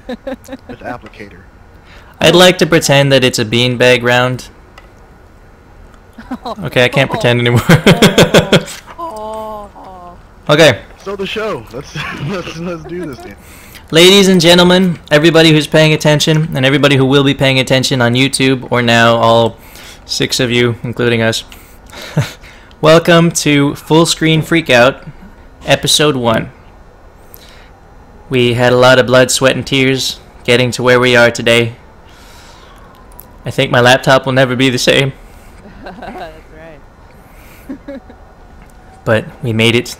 with applicator. I'd like to pretend that it's a beanbag round. Okay, I can't pretend anymore. Okay. So the show. Let's do this, man. Ladies and gentlemen, everybody who's paying attention, and everybody who will be paying attention on YouTube, or now all 6 of you, including us, welcome to Fullscreen Freakout, Episode 1. We had a lot of blood, sweat, and tears getting to where we are today. I think my laptop will never be the same. That's right. But we made it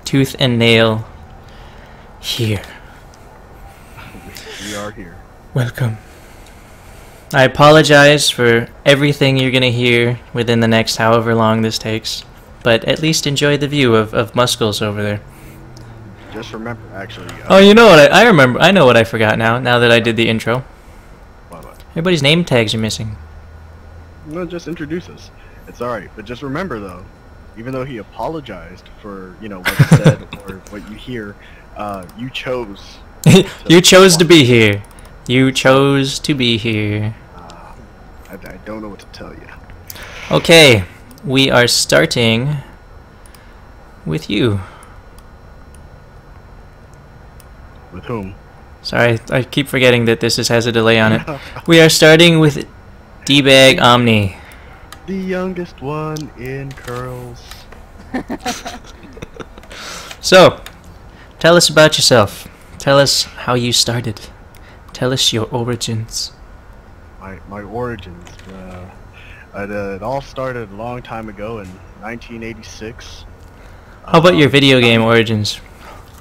tooth and nail here. We are here. Welcome. I apologize for everything you're going to hear within the next however long this takes, but at least enjoy the view of Muscles over there. Just remember, actually. Oh, you know what? I remember. I know what I forgot now that I did the intro. What? Everybody's name tags are missing. No, just introduce us. It's alright, but just remember, though, even though he apologized for, you know, what he said or what you hear, you chose... You chose to be here. You chose to be here. I don't know what to tell you. Okay, we are starting with you. With whom? Sorry, I keep forgetting that this has a delay on it. We are starting with D-Bag Omni. The youngest one in curls. So, tell us about yourself. Tell us how you started. Tell us your origins. My origins. It all started a long time ago in 1986. How about your video game origins?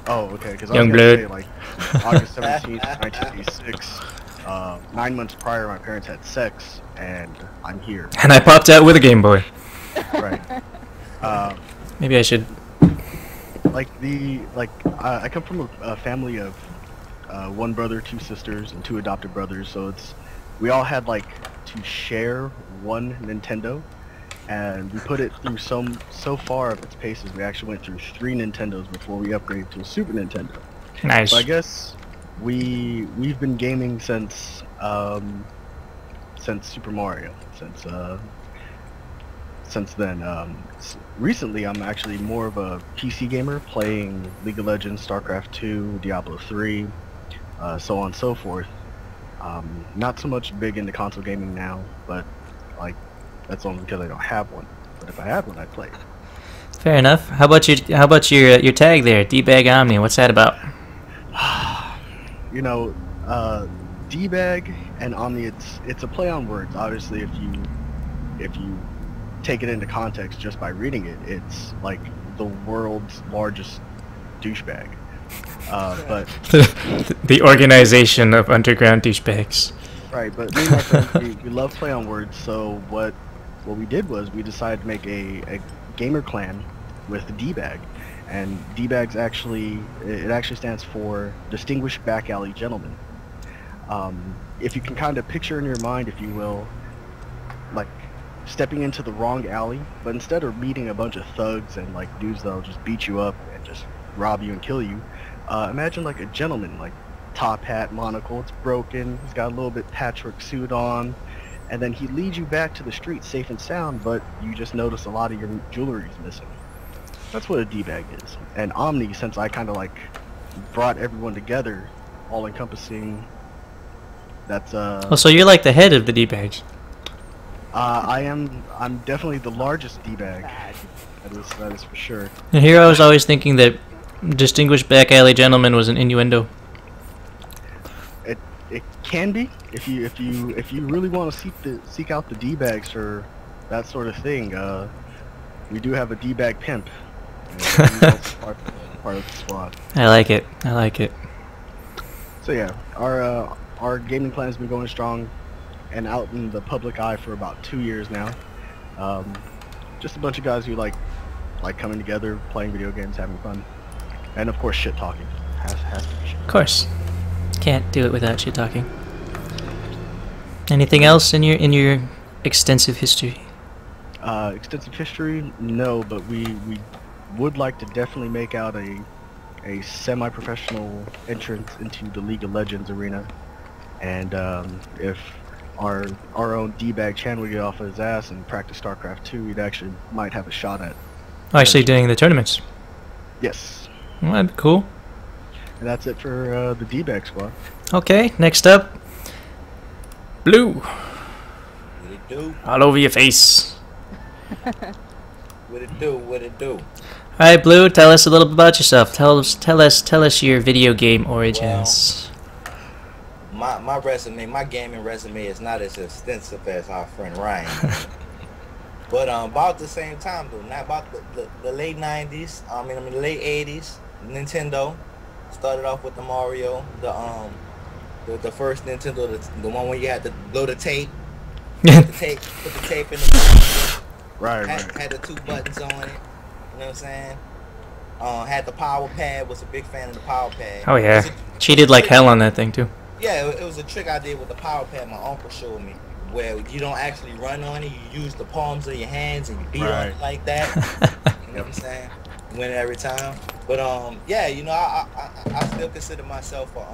Oh, okay. Because Young I was gonna say, blood. like, August 17th, 1986. 9 months prior, my parents had sex, and I'm here. And I popped out with a Game Boy. Right. Maybe I should... I come from a family of 1 brother, 2 sisters, and 2 adopted brothers. So we all had to share 1 Nintendo, and we put it through so far of its paces. We actually went through 3 Nintendos before we upgraded to a Super Nintendo. Nice. So I guess we've been gaming since Super Mario, since then. Recently, I'm actually more of a PC gamer, playing League of Legends, StarCraft 2, Diablo 3, so on and so forth. Not so much big into console gaming now, but that's only because I don't have one. But if I had one, I'd play it. Fair enough. How about your tag there, D-Bag Omni? What's that about? You know, D-Bag and Omni, it's a play on words. Obviously, if you take it into context just by reading it, it's like the world's largest douchebag. But the organization of underground douchebags. Right, but me and my friends, we love play on words. So what we did was we decided to make a gamer clan with D-Bag, and D-Bag's actually stands for Distinguished Back Alley Gentleman. If you can kind of picture in your mind, if you will, like stepping into the wrong alley, but instead of meeting a bunch of thugs and dudes that'll just beat you up and just rob you and kill you, imagine like a gentleman, like top hat, monocle, it's broken, he's got a little bit patchwork suit on, and then he leads you back to the street safe and sound, but you just notice a lot of your jewelry is missing. That's what a D-Bag is. And Omni, since I kind of brought everyone together, all encompassing, that's Oh, so you're like the head of the D-Bags. I'm definitely the largest D-Bag. That is for sure. And here I was always thinking that Distinguished Back Alley Gentleman was an innuendo. It can be if you really want to seek out the D-Bags for that sort of thing. We do have a D-Bag pimp. Part of the squad. I like it. I like it. So yeah, our gaming plan has been going strong and out in the public eye for about 2 years now. Just a bunch of guys who like coming together, playing video games, having fun, and of course shit talking. Has to be shit. Of course. Can't do it without shit talking. Anything else in your extensive history? Extensive history? No, but we would like to definitely make out a a semi-professional entrance into the League of Legends arena, and if our own D-bag Chan would get off his ass and practice StarCraft 2, we'd actually might have a shot at. Actually doing the tournaments. Yes. Well, that'd be cool. And that's it for the D-bag squad. Okay, next up, Blue. What it do? All over your face. What it do? What it do? All right, Blue. Tell us a little bit about yourself. Tell us your video game origins. My resume, my gaming resume is not as extensive as our friend Ryan. But about the same time though, not about the late 90s. I mean the late 80s. Nintendo started off with the Mario, the first Nintendo, the one where you had to blow the tape, put the tape in the Right. had the 2 buttons on it. You know what I'm saying? Had the power pad. Was a big fan of the power pad. Oh yeah, cheated like hell on that thing too. Yeah, it was a trick I did with the power pad my uncle showed me, where you don't actually run on it, you use the palms of your hands and you beat on it like that. You know what I'm saying? Win every time. But yeah, you know, I still consider myself a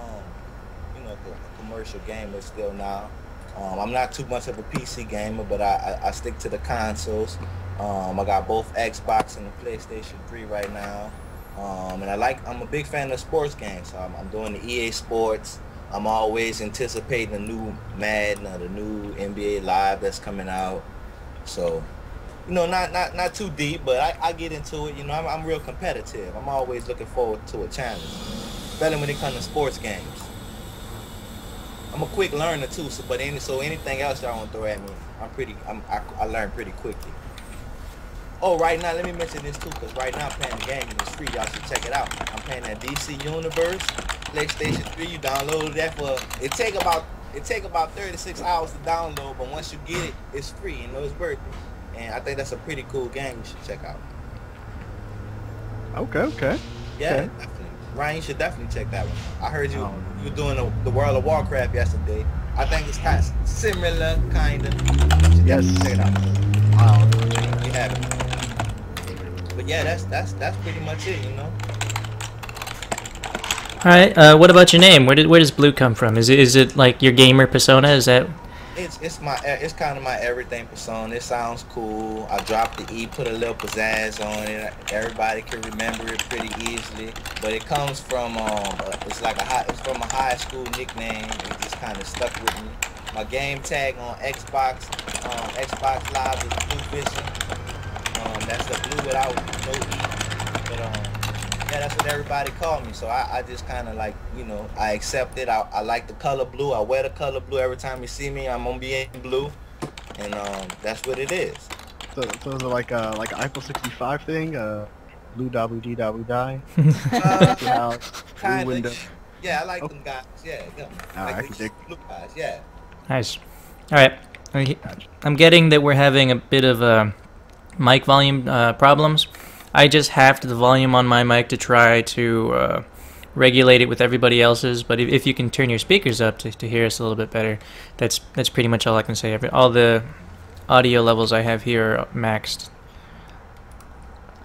you know, a commercial gamer still now. I'm not too much of a PC gamer, but I stick to the consoles. I got both Xbox and the PlayStation 3 right now. And I'm a big fan of sports games. So I'm doing the EA Sports. I'm always anticipating the new Madden or the new NBA Live that's coming out. So, you know, not too deep, but I get into it. You know, I'm real competitive. I'm always looking forward to a challenge, especially when it comes to sports games. I'm a quick learner too. So anything else y'all want to throw at me, I learn pretty quickly. Oh, right now, let me mention this too, because right now I'm playing the game and it's free. Y'all should check it out. I'm playing that DC Universe, PlayStation 3. You download that it take about 36 hours to download, but once you get it, it's free. You know, it's worth it. And I think that's a pretty cool game you should check out. Okay. Yeah, okay. Definitely. Ryan, you should definitely check that one. I heard you were doing the World of Warcraft yesterday. I think it's kind of similar, kind of. Yes. Check it out. Wow. You have it. But yeah, that's pretty much it, you know. All right. What about your name? Where does Blue come from? Is it like your gamer persona? Is that? It's kind of my everything persona. It sounds cool. I dropped the E, put a little pizzazz on it. Everybody can remember it pretty easily. But it comes from it's from a high school nickname. It just kind of stuck with me. My game tag on Xbox Live is Blue Vision. That's the blue without no E. But yeah, that's what everybody called me. So I just kind of like, you know, I accept it. I like the color blue. I wear the color blue every time you see me. I'm gonna be in blue, and that's what it is. So is it like an Eiffel 65 thing? Blue dabu dee dabu die. Kind of. Yeah, I like them guys. Yeah, I can dig. Blue guys. Yeah. Nice. All right. I'm getting that we're having a bit of mic volume problems. I just halved the volume on my mic to try to regulate it with everybody else's, but if you can turn your speakers up to hear us a little bit better, that's pretty much all I can say. All the audio levels I have here are maxed.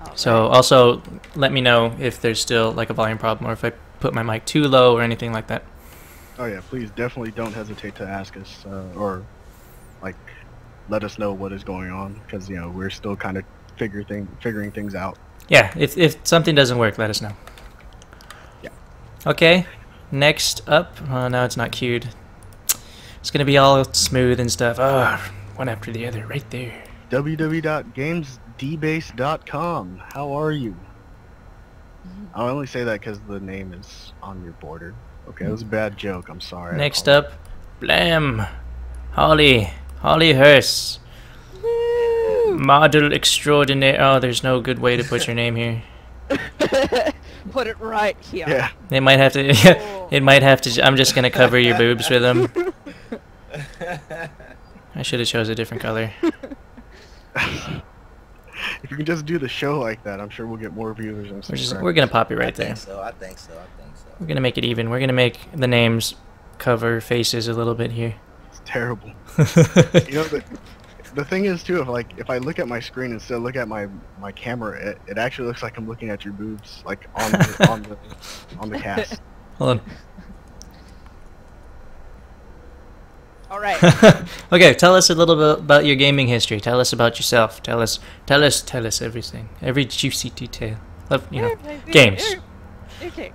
Okay. So also let me know if there's still like a volume problem or if I put my mic too low or anything like that. Oh yeah, please definitely don't hesitate to ask us or like let us know what is going on, because you know we're still kind of figuring things out. Yeah, if something doesn't work, let us know. Yeah. Okay, next up, now it's not queued. It's gonna be all smooth and stuff. One after the other, right there. www.gamesdbase.com. How are you? I only say that because the name is on your border. Okay, it was a bad joke. I'm sorry. Next up, Blam, Holly Hurst. Model extraordinaire. Oh, there's no good way to put your name here. Put it right here. Yeah. It might have to. Yeah, it might have to. I'm just gonna cover your boobs with them. I should have chose a different color. If you can just do the show like that, I'm sure we'll get more viewers. And we're gonna pop it right there. I think so. We're gonna make it even. We're gonna make the names cover faces a little bit here. It's terrible. You know the thing is too, if I look at my screen instead of look at my camera, it actually looks like I'm looking at your boobs, like on the cast. Hold on. All right. Okay, tell us a little bit about your gaming history. Tell us about yourself. Tell us everything. Every juicy detail of, games. Okay.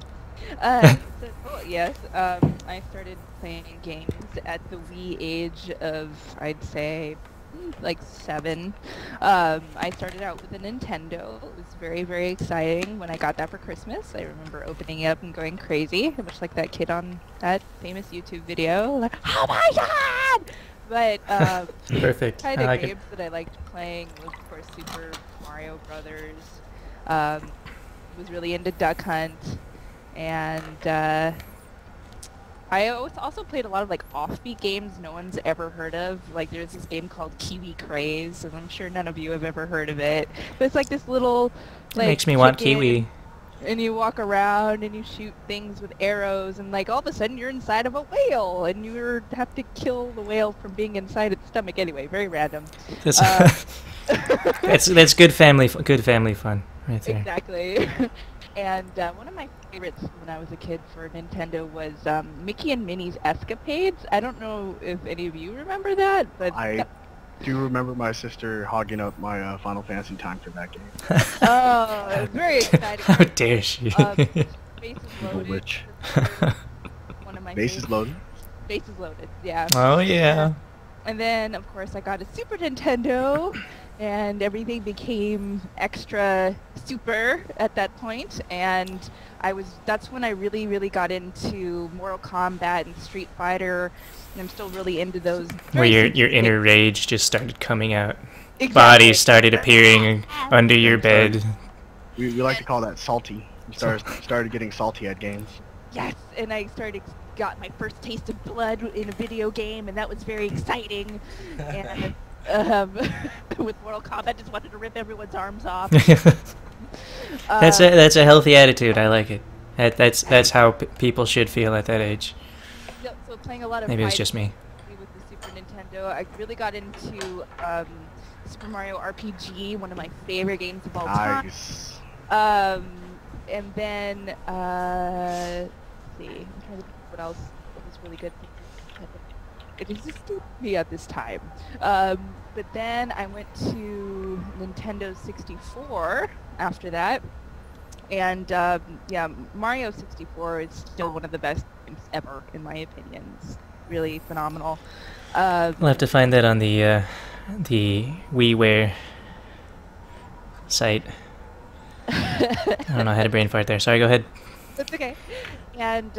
Yes, I started playing games at the wee age of, I'd say, like 7. I started out with a Nintendo. It was very, very exciting when I got that for Christmas. I remember opening it up and going crazy, much like that kid on that famous YouTube video. Like, oh my god! But Perfect. kind of I like games that I liked playing was, of course, Super Mario Brothers. Was really into Duck Hunt, and I also played a lot of like offbeat games no one's ever heard of. Like there's this game called Kiwi Craze, and I'm sure none of you have ever heard of it. But it's like this little like Makes me want chicken, kiwi. and you walk around and you shoot things with arrows, and like all of a sudden you're inside of a whale, and you have to kill the whale from being inside its stomach. Anyway, very random. That's good family fun right there. Exactly. And one of my favorites when I was a kid for Nintendo was Mickey and Minnie's Escapades. I don't know if any of you remember that, but I do remember my sister hogging up my Final Fantasy time for that game. oh, it was very exciting. How dare she? Bases Loaded. Witch. One of my Bases favorites. loaded. Bases Loaded, yeah. Oh yeah. And then, of course, I got a Super Nintendo, and everything became extra super at that point. And that's when I really, really got into Mortal Kombat and Street Fighter, and I'm still really into those. Where your inner rage just started coming out. Exactly. Bodies started appearing under your bed. We like to call that salty. We started getting salty at games. Yes, and I got my first taste of blood in a video game, and that was very exciting. And with Mortal Kombat, just wanted to rip everyone's arms off. That's a healthy attitude. I like it. That's how people should feel at that age. So playing a lot of Maybe it's just me. with the Super Nintendo, I really got into Super Mario RPG, one of my favorite games of all time. Nice. And then let's see, I'm trying to think what else was really good. It existed me at this time. But then I went to Nintendo 64 after that. And yeah, Mario 64 is still one of the best games ever, in my opinion. It's really phenomenal. We'll have to find that on the WiiWare site. I don't know, I had a brain fart there. Sorry, go ahead. That's okay. And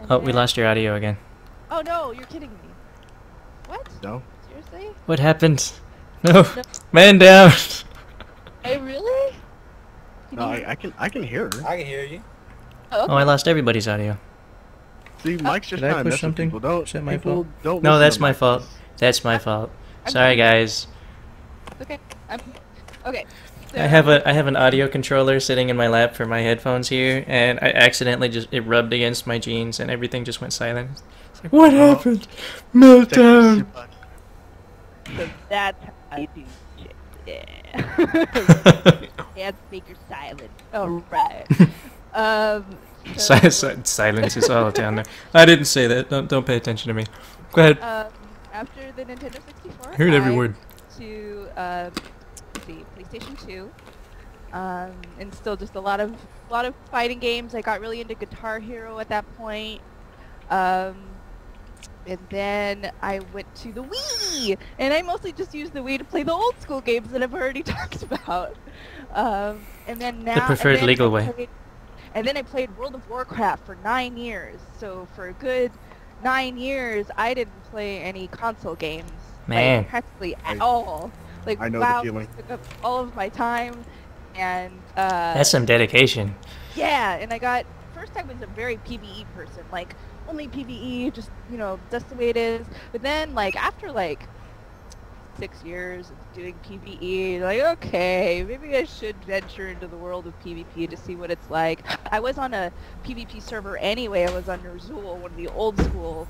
oh, we lost your audio again. Oh no, you're kidding me. What? No. Seriously? What happened? No, man down. Hey, really? No, I can hear her. I can hear you. Oh, I lost everybody's audio. See, Mike's just Did I trying to push mess with something? people. Don't. Is that my people fault? Don't No, listen that's to my Mike. fault. That's my fault. I'm Sorry, guys. Okay. Okay. So, I have an audio controller sitting in my lap for my headphones here, and I accidentally it rubbed against my jeans, and everything just went silent. It's like, what happened? Meltdown. So that's how you do shit. Yeah. And speaker silent. Alright. Silence is all down there. I didn't say that. Don't pay attention to me. Go ahead. After the Nintendo 64, Heard every word. To let's see, PlayStation 2, and still just a lot of fighting games. I got really into Guitar Hero at that point, and then I went to the Wii, and I mostly just used the Wii to play the old school games that I've already talked about. And then now The preferred legal way. And then I played World of Warcraft for 9 years. So for a good 9 years, I didn't play any console games. Man. Like, practically at all. Like, I know WoW the feeling. took up all of my time, and That's some dedication. yeah. And first I was a very PvE person, like only PvE, just that's the way it is. But then like after like 6 years of doing PvE, like, okay, maybe I should venture into the world of PvP to see what it's like. I was on a PvP server anyway. I was on Ner'zhul, one of the old school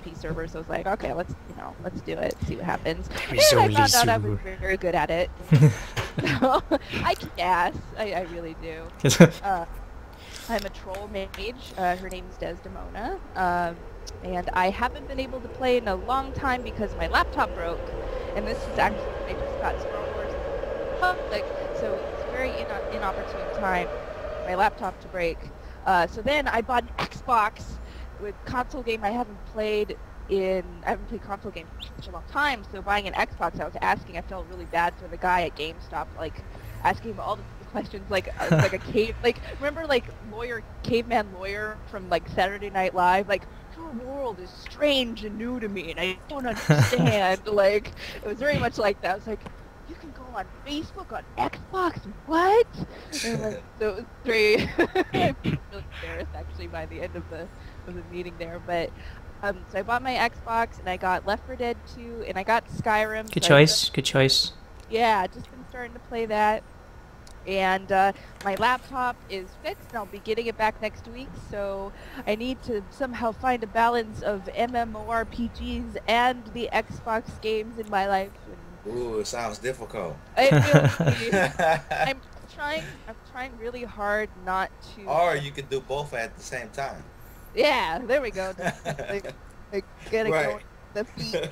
PvP server, so I was like, okay, let's do it, see what happens. There's And I only found out I was Zulu. very good at it. So, I guess I really do. I'm a troll mage. Her name's Desdemona. And I haven't been able to play in a long time because my laptop broke. And this is actually, I just got Star Wars public, so it's a very inopportune time for my laptop to break. So then I bought an Xbox with console game I haven't played console games for such a long time, so buying an Xbox, I felt really bad for the guy at GameStop, like, asking him all the questions, like remember, like, caveman lawyer from, like, Saturday Night Live, like, your world is strange and new to me, and I don't understand, like, it was very much like that. I was like, you can go on Facebook on Xbox, what? And, like, so it was very, really embarrassed, actually, by the end of the meeting there, but so I bought my Xbox and I got Left 4 Dead 2 and I got Skyrim. Good choice. Good choice. Yeah, just been starting to play that. And my laptop is fixed and I'll be getting it back next week, so I need to somehow find a balance of MMORPGs and the Xbox games in my life. Ooh, it sounds difficult. I'm trying really hard not to. Or you could do both at the same time. Yeah, there we go. Like, get it going. The feet.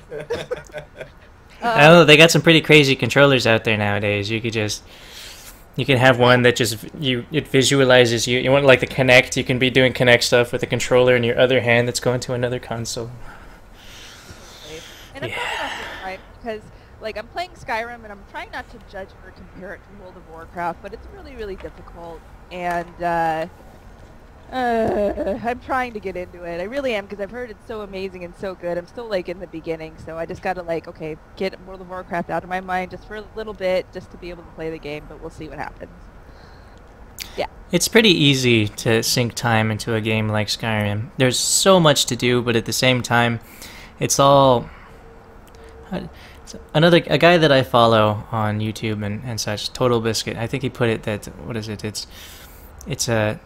I don't know, they got some pretty crazy controllers out there nowadays. You can have one that just it visualizes you. You want like the Kinect, you can be doing Kinect stuff with the controller in your other hand that's going to another console. And I'm probably not right because like I'm playing Skyrim and I'm trying not to judge or compare it to World of Warcraft, but it's really, really difficult, and I'm trying to get into it. I really am, because I've heard it's so amazing and so good. I'm still like in the beginning, so I just gotta like, okay, get World of Warcraft out of my mind just for a little bit, just to be able to play the game, but we'll see what happens. Yeah. It's pretty easy to sink time into a game like Skyrim. There's so much to do, but at the same time, it's all... a guy that I follow on YouTube and such, Total Biscuit, I think he put it that, what is it, it's a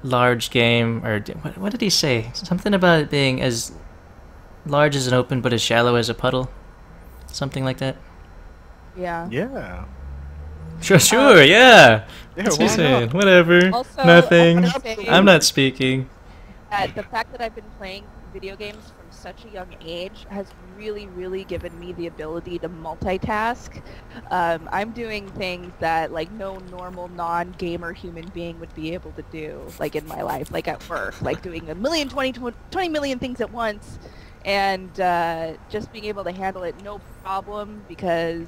large game, or what did he say? Something about it being as large as an open but as shallow as a puddle. Something like that. Yeah. Yeah. Sure, yeah. Yeah, What's he why saying? not? Whatever. Also, Nothing. say I'm not speaking. the fact that I've been playing video games from such a young age has really, really given me the ability to multitask. I'm doing things that like no normal non-gamer human being would be able to do, like in my life, like at work, like doing 20 million things at once, and just being able to handle it no problem, because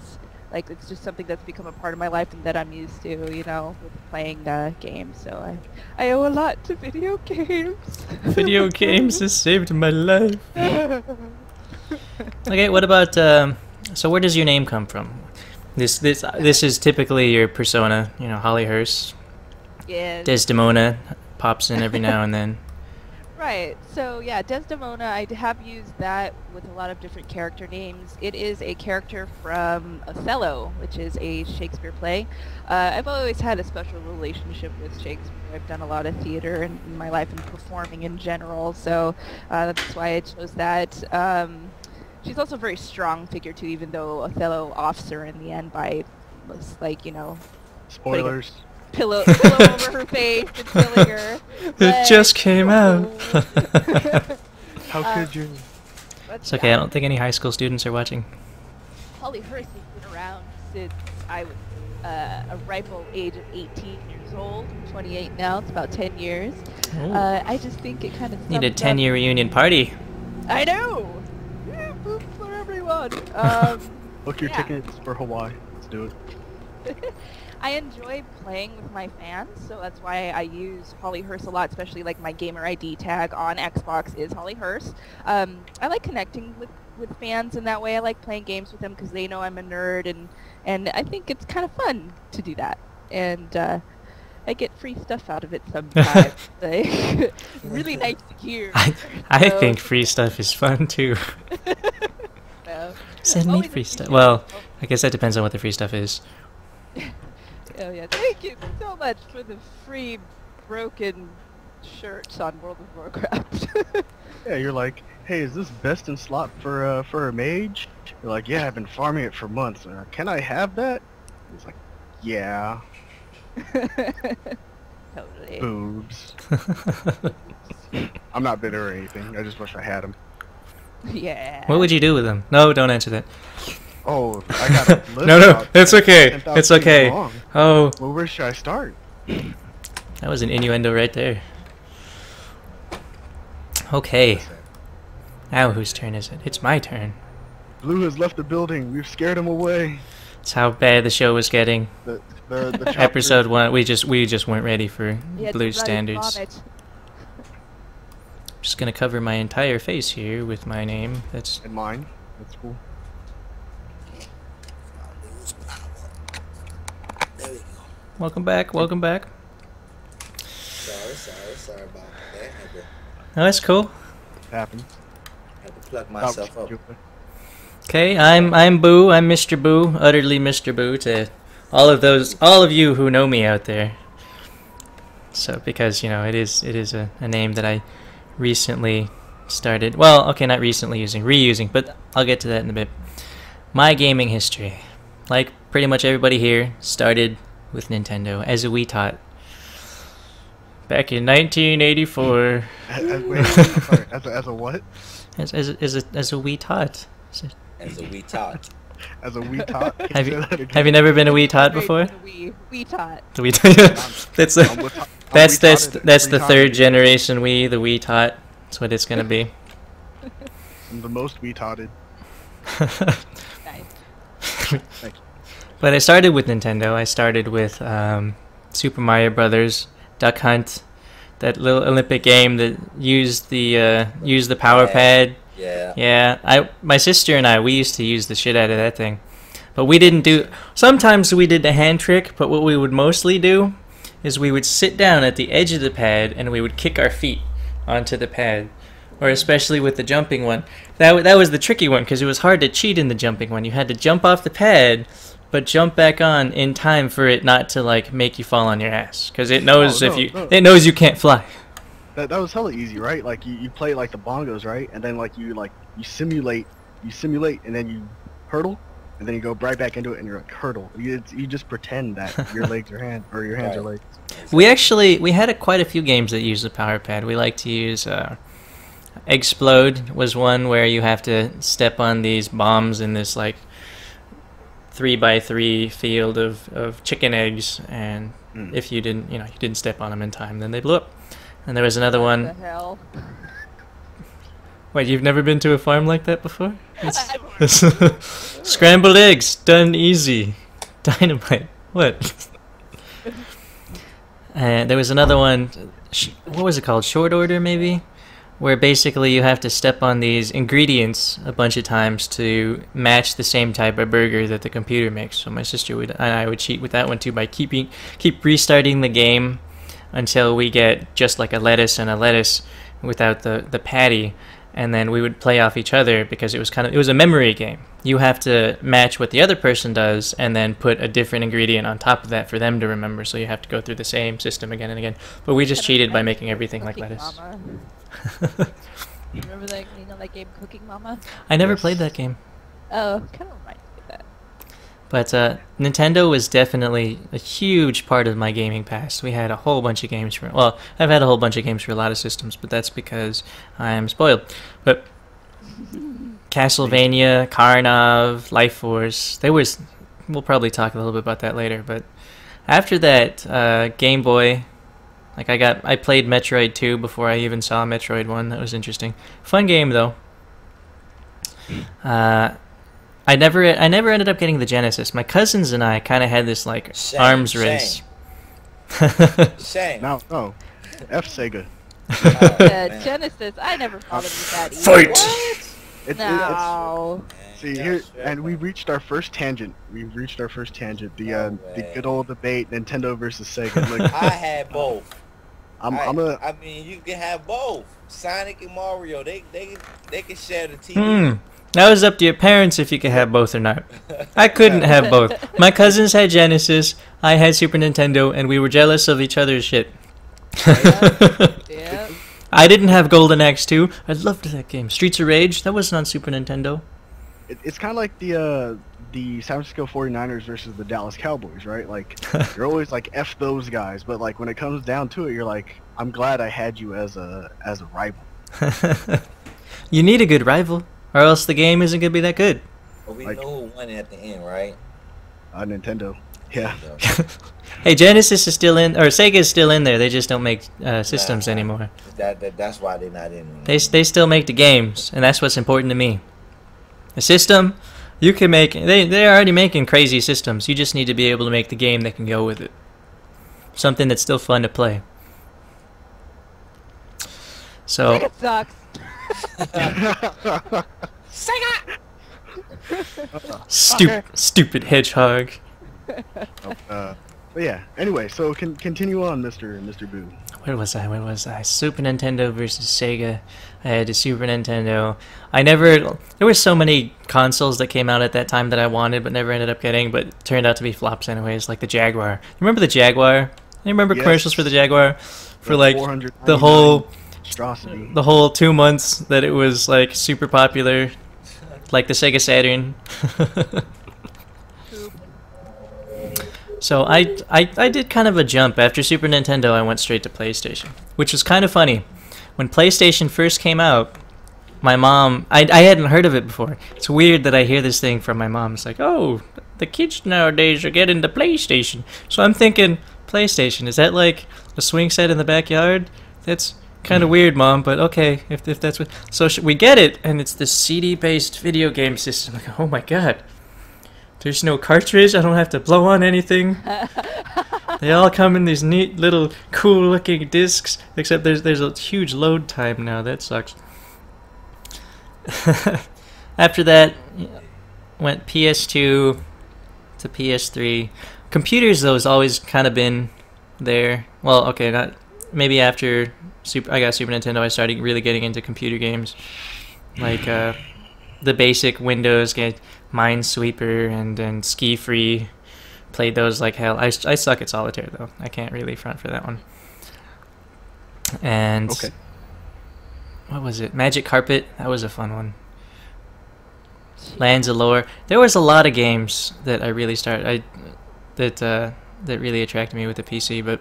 like it's just something that's become a part of my life and that I'm used to, you know, with playing games. So I owe a lot to video games. Video games has saved my life. Okay, what about so where does your name come from? This is typically your persona, you know, Holly Hearst. Yeah. Desdemona pops in every now and then. Right. So yeah, Desdemona, I have used that with a lot of different character names. It is a character from Othello, which is a Shakespeare play. I've always had a special relationship with Shakespeare. I've done a lot of theater in my life and performing in general, so that's why I chose that. She's also a very strong figure too, even though Othello offs her in the end by, like, you know, Spoilers. Pillow over her face and killing her. It just came out. How could you? It's okay, I don't think any high school students are watching. Holly Hearst has been around since I was a ripe old age of 18 years old. I'm 28 now. It's about 10 years. I just think it kind of Need a 10-year reunion party. I know! Yeah, boop for everyone. Book your yeah. tickets for Hawaii. Let's do it. I enjoy playing with my fans, so that's why I use Holly Hearst a lot, especially like my gamer ID tag on Xbox is Holly Hearst. I like connecting with fans in that way. I like playing games with them because they know I'm a nerd, and I think it's kind of fun to do that. And I get free stuff out of it sometimes. Like, really nice to hear. I think free stuff is fun too. No. Send me free stuff. Well, I guess that depends on what the free stuff is. Oh yeah, thank you so much for the free broken shirts on World of Warcraft. Yeah, you're like, hey, is this best in slot for a mage? You're like, yeah, I've been farming it for months. Can I have that? He's like, yeah. Totally. Boobs. I'm not bitter or anything. I just wish I had them. Yeah. What would you do with them? No, don't answer that. Oh, I got a list. No, no, about it's okay. 10,000 It's okay. things long. Oh, Well, where should I start? that was an innuendo right there. Okay. Now whose turn is it? It's my turn. Blue has left the building. We've scared him away. That's how bad the show was getting. The chapter- Episode 1, we just weren't ready for You had to blue run standards. vomit. Just gonna cover my entire face here with my name. That's And mine. That's cool. There we go. welcome back. Welcome back. Sorry about that. No, that's cool. Happened. Had to pluck myself up. Okay, I'm Boo. I'm Mr. Boo. Utterly Mr. Boo to all of you who know me out there. So because it is a name that I recently started. Well, okay, not recently reusing, but I'll get to that in a bit. My gaming history, like pretty much everybody here, started with Nintendo as a Wii tot. Back in 1984. Wait, sorry, as a what? As a Wii tot. As a wee tot. As a Wii tot? Can Have say you that again? have you never been a Wii tot before? We taught. The Wii tot. That's I'm with- I'm that's retarded. that's the Retarded. third generation Wii, the Wii tot. That's what it's gonna be. I'm the most retarded. Nice. But I started with Nintendo. I started with Super Mario Brothers, Duck Hunt, that little Olympic game that used the power pad. Yeah. Yeah, my sister and we used to use the shit out of that thing. But we didn't do. Sometimes we did the hand trick, but what we would mostly do is we would sit down at the edge of the pad and we would kick our feet onto the pad. Or especially with the jumping one. That was the tricky one because it was hard to cheat in the jumping one. You had to jump off the pad, but jump back on in time for it not to like make you fall on your ass because it knows it knows you can't fly. That was hella easy, right? Like you play like the bongos, right? And then like you simulate, and then you hurdle, and then you go right back into it, and you're like hurdle. You just pretend that your legs are hands or your hands are legs. We had quite a few games that use the power pad. We like to use Explode was one where you have to step on these bombs in this like 3x3 field of chicken eggs, and if you didn't step on them in time, then they blew up. And there was another What one. the hell? Wait, you've never been to a farm like that before? Scrambled eggs, done easy. Dynamite. What? And there was another one. What was it called? Short Order, maybe? Where basically you have to step on these ingredients a bunch of times to match the same type of burger that the computer makes. So my sister and I would cheat with that one too by keep restarting the game until we get just like a lettuce and a lettuce without the patty, and then we would play off each other because it was a memory game. You have to match what the other person does and then put a different ingredient on top of that for them to remember, so you have to go through the same system again and again. But we just cheated by making everything like Cooking lettuce. Mama. Remember that game Cooking Mama? I never Yes. played that game. Oh, kind of reminds me of that. But Nintendo was definitely a huge part of my gaming past. We had a whole bunch of games I've had a whole bunch of games for a lot of systems, but that's because I am spoiled. But Castlevania, Karnov, Life Force, we'll probably talk a little bit about that later, but after that, Game Boy, like I played Metroid 2 before I even saw Metroid 1. That was interesting. Fun game though. I never ended up getting the Genesis. My cousins and I kind of had this like arms race. Shame. No, F Sega. Genesis, I never bothered with that either. Fight! It's No. see here, and we reached our first tangent. The good old debate, Nintendo versus Sega. Look, I had both. I mean, you can have both. Sonic and Mario, they can share the TV. That was up to your parents if you could have both or not. I couldn't have both. My cousins had Genesis, I had Super Nintendo, and we were jealous of each other's shit. Yeah. I didn't have Golden Axe 2. I loved that game. Streets of Rage, that wasn't on Super Nintendo. It's kind of like the San Francisco 49ers versus the Dallas Cowboys, right? Like, you're always like, F those guys, but like when it comes down to it, you're like, I'm glad I had you as a rival. You need a good rival, or else the game isn't gonna be that good. But we know who won at the end, right? Nintendo. Yeah. Hey, Genesis is still in, or Sega is still in there. They just don't make systems anymore. That's why they're not in. They still make the games, and that's what's important to me. The system, you can make. They're already making crazy systems. You just need to be able to make the game that can go with it. Something that's still fun to play. So. It sucks. Stupid hedgehog. But yeah. Anyway, so continue on, Mr. Boo. Where was I? Super Nintendo versus Sega. I had a Super Nintendo. There were so many consoles that came out at that time that I wanted but never ended up getting, but turned out to be flops anyways, like the Jaguar. Remember the Jaguar? You remember commercials for the Jaguar? For like the whole 2 months that it was like super popular, like the Sega Saturn. So I did kind of a jump. After Super Nintendo, I went straight to PlayStation, which was kind of funny. When PlayStation first came out, my mom, I hadn't heard of it before. It's weird that I hear this thing from my mom. It's like, oh, the kids nowadays are getting the PlayStation. So I'm thinking, PlayStation, is that like a swing set in the backyard? That's kind of weird, Mom, but okay, if that's what... So we get it, and it's this CD-based video game system. Like, oh my god. There's no cartridge, I don't have to blow on anything. They all come in these neat little cool-looking discs, except there's a huge load time now. That sucks. After that, went PS2 to PS3. Computers, though, has always kind of been there. Well, okay, not maybe after I got Super Nintendo, I started really getting into computer games, like the basic Windows game, Minesweeper and Ski Free. Played those like hell. I suck at solitaire though. I can't really front for that one. And what was it? Magic Carpet. That was a fun one. Lands of Lore. There was a lot of games that I really that really attracted me with the PC, but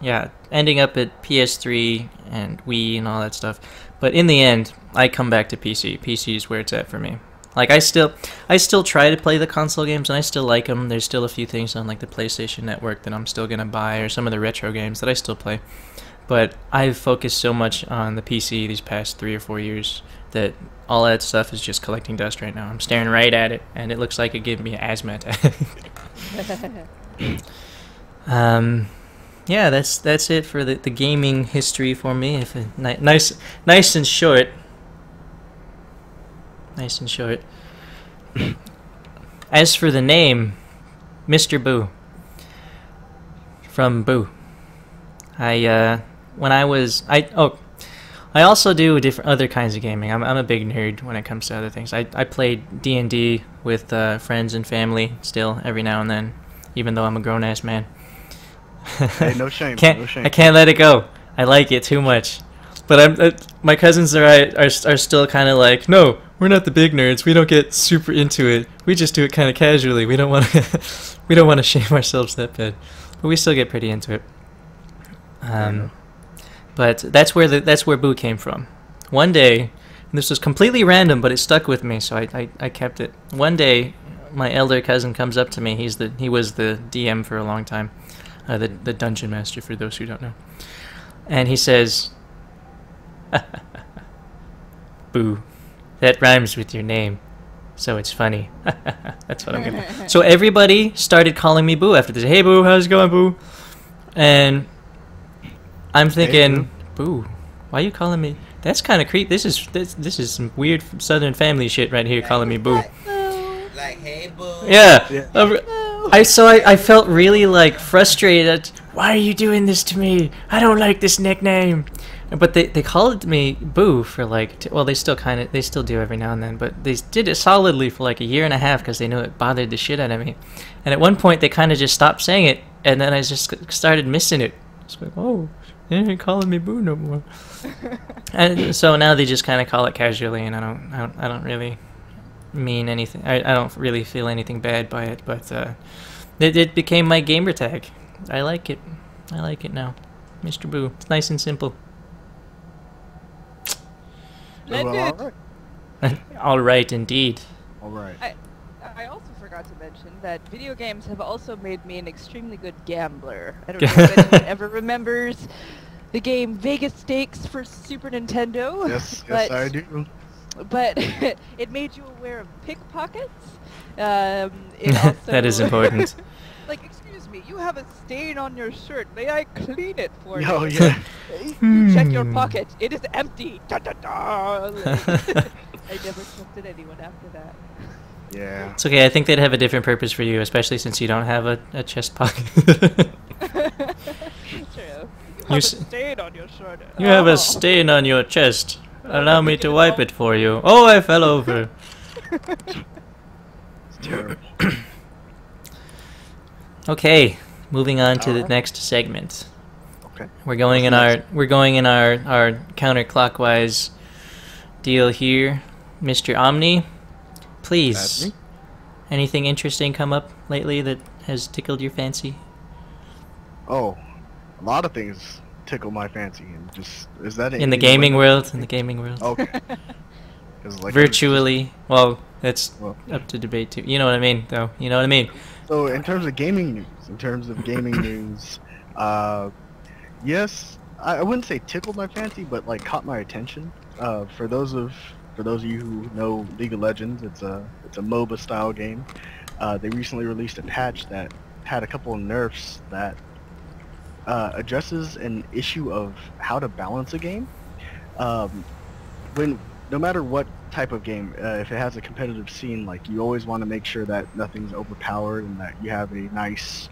yeah, ending up at PS3 and Wii and all that stuff. But in the end, I come back to PC. PC is where it's at for me. Like I still try to play the console games and I still like them. There's still a few things on like the PlayStation Network that I'm still gonna buy, or some of the retro games that I still play. But I've focused so much on the PC these past 3 or 4 years that all that stuff is just collecting dust right now. I'm staring right at it, and it looks like it gave me an asthma attack. Yeah, that's it for the gaming history for me. If nice and short. Nice and short. As for the name, Mr. Boo, from Boo. I also do other kinds of gaming. I'm a big nerd when it comes to other things. I play D&D with friends and family still every now and then, even though I'm a grown ass man. Hey, no shame. No shame. I can't let it go. I like it too much. But my cousins are still kind of like, no, we're not the big nerds. We don't get super into it. We just do it kind of casually. We don't want to shame ourselves that bad, but we still get pretty into it. But that's where Boo came from. One day, and this was completely random, but it stuck with me, so I kept it. One day, my elder cousin comes up to me. He was the DM for a long time, the dungeon master for those who don't know, and he says, Boo, that rhymes with your name, so it's funny. That's what I'm gonna. So everybody started calling me Boo after this. Hey Boo, how's it going, Boo? And I'm thinking, hey, Boo, why are you calling me? That's kind of creepy. This is some weird Southern family shit right here, calling me Boo. Like, hey Boo. Yeah. I felt really like frustrated. Why are you doing this to me? I don't like this nickname. But they called me Boo for like, well, they still do every now and then, but they did it solidly for like a year and a half because they knew it bothered the shit out of me. And at one point they kind of just stopped saying it, and then I just started missing it. It's like, oh, They ain't calling me Boo no more. And so now they just kind of call it casually, and I don't really mean anything. I don't really feel anything bad by it, but it became my gamer tag. I like it. I like it now, Mr. Boo. It's nice and simple. Splendid. All right, indeed. All right. I also forgot to mention that video games have also made me an extremely good gambler. I don't know if anyone ever remembers the game Vegas Stakes for Super Nintendo. Yes, but, I do. But it made you aware of pickpockets. It also, That is important. Like, excuse me, you have a stain on your shirt. May I clean it for you? Oh yeah. You check your pocket. It is empty. Da, da, da. Like, I never trusted anyone after that. Yeah. It's okay. I think they'd have a different purpose for you, especially since you don't have a chest pocket. True. You have a stain on your shirt. You have a stain on your chest. Allow me to wipe it for you. Oh, I fell over. It's terrible. Okay, moving on to the next segment. Okay. We're going in our counterclockwise deal here, Mr. Omni. Please, That's me. anything interesting come up lately that has tickled your fancy? Oh, a lot of things tickle my fancy, and just is that In the gaming world, in the gaming world. Okay. 'Cause, like, Virtually. Well, that's Well, up to debate too. You know what I mean, though. You know what I mean. so in terms of gaming news, yes, I wouldn't say tickled my fancy, but like caught my attention. For those of you who know League of Legends, it's a MOBA style game. They recently released a patch that had a couple of nerfs that addresses an issue of how to balance a game. No matter what type of game, if it has a competitive scene, like you always want to make sure that nothing's overpowered and that you have a nice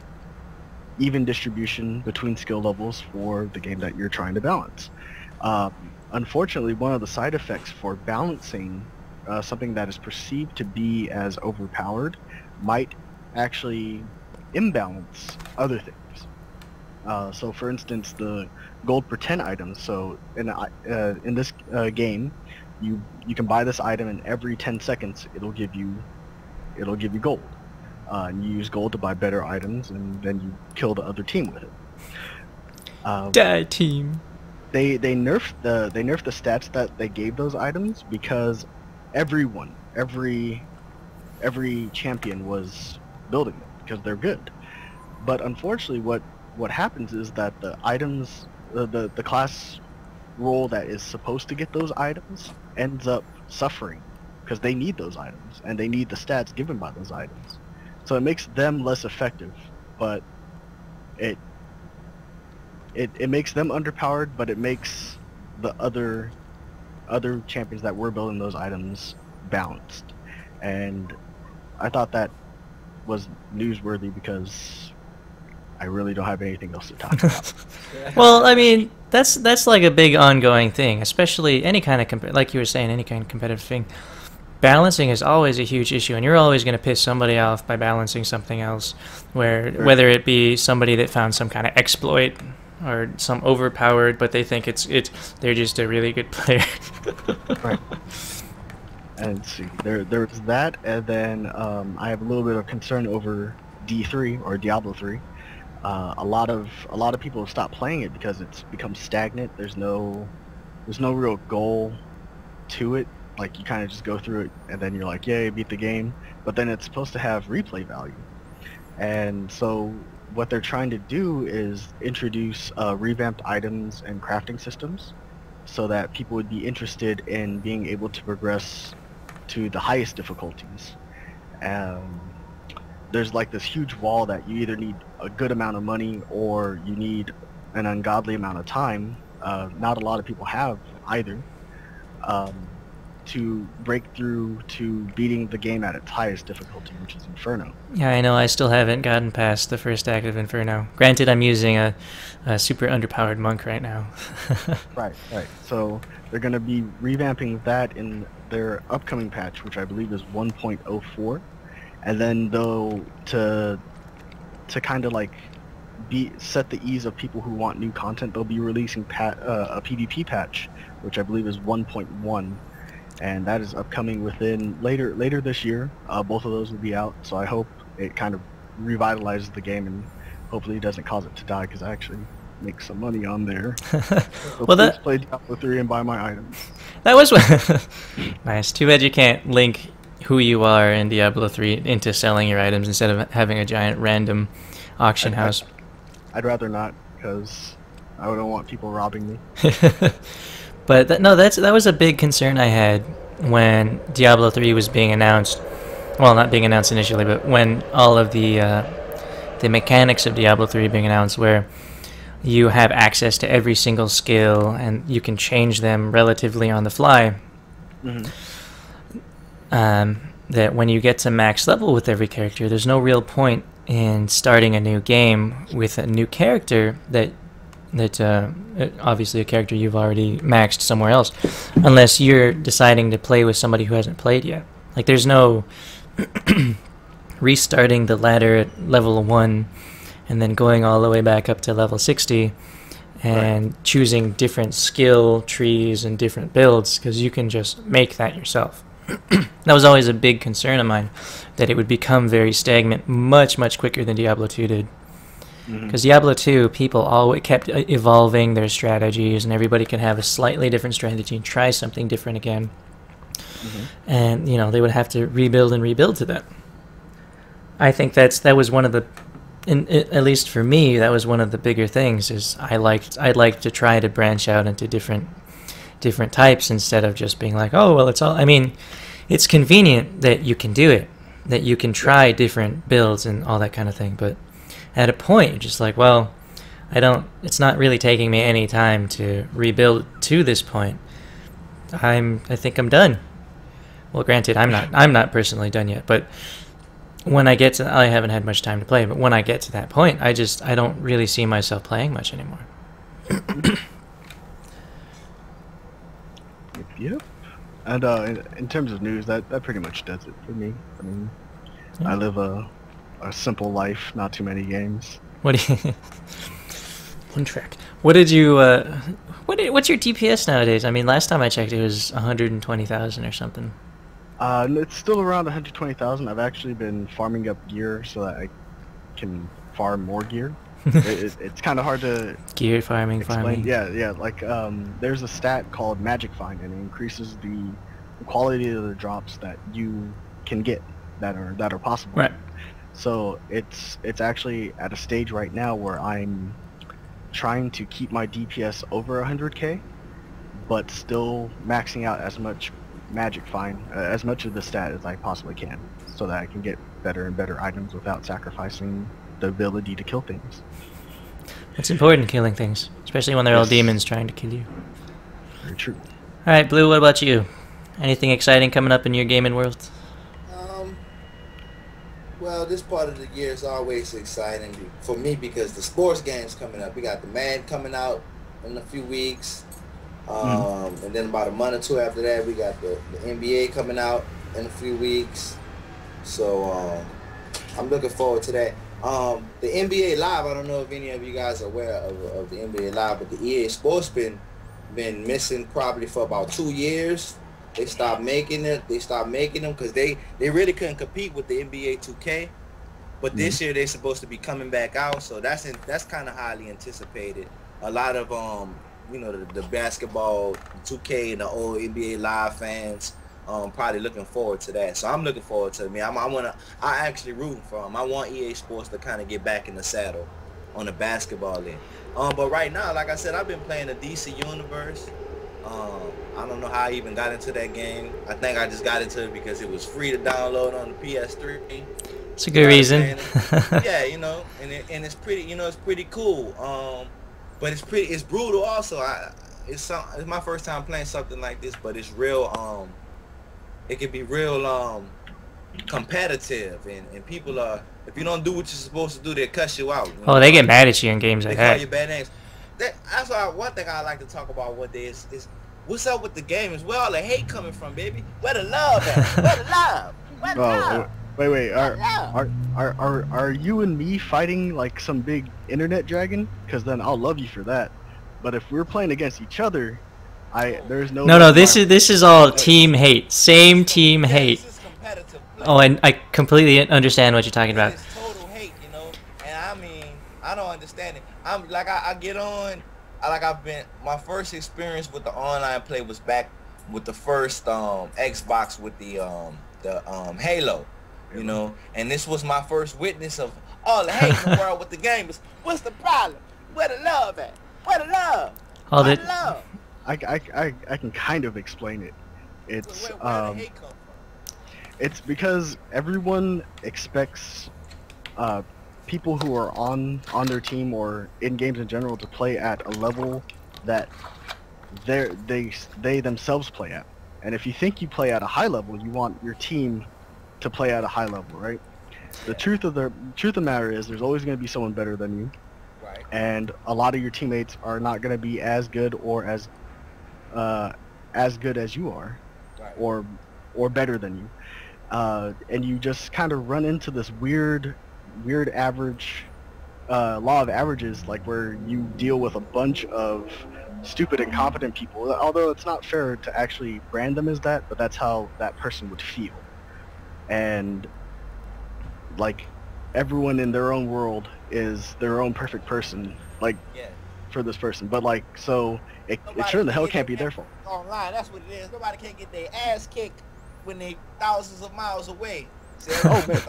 even distribution between skill levels for the game that you're trying to balance. Unfortunately, one of the side effects for balancing something that is perceived to be as overpowered might actually imbalance other things. So for instance, the gold per 10 items. So in this game, you can buy this item, and every 10 seconds it'll give you gold. And you use gold to buy better items, and then you kill the other team with it. Die team. They nerfed the stats that they gave those items because every champion was building them because they're good. But unfortunately, what happens is that the items, the class role that is supposed to get those items ends up suffering because they need those items and they need the stats given by those items. So it makes them less effective, but it makes them underpowered, but it makes the other champions that were building those items balanced. And I thought that was newsworthy because I really don't have anything else to talk about. Well, I mean, that's like a big ongoing thing, especially any kind of like you were saying, any kind of competitive thing. Balancing is always a huge issue, and you're always going to piss somebody off by balancing something else, whether it be somebody that found some kind of exploit or some overpowered, but they think they're just a really good player. Right. And let's see, there's that, and then I have a little bit of concern over D3 or Diablo 3. A lot of people have stopped playing it because it's become stagnant. There's no real goal to it. Like, you kind of just go through it and then you're like, yay, beat the game. But then it's supposed to have replay value. And so what they're trying to do is introduce revamped items and crafting systems so that people would be interested in being able to progress to the highest difficulties. There's like this huge wall that you either need a good amount of money or you need an ungodly amount of time. Not a lot of people have either. To break through to beating the game at its highest difficulty, which is Inferno. Yeah, I know. I still haven't gotten past the first act of Inferno. Granted, I'm using a super underpowered monk right now. Right. So they're going to be revamping that in their upcoming patch, which I believe is 1.04. And then though to kind of like set the ease of people who want new content. They'll be releasing a PvP patch, which I believe is 1.1, and that is upcoming within later this year. Both of those will be out, so I hope it kind of revitalizes the game and hopefully doesn't cause it to die, because I actually make some money on there. So well, please play Diablo 3 and buy my items. That was nice. Too bad you can't link who you are in Diablo 3 into selling your items instead of having a giant random auction house. I'd rather not, because I don't want people robbing me. But that was a big concern I had when Diablo 3 was being announced. Well, not being announced initially, but when all of the mechanics of Diablo 3 being announced, where you have access to every single skill and you can change them relatively on the fly. Mm-hmm. That when you get to max level with every character, there's no real point in starting a new game with a new character that obviously a character you've already maxed somewhere else, unless you're deciding to play with somebody who hasn't played yet. Like, there's no restarting the ladder at level 1 and then going all the way back up to level 60 and choosing different skill trees and different builds, because you can just make that yourself. That was always a big concern of mine, that it would become very stagnant much quicker than Diablo 2 did. Because Diablo 2, people always kept evolving their strategies, and everybody could have a slightly different strategy and try something different again. And, you know, they would have to rebuild and rebuild to that. I think that was one of the, at least for me, that was one of the bigger things, is I'd like to try to branch out into different types instead of just being like, oh, well, it's all, I mean, it's convenient that you can do it, that you can try different builds and all that kind of thing, but at a point, you're just like, well, it's not really taking me any time to rebuild to this point. I think I'm done. Well, granted, I'm not personally done yet, but when I get to, I haven't had much time to play, but when I get to that point, I don't really see myself playing much anymore. Yep. And in terms of news, that pretty much does it for me. I mean, I live a simple life, not too many games. What do you... One track. What did you... what's your DPS nowadays? I mean, last time I checked, it was 120,000 or something. It's still around 120,000. I've actually been farming up gear so that I can farm more gear. It's kind of hard to gear farming. Yeah. Like there's a stat called Magic Find, and it increases the quality of the drops that you can get that are possible. Right. So it's actually at a stage right now where I'm trying to keep my DPS over 100k, but still maxing out as much Magic Find, as much of the stat as I possibly can, so that I can get better and better items without sacrificing the ability to kill things. It's important, killing things, especially when they're all demons trying to kill you. Very true. Alright, Blue, what about you? Anything exciting coming up in your gaming world? Well, this part of the year is always exciting for me because the sports games coming up. We got the Madden coming out in a few weeks. And then about a month or two after that, we got the NBA coming out in a few weeks. So I'm looking forward to that. The NBA Live, I don't know if any of you guys are aware of the NBA Live, but the EA Sports been missing probably for about 2 years. They stopped making it. They stopped making them because they really couldn't compete with the NBA 2K. But this year they're supposed to be coming back out, so that's kind of highly anticipated. A lot of the basketball 2K and the old NBA Live fans probably looking forward to that. So I'm looking forward to it. I actually rooting for them. I want EA Sports to kind of get back in the saddle on the basketball end. But right now, like I said, I've been playing the DC Universe. I don't know how I even got into that game. I think I just got into it because it was free to download on the PS3. It's a good reason. Yeah, and it's pretty, it's pretty cool. But it's brutal also. It's my first time playing something like this, but it's real. It can be real competitive, and people are. If you don't do what you're supposed to do, they cuss you out. Oh, they get mad at you in games like that. They call you bad names. That's why one thing I like to talk about one day is what's up with the game? Is where all the hate coming from, baby? Where the love at? Where the love? Where the love? Wait. Hello. Are you and me fighting like some big internet dragon? Because then I'll love you for that. But if we're playing against each other, there's no. No, love no, in this my- is all team hate. Same team Yeah, hate. This is competitive play. Oh, and I completely understand what you're talking about. It's total hate, you know. And I mean, I don't understand it. I'm like, I get on. My first experience with the online play was back with the first Xbox with the Halo, you know. And this was my first witness of all the hate in the world with the gamers. What's the problem? Where the love at? Where the love? All Where that- the love? I can kind of explain it. It's Where the hate come from? it's because everyone expects people who are on their team or in games in general to play at a level that they themselves play at. And if you think you play at a high level, you want your team to play at a high level, right? The truth of the matter is there's always going to be someone better than you, Right. and a lot of your teammates are not going to be as good or as good as you are, Right. or better than you. And you just kind of run into this weird average law of averages, like where you deal with a bunch of stupid, incompetent people. Although it's not fair to actually brand them as that, but that's how that person would feel. And like everyone in their own world is their own perfect person, like Yeah. for this person. But like, so it Nobody sure in the can hell get can't be their their fault. Online, that's what it is. Nobody can get their ass kicked when they thousands of miles away. See, Oh, man.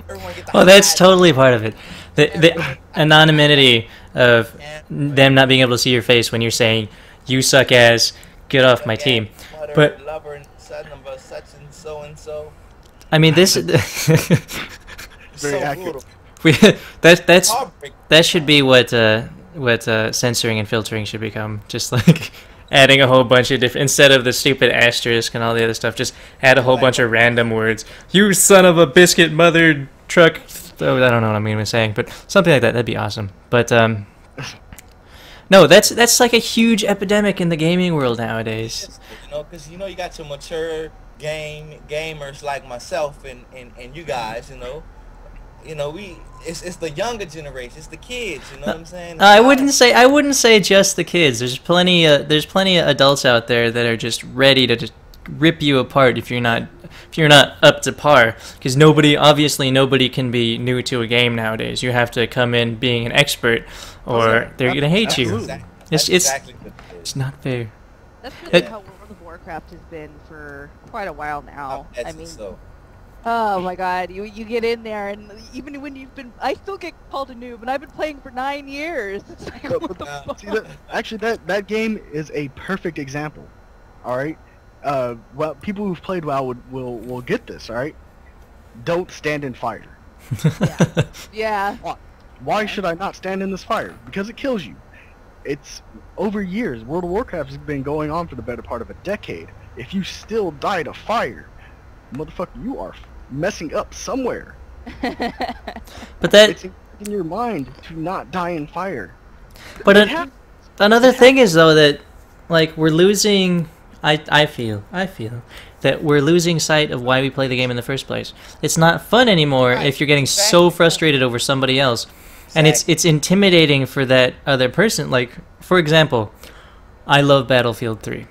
everyone get the Oh, that's high- totally part of it. The anonymity of them not being able to see your face when you're saying, "You suck ass, get off my team." Mother, But- lover, and son of a such and so and so. I mean, this Very accurate. that's Heartbreak. that should be what censoring and filtering should become. Just like adding a whole bunch of different, instead of the stupid asterisk and all the other stuff, just add a whole bunch of random words. You son of a biscuit mother truck. Oh, I don't know what I'm even saying, but something like that. That'd be awesome. But no, that's like a huge epidemic in the gaming world nowadays. You know, because you got your mature gamers like myself and you guys. It's the younger generation. It's the kids. You know what I'm saying? I wouldn't say just the kids. There's plenty of adults out there that are just ready to just rip you apart if you're not up to par. Because nobody can be new to a game nowadays. You have to come in being an expert, or they're gonna hate you. Absolutely. That's It's exactly what it is. it's not fair. That's really It- how World of Warcraft has been for quite a while now. That's I mean, so. oh my god, you get in there, and even when I still get called a noob, and I've been playing for 9 years. It's like, But- what the but- fuck? See, actually, that game is a perfect example. All right. Well, people who've played WoW will get this. All right. Don't stand in fire. Yeah. Why should I not stand in this fire? Because it kills you. It's over years. World of Warcraft has been going on for the better part of a decade. If you still die to fire, motherfucker, you are messing up somewhere. But that It's in your mind to not die in fire. But It hap- another thing is though that like we're losing. I feel that we're losing sight of why we play the game in the first place. It's not fun anymore Right, if you're getting so exactly. frustrated over somebody else, and it's intimidating for that other person. Like for example, I love Battlefield 3.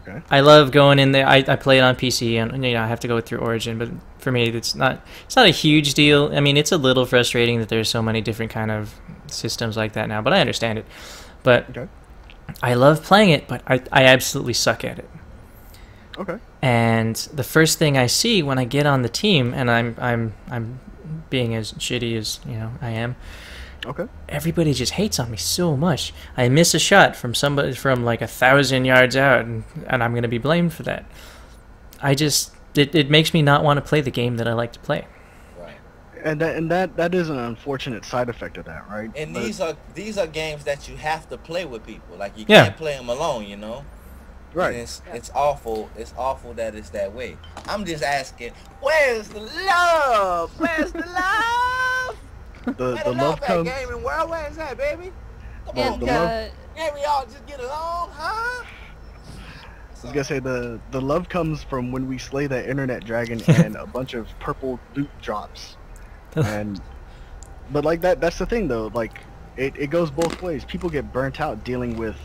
Okay. I love going in there. I play it on PC, and I have to go through Origin, but for me, it's not a huge deal. I mean, it's a little frustrating that there's so many different kind of systems like that now, but I understand it. But Okay. I love playing it, but I absolutely suck at it. Okay. And the first thing I see when I get on the team, and I'm being as shitty as I am, Okay. everybody just hates on me so much. I miss a shot from somebody from like 1,000 yards out, and I'm gonna be blamed for that. It makes me not want to play the game that I like to play. Right. And that is an unfortunate side effect of that, right? And But- these are games that you have to play with people. Like you Yeah. can't play them alone. right. And it's awful. It's awful that it's that way. I'm just asking, where's the love? Where's the love? The Where the love at, comes. gaming world? Where is that, baby? Come Well, on, the And love- Can't we all just get along, huh? was gonna say the love comes from when we slay that internet dragon and a bunch of purple loot drops. But like that's the thing though, like it goes both ways. People get burnt out dealing with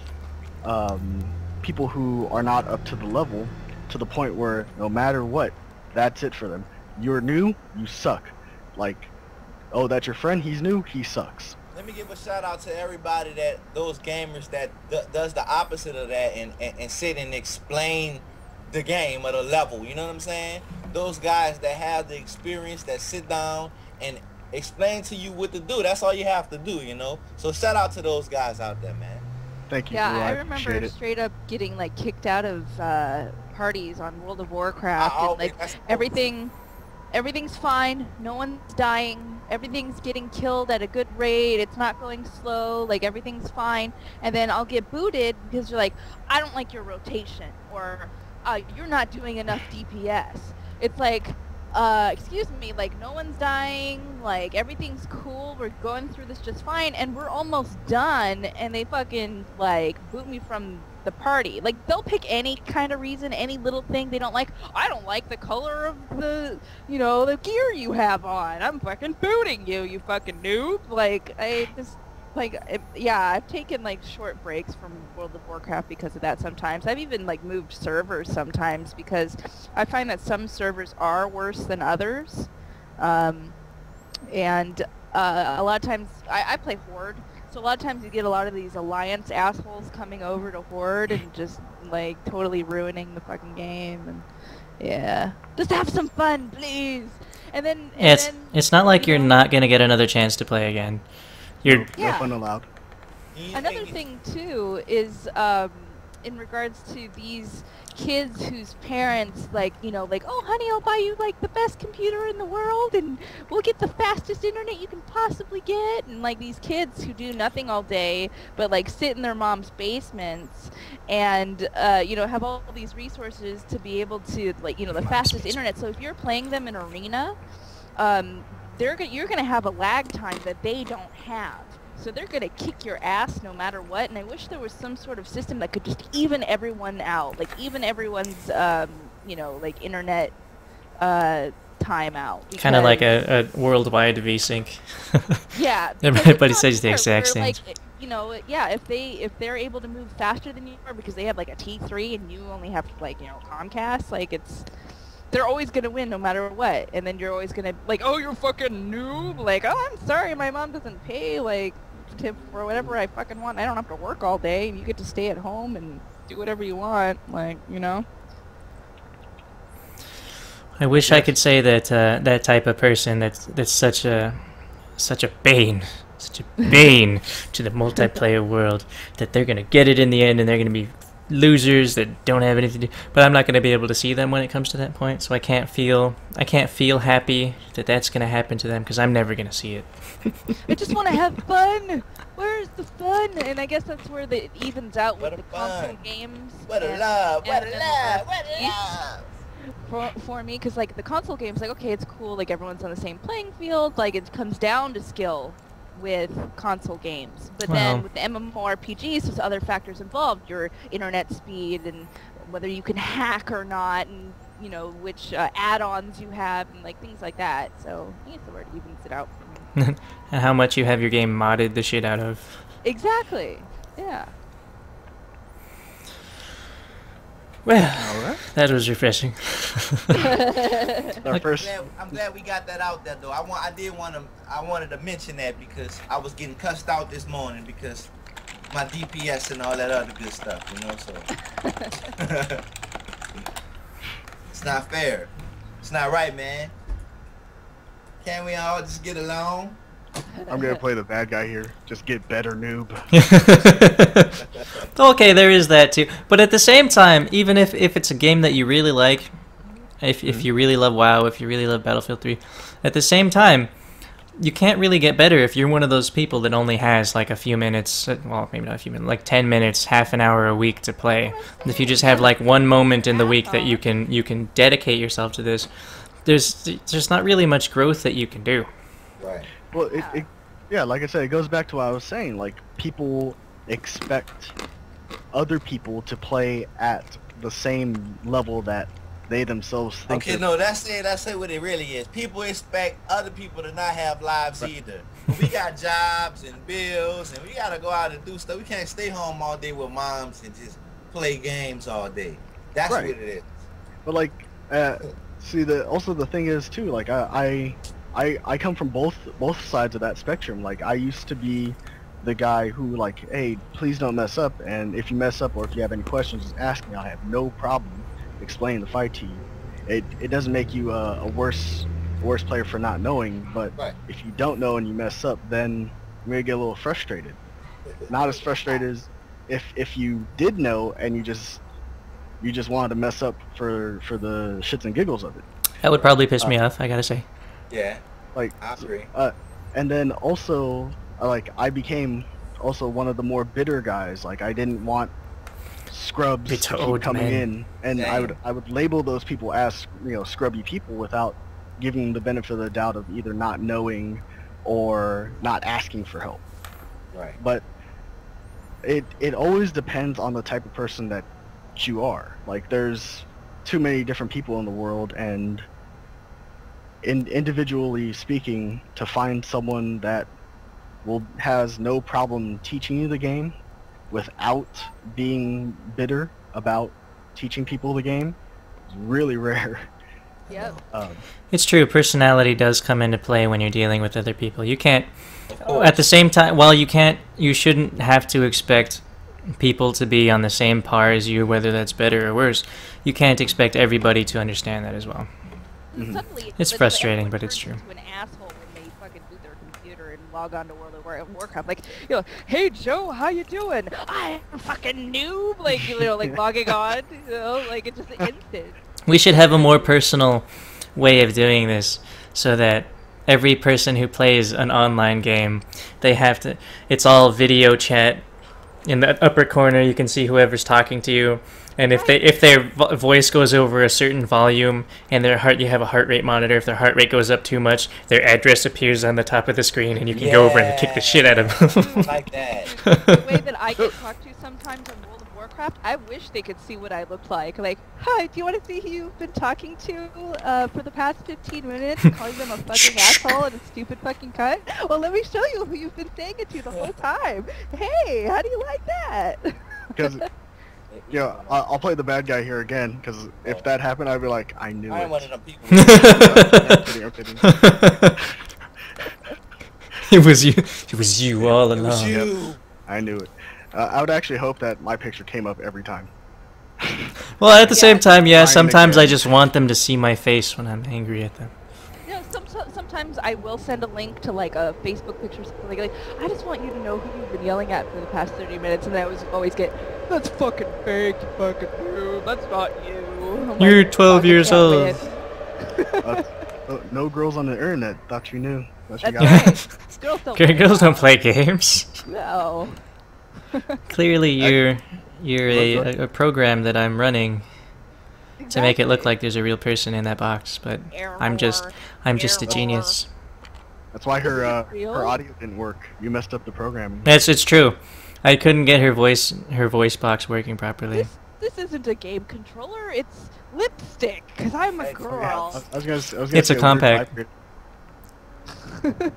people who are not up to the level, to the point where no matter what, that's it for them. You're new, you suck. Like, oh, that's your friend, he's new, he sucks. Let me give a shout out to everybody those gamers that does the opposite of that and sit and explain the game or the level. You know what I'm saying? Those guys that have the experience, that sit down and explain to you what to do. That's all you have to do, you know? So shout out to those guys out there, man. Thank you. Yeah, Drew, I remember straight up getting like kicked out of parties on World of Warcraft, and like everything's fine, no one's dying, everything's getting killed at a good rate, it's not going slow, like everything's fine, and then I'll get booted because you're like, I don't like your rotation, or you're not doing enough DPS. It's like, excuse me, like no one's dying, like everything's cool, we're going through this just fine, and we're almost done, and they fucking like boot me from the party. Like they'll pick any kind of reason, any little thing they don't like. I don't like the color of the, you know, the gear you have on. I'm fucking booting you, you fucking noob. Like I just yeah, I've taken like short breaks from World of Warcraft because of that sometimes. I've even like moved servers sometimes because I find that some servers are worse than others. And a lot of times I play Horde, so a lot of times you get a lot of these alliance assholes coming over to Horde and just like totally ruining the fucking game. And yeah, just have some fun, please. And then it's not like you're not gonna get another chance to play again. No fun allowed. Another thing too is in regards to these kids whose parents, like, you know, like, oh honey, I'll buy you like the best computer in the world and we'll get the fastest internet you can possibly get, and like these kids who do nothing all day but like sit in their mom's basements and you know, have all these resources to be able to, like, you know, the fastest internet. So if you're playing them in arena, you're gonna have a lag time that they don't have. So they're gonna kick your ass no matter what. And I wish there was some sort of system that could just even everyone out, like even everyone's, you know, like internet time out. Kind of like a worldwide VSync. Yeah. Everybody says the exact same. Like, you know, yeah, if they're able to move faster than you are because they have like a T3 and you only have like, you know, Comcast, like they're always gonna win no matter what, and then you're always gonna like, oh, you're fucking noob, like, oh, I'm sorry, my mom doesn't pay like tip for whatever I fucking want. I don't have to work all day. You get to stay at home and do whatever you want, like, you know. I wish I could say that that type of person that's such a bane to the multiplayer world, that they're gonna get it in the end and they're gonna be losers that don't have anything to do. But I'm not going to be able to see them when it comes to that point, so I can't feel happy that that's going to happen to them because I'm never going to see it. I just want to have fun. Where's the fun? And I guess that's where it evens out with the console games. What a love, what a love, what a love. For me, because like the console games, like, okay, it's cool, like everyone's on the same playing field, like it comes down to skill with console games, but then with the MMORPGs, there's other factors involved, your internet speed and whether you can hack or not, and you know which add-ons you have and like things like that. So I think it's where it evens it out for me. And how much you have your game modded the shit out of. Exactly. Yeah. Well, that was refreshing. I'm glad we got that out there, though. I wanted to mention that because I was getting cussed out this morning because my DPS and all that other good stuff, you know. So it's not fair. It's not right, man. Can't we all just get along? I'm gonna play the bad guy here. Just get better, noob. Okay, there is that too. But at the same time, even if it's a game that you really like, if you really love WoW, if you really love Battlefield 3, at the same time, you can't really get better if you're one of those people that only has like a few minutes, well, maybe not a few minutes, like 10 minutes, half an hour a week to play. If you just have like one moment in the week that you can dedicate yourself to this, there's not really much growth that you can do. Right. Well, yeah, like I said, it goes back to what I was saying. Like, people expect other people to play at the same level that they themselves think. Okay, no, that's it. That's it. What it really is. People expect other people to not have lives either. We got jobs and bills, and we gotta go out and do stuff. We can't stay home all day with moms and just play games all day. That's what it is. But like, see, the thing is too. Like, I come from both sides of that spectrum. Like, I used to be the guy who, like, hey, please don't mess up, and if you mess up or if you have any questions, just ask me. I have no problem explaining the fight to you. It doesn't make you a worse player for not knowing, but if you don't know and you mess up, then you're gonna get a little frustrated. Not as frustrated as if you did know and you just wanted to mess up for the shits and giggles of it. That would probably piss me off, I gotta say. Yeah, like, I agree. And then also, like, I became also one of the more bitter guys. Like, I didn't want scrubs to keep coming in, and I would label those people as, you know, scrubby people without giving them the benefit of the doubt of either not knowing or not asking for help. Right. But it always depends on the type of person that you are. Like, there's too many different people in the world, and individually speaking, to find someone that has no problem teaching you the game without being bitter about teaching people the game is really rare. Yep. It's true, personality does come into play when you're dealing with other people. You can't, at the same time, while you shouldn't have to expect people to be on the same par as you, whether that's better or worse. You can't expect everybody to understand that as well. Suddenly, It's frustrating, but it's true. To an asshole when they fucking boot their computer and log on to World of Warcraft, like, you know, hey Joe, how you doing? I'm a fucking noob, like, you know, like logging on, you know, like it's just instant. We should have a more personal way of doing this, so that every person who plays an online game, they have to, it's all video chat. In the upper corner, you can see whoever's talking to you, and if their voice goes over a certain volume, and you have a heart rate monitor. If their heart rate goes up too much, their address appears on the top of the screen, and you can go over and kick the shit out of them. Like that. The way that I get talked to sometimes on World of Warcraft, I wish they could see what I look like. Like, hi, do you want to see who you've been talking to for the past 15 minutes, calling them a fucking asshole and a stupid fucking cunt? Well, let me show you who you've been saying it to the whole time. Hey, how do you like that? Because, yeah, I'll play the bad guy here again, because if that happened, I'd be like, I knew I it. ain't one of them people. I'm kidding. It was you. It was you all along. It was you. I knew it. I would actually hope that my picture came up every time. Well, at the same time, yeah, Trying sometimes again. I just want them to see my face when I'm angry at them. You know, sometimes I will send a link to like a Facebook picture or something like, I just want you to know who you've been yelling at for the past 30 minutes, and I always get, that's fucking fake, you fucking noob, that's not you. I'm You're like, 12 "Fuck, I years can't old." win." No girls on the internet thought you knew. Thought you That's got it. right. Girls don't play Girls don't that. play games. No. Clearly, you're a program that I'm running to make it look like there's a real person in that box, but I'm just a genius. That's why her real? her audio didn't work. You messed up the programming. It's true. I couldn't get her voice box working properly. This isn't a game controller, it's lipstick, because I'm a girl. I was gonna It's a say weird compact. vibe.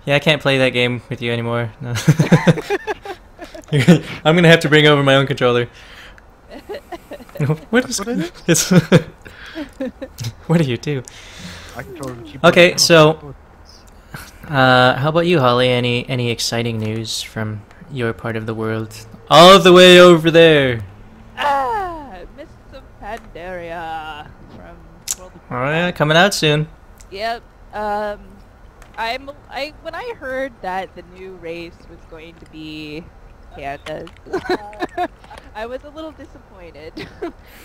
Yeah, I can't play that game with you anymore. No. I'm gonna have to bring over my own controller. What is it's What do you do? I control the keyboard. Okay, so how about you, Holly? Any exciting news from your part of the world? All the way over there. Miss Pandaria from World of Oh yeah, coming out soon. Yep. When I heard that the new race was going to be pandas, I was a little disappointed.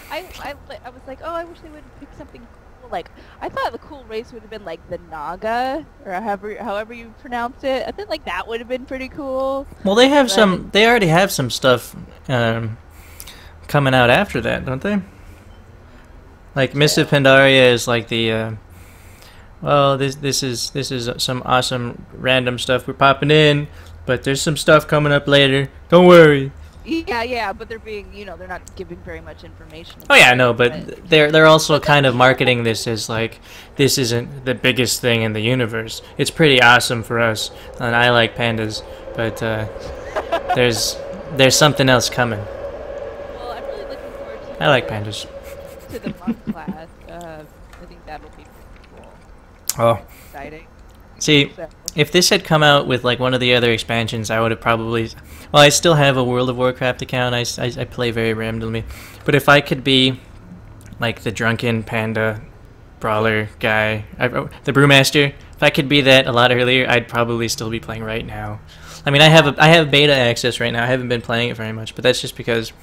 I was like, oh, I wish they would pick something cool. Like, I thought the cool race would have been like the Naga, or however you pronounce it. I think like that would have been pretty cool. Well, they have some. They already have some stuff coming out after that, don't they? Like Mists Pandaria is like the. Well, this is some awesome random stuff we're popping in, but there's some stuff coming up later. Don't worry. Yeah, but they're being, they're not giving very much information. Oh yeah, no, but they're also kind of marketing this as like this isn't the biggest thing in the universe. It's pretty awesome for us, and I like pandas, but there's something else coming. Well, I'm really looking forward to. I like pandas. To the monk class. I think that'll be pretty cool. Oh, Exciting. see, So. if this had come out with like one of the other expansions, I would have probably. Well, I still have a World of Warcraft account. I play very randomly, but if I could be like the drunken panda brawler guy, the brewmaster, if I could be that a lot earlier, I'd probably still be playing right now. I mean, I have beta access right now. I haven't been playing it very much, but that's just because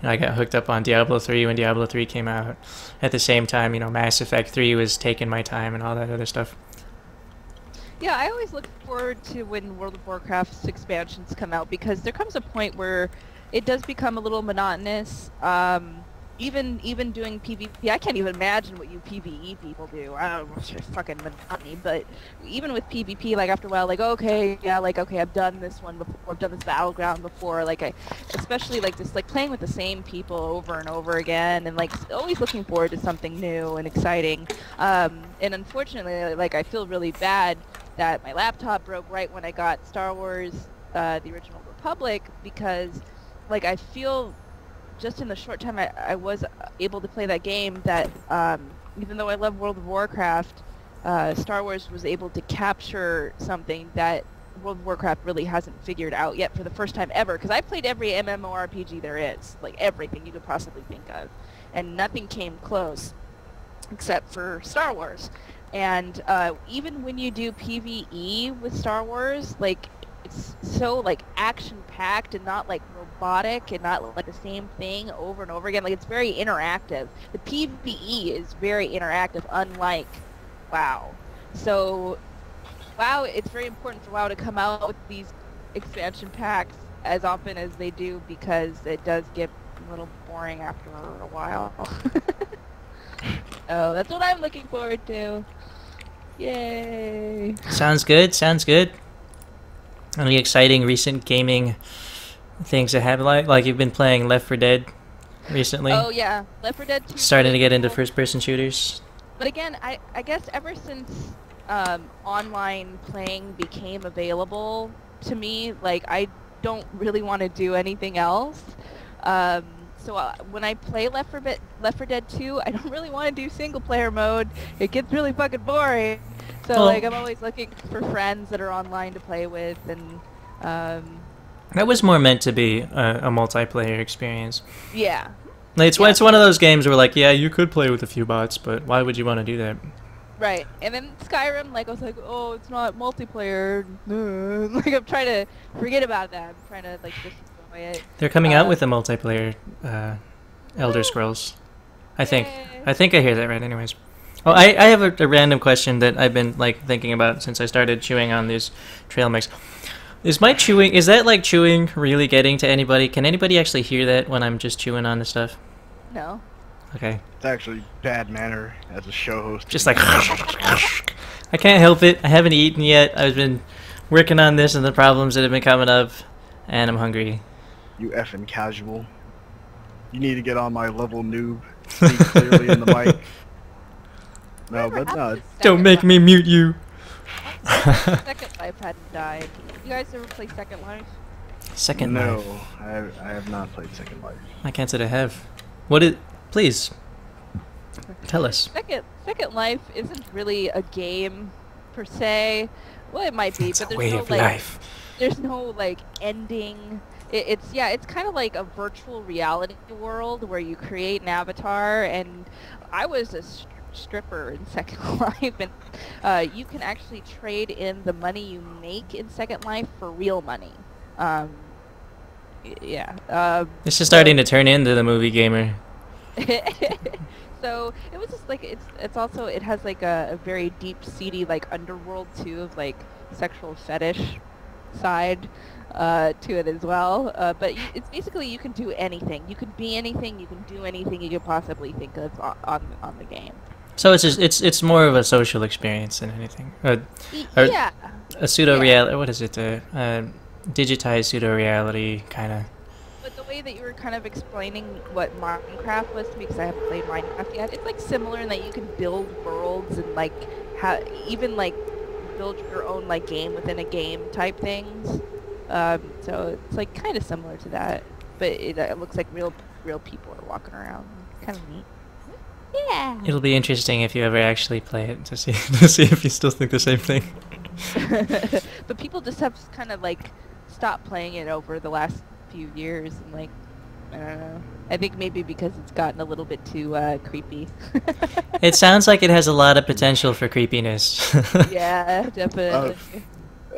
I got hooked up on Diablo 3 when Diablo 3 came out. At the same time, Mass Effect 3 was taking my time and all that other stuff. Yeah, I always look forward to when World of Warcraft's expansions come out because there comes a point where it does become a little monotonous. Even doing PvP, I can't even imagine what you PvE people do. I don't know, it's just fucking monotony. But even with PvP, like after a while, like okay, I've done this one before, I've done this battleground before. Especially like just like playing with the same people over and over again, and like always looking forward to something new and exciting. And unfortunately, like I feel really bad that my laptop broke right when I got Star Wars, the Original Republic, because like I feel just in the short time I was able to play that game that even though I love World of Warcraft, Star Wars was able to capture something that World of Warcraft really hasn't figured out yet for the first time ever. Because I played every MMORPG there is, like everything you could possibly think of, and nothing came close except for Star Wars. And even when you do PvE with Star Wars, like it's so like action-packed and not like robotic and not like the same thing over and over again. Like it's very interactive. The PvE is very interactive, unlike WoW. So WoW, it's very important for WoW to come out with these expansion packs as often as they do because it does get a little boring after a while. Oh, that's what I'm looking forward to. Yay! Sounds good. Sounds good. Any exciting recent gaming things that have like you've been playing Left 4 Dead recently? Oh yeah, Left 4 Dead 2. Starting to get into first-person shooters. But again, I guess ever since online playing became available to me, like I don't really want to do anything else. So when I play Left 4 Dead 2, I don't really want to do single-player mode. It gets really fucking boring. So Well, like I'm always looking for friends that are online to play with, and that was more meant to be a multiplayer experience. yeah. Like, it's one of those games where like, yeah, you could play with a few bots, but why would you want to do that? Right, and then Skyrim, like I was like, oh, it's not multiplayer. Like I'm trying to forget about that. I'm trying to like just enjoy it. They're coming out with a multiplayer Elder Scrolls. I think I hear that right. Anyways, oh, I have a random question that I've been like thinking about since I started chewing on these trail mix. Is that like chewing really getting to anybody? Can anybody actually hear that when I'm just chewing on the stuff? No. Okay. It's actually bad manner as a show host. Just like I can't help it. I haven't eaten yet. I've been working on this and the problems that have been coming up, and I'm hungry. You effing casual. You need to get on my level, noob. Speak clearly in the mic. No, but no. Don't make me mute you. Second Life hadn't died. You guys ever play Second Life? Second No, Life. I have not played Second Life. I can't say I have. What is? Please tell us. Second Life isn't really a game per se. Well, it might be, It's but a there's way no of like life. there's no like ending. It's kind of like a virtual reality world where you create an avatar, and I was a stripper in Second Life, and you can actually trade in the money you make in Second Life for real money. Yeah. This is starting to turn into the movie gamer. So it was just like it's also it has like a very deep seedy like underworld too of like sexual fetish side to it as well. But it's basically you can do anything. You can be anything. You can do anything you could possibly think of on the game. So it's more of a social experience than anything. Yeah. A pseudo reality. What is it? Digitized pseudo reality kind of. But the way way that you were kind of explaining what Minecraft was to me, because I haven't played Minecraft yet, it's like similar in that you can build worlds and like even like build your own like game within a game type things. So it's like kind of similar to that, but it looks like real people are walking around. It's kind of neat. Yeah. It'll be interesting if you ever actually play it to see to see if you still think the same thing. But people just have kind of like stopped playing it over the last few years, and like I don't know. I think maybe because it's gotten a little bit too creepy. It sounds like it has a lot of potential for creepiness. Yeah, definitely.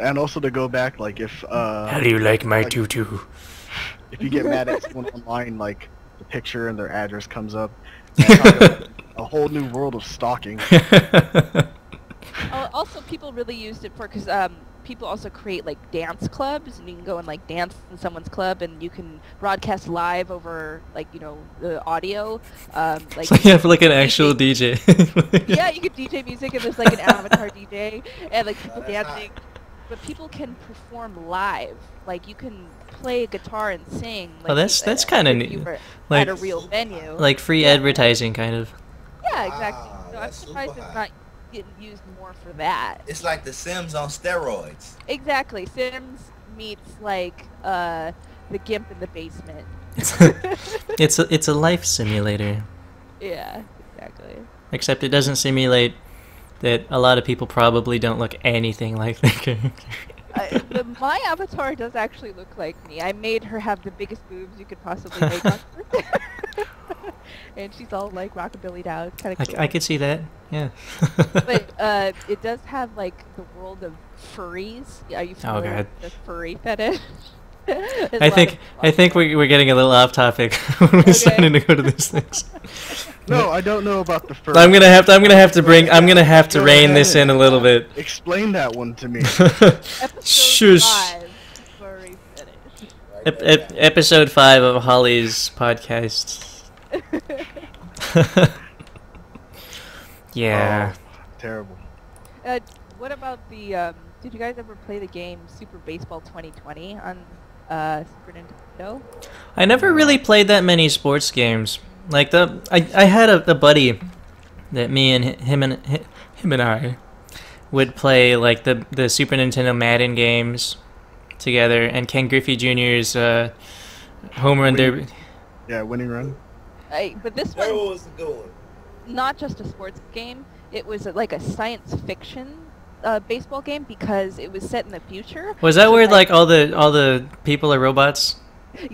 And also to go back, like if How do you like my tutu? if you get mad at someone online, like the picture and their address comes up, that's like a whole new world of stalking. Also, people really used it for because people also create like dance clubs, and you can go and like dance in someone's club, and you can broadcast live over like the audio. Like Yeah, for like an actual DJ. Yeah, you can DJ music, and there's like an avatar DJ, and like people dancing. But people can perform live. Like you can play a guitar and sing. Like, Oh, that's kind of neat. At a real venue. Like free advertising, kind of. Yeah, exactly. So I'm that's surprised super it's high. not getting used more for that. It's like The Sims on steroids. Exactly. Sims meets like the Gimp in the basement. It's a life simulator, Yeah, exactly. except it doesn't simulate that a lot of people probably don't look anything like their character. My avatar does actually look like me. I made her have the biggest boobs you could possibly make on her. And she's all like rockabilly down. It's kind of cool. I could see that. Yeah. But it does have like the world of furries. Are you familiar God. with the furry fetish? I think we're getting a little off topic when we're starting to go to these things. No, I don't know about the first. I'm gonna have to rein this in a little bit. Explain that one to me. Episode Shush. 5, furry fetish. Episode 5 of Holly's podcast. Yeah. Oh, terrible. What about the? Did you guys ever play the game Super Baseball 2020 on Super Nintendo? I never really played that many sports games. Like I had a buddy that me and him and I would play like the Super Nintendo Madden games together, and Ken Griffey Jr.'s home run derby. Yeah, winning run. But this That one, was a good one. not just a sports game. It was like a science fiction baseball game because it was set in the future. Was that So, where like all the people are robots?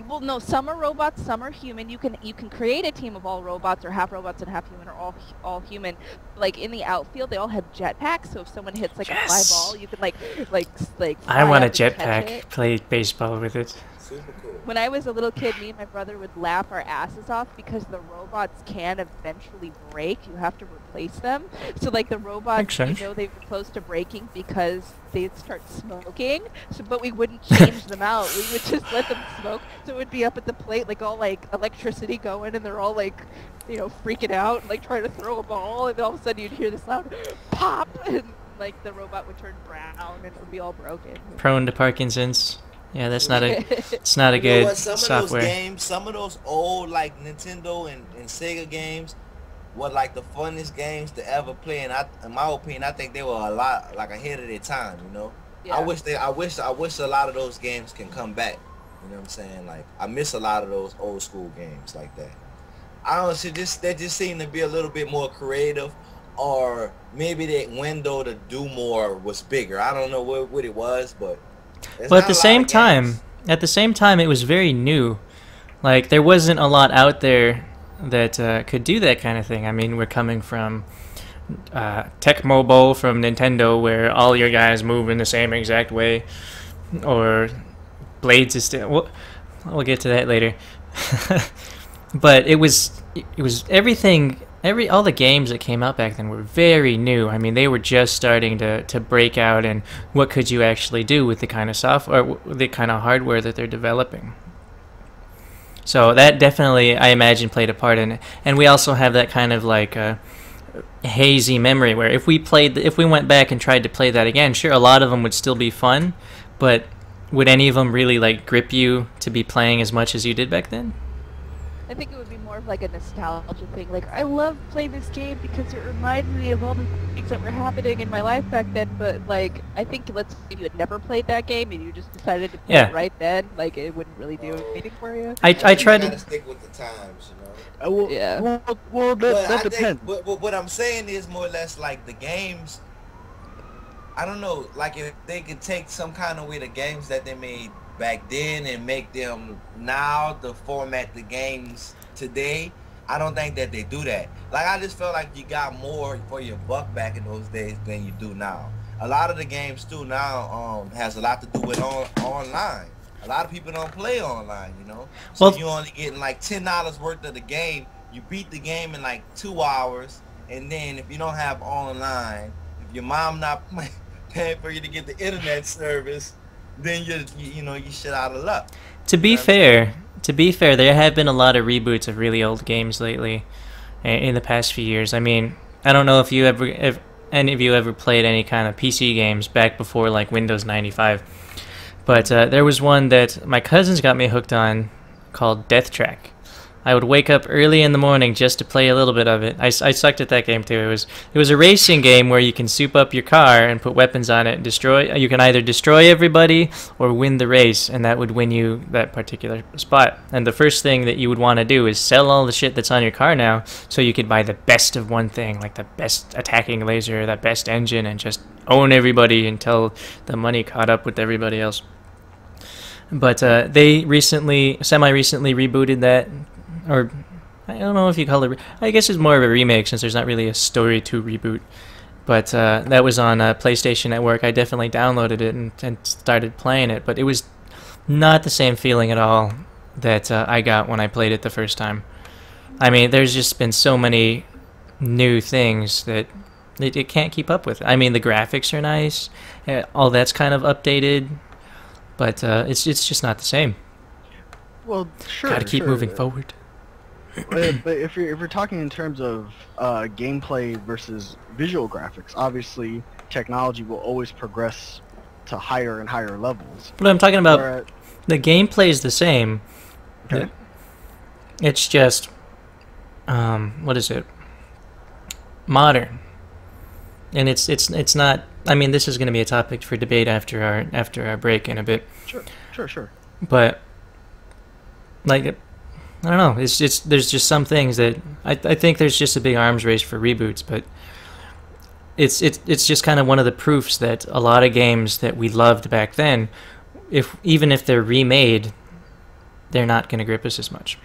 Well, no, some are robots, some are human. You can create a team of all robots, or half robots and half human, or all human. Like in the outfield, they all have jetpacks. So if someone hits like a fly Yes. ball, you can like. I want a fly up and catch jetpack. it. Play baseball with it. Super cool. When I was a little kid, me and my brother would laugh our asses off because the robots can eventually break. You have to replace them. So like the robots, Makes sense. they were close to breaking because they'd start smoking. So, but we wouldn't change them out. We would just let them smoke. So it would be up at the plate, like all like electricity going, and they're all like, freaking out, and, like trying to throw a ball, and all of a sudden you'd hear this loud pop, and like the robot would turn brown, and it would be all broken. Prone to Parkinson's. Yeah, that's not a. It's not a You know good what? Some software. of those games, some of those old like Nintendo and Sega games were like the funnest games to ever play, and in my opinion, I think they were a lot like ahead of their time. Yeah. I wish a lot of those games can come back. You know what I'm saying? Like I miss a lot of those old school games like that. I don't know, they just seem to be a little bit more creative, or maybe that window to do more was bigger. I don't know what it was, but. Well, at the same time, it was very new. Like there wasn't a lot out there that could do that kind of thing. I mean, we're coming from Tecmo Bowl from Nintendo, where all your guys move in the same exact way, or Blades is still. We'll get to that later. But it was everything. All the games that came out back then were very new. I mean, they were just starting to break out, and what could you actually do with the kind of software, the kind of hardware that they're developing. So that definitely, I imagine, played a part in it. And we also have that kind of like hazy memory where if we went back and tried to play that again, sure, a lot of them would still be fun, but would any of them really like grip you to be playing as much as you did back then? I think it would be more of like a nostalgia thing. Like, I love playing this game because it reminds me of all the things that were happening in my life back then, but like, I think let's say you had never played that game and you just decided to play it right then, like, it wouldn't really do anything for you. I tried to stick with the times, you know? Well, Yeah. Well, that depends. But what I'm saying is more or less like the games, I don't know, like if they could take some kind of way the games that they made back then and make them now to format the games today, I don't think that they do that. Like, I just felt like you got more for your buck back in those days than you do now. A lot of the games too now has a lot to do with online. A lot of people don't play online, you know. So Well, you only getting like $10 worth of the game. You beat the game in like 2 hours, and then if you don't have online, if your mom not paying for you to get the internet service, then you know you shit out of luck. to be fair, there have been a lot of reboots of really old games lately in the past few years. I mean, I don't know if any of you ever played any kind of PC games back before like Windows 95, but there was one that my cousins got me hooked on called Death Track. I would wake up early in the morning just to play a little bit of it. I sucked at that game too. It was a racing game where you can soup up your car and put weapons on it and destroy. You can either destroy everybody or win the race, and that would win you that particular spot. And the first thing that you would want to do is sell all the shit that's on your car now, so you could buy the best of one thing, like the best attacking laser, the best engine, and just own everybody until the money caught up with everybody else. But they semi-recently rebooted that. Or, I don't know if you call it... I guess it's more of a remake since there's not really a story to reboot. But that was on PlayStation Network. I definitely downloaded it and started playing it. But it was not the same feeling at all that I got when I played it the first time. I mean, there's just been so many new things that it can't keep up with. I mean, the graphics are nice. All that's kind of updated. But it's just not the same. Well, sure. Gotta keep moving forward. But if you're talking in terms of gameplay versus visual graphics, obviously technology will always progress to higher and higher levels. But I'm talking about the gameplay is the same. Okay. It's just what is it? Modern. And it's not. I mean, this is going to be a topic for debate after our break in a bit. Sure. But like, I don't know. It's just there's just some things that I think there's just a big arms race for reboots, but it's just kind of one of the proofs that a lot of games that we loved back then, even if they're remade, they're not going to grip us as much.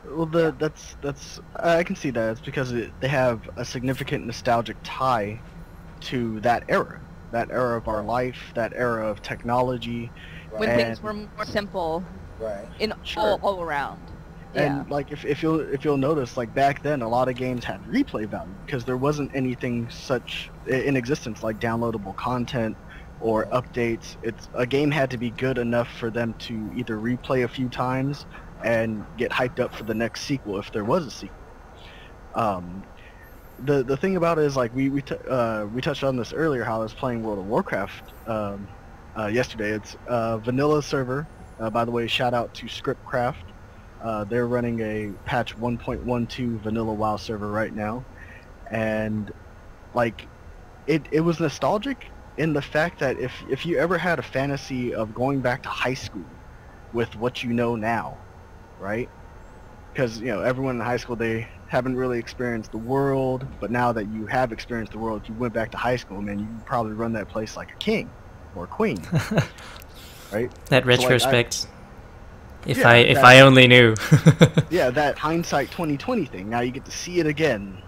Well, that's I can see that. It's because they have a significant nostalgic tie to that era of our life, that era of technology, when things were more simple, right? All around. And Yeah. like if you'll notice, like back then, a lot of games had replay value because there wasn't anything such in existence like downloadable content or updates. A game had to be good enough for them to either replay a few times and get hyped up for the next sequel if there was a sequel. The thing about it is, like we touched on this earlier, how I was playing World of Warcraft yesterday. It's vanilla server. By the way, shout out to Scriptcraft. They're running a patch 1.12 vanilla WoW server right now, and like it was nostalgic in the fact that if you ever had a fantasy of going back to high school with what you know now, right? Because everyone in high school, they haven't really experienced the world, but now that you have experienced the world, if you went back to high school, man, you could probably run that place like a king or a queen, right? That So, retrospect. Like, If I only knew. yeah, that hindsight 2020 thing. Now you get to see it again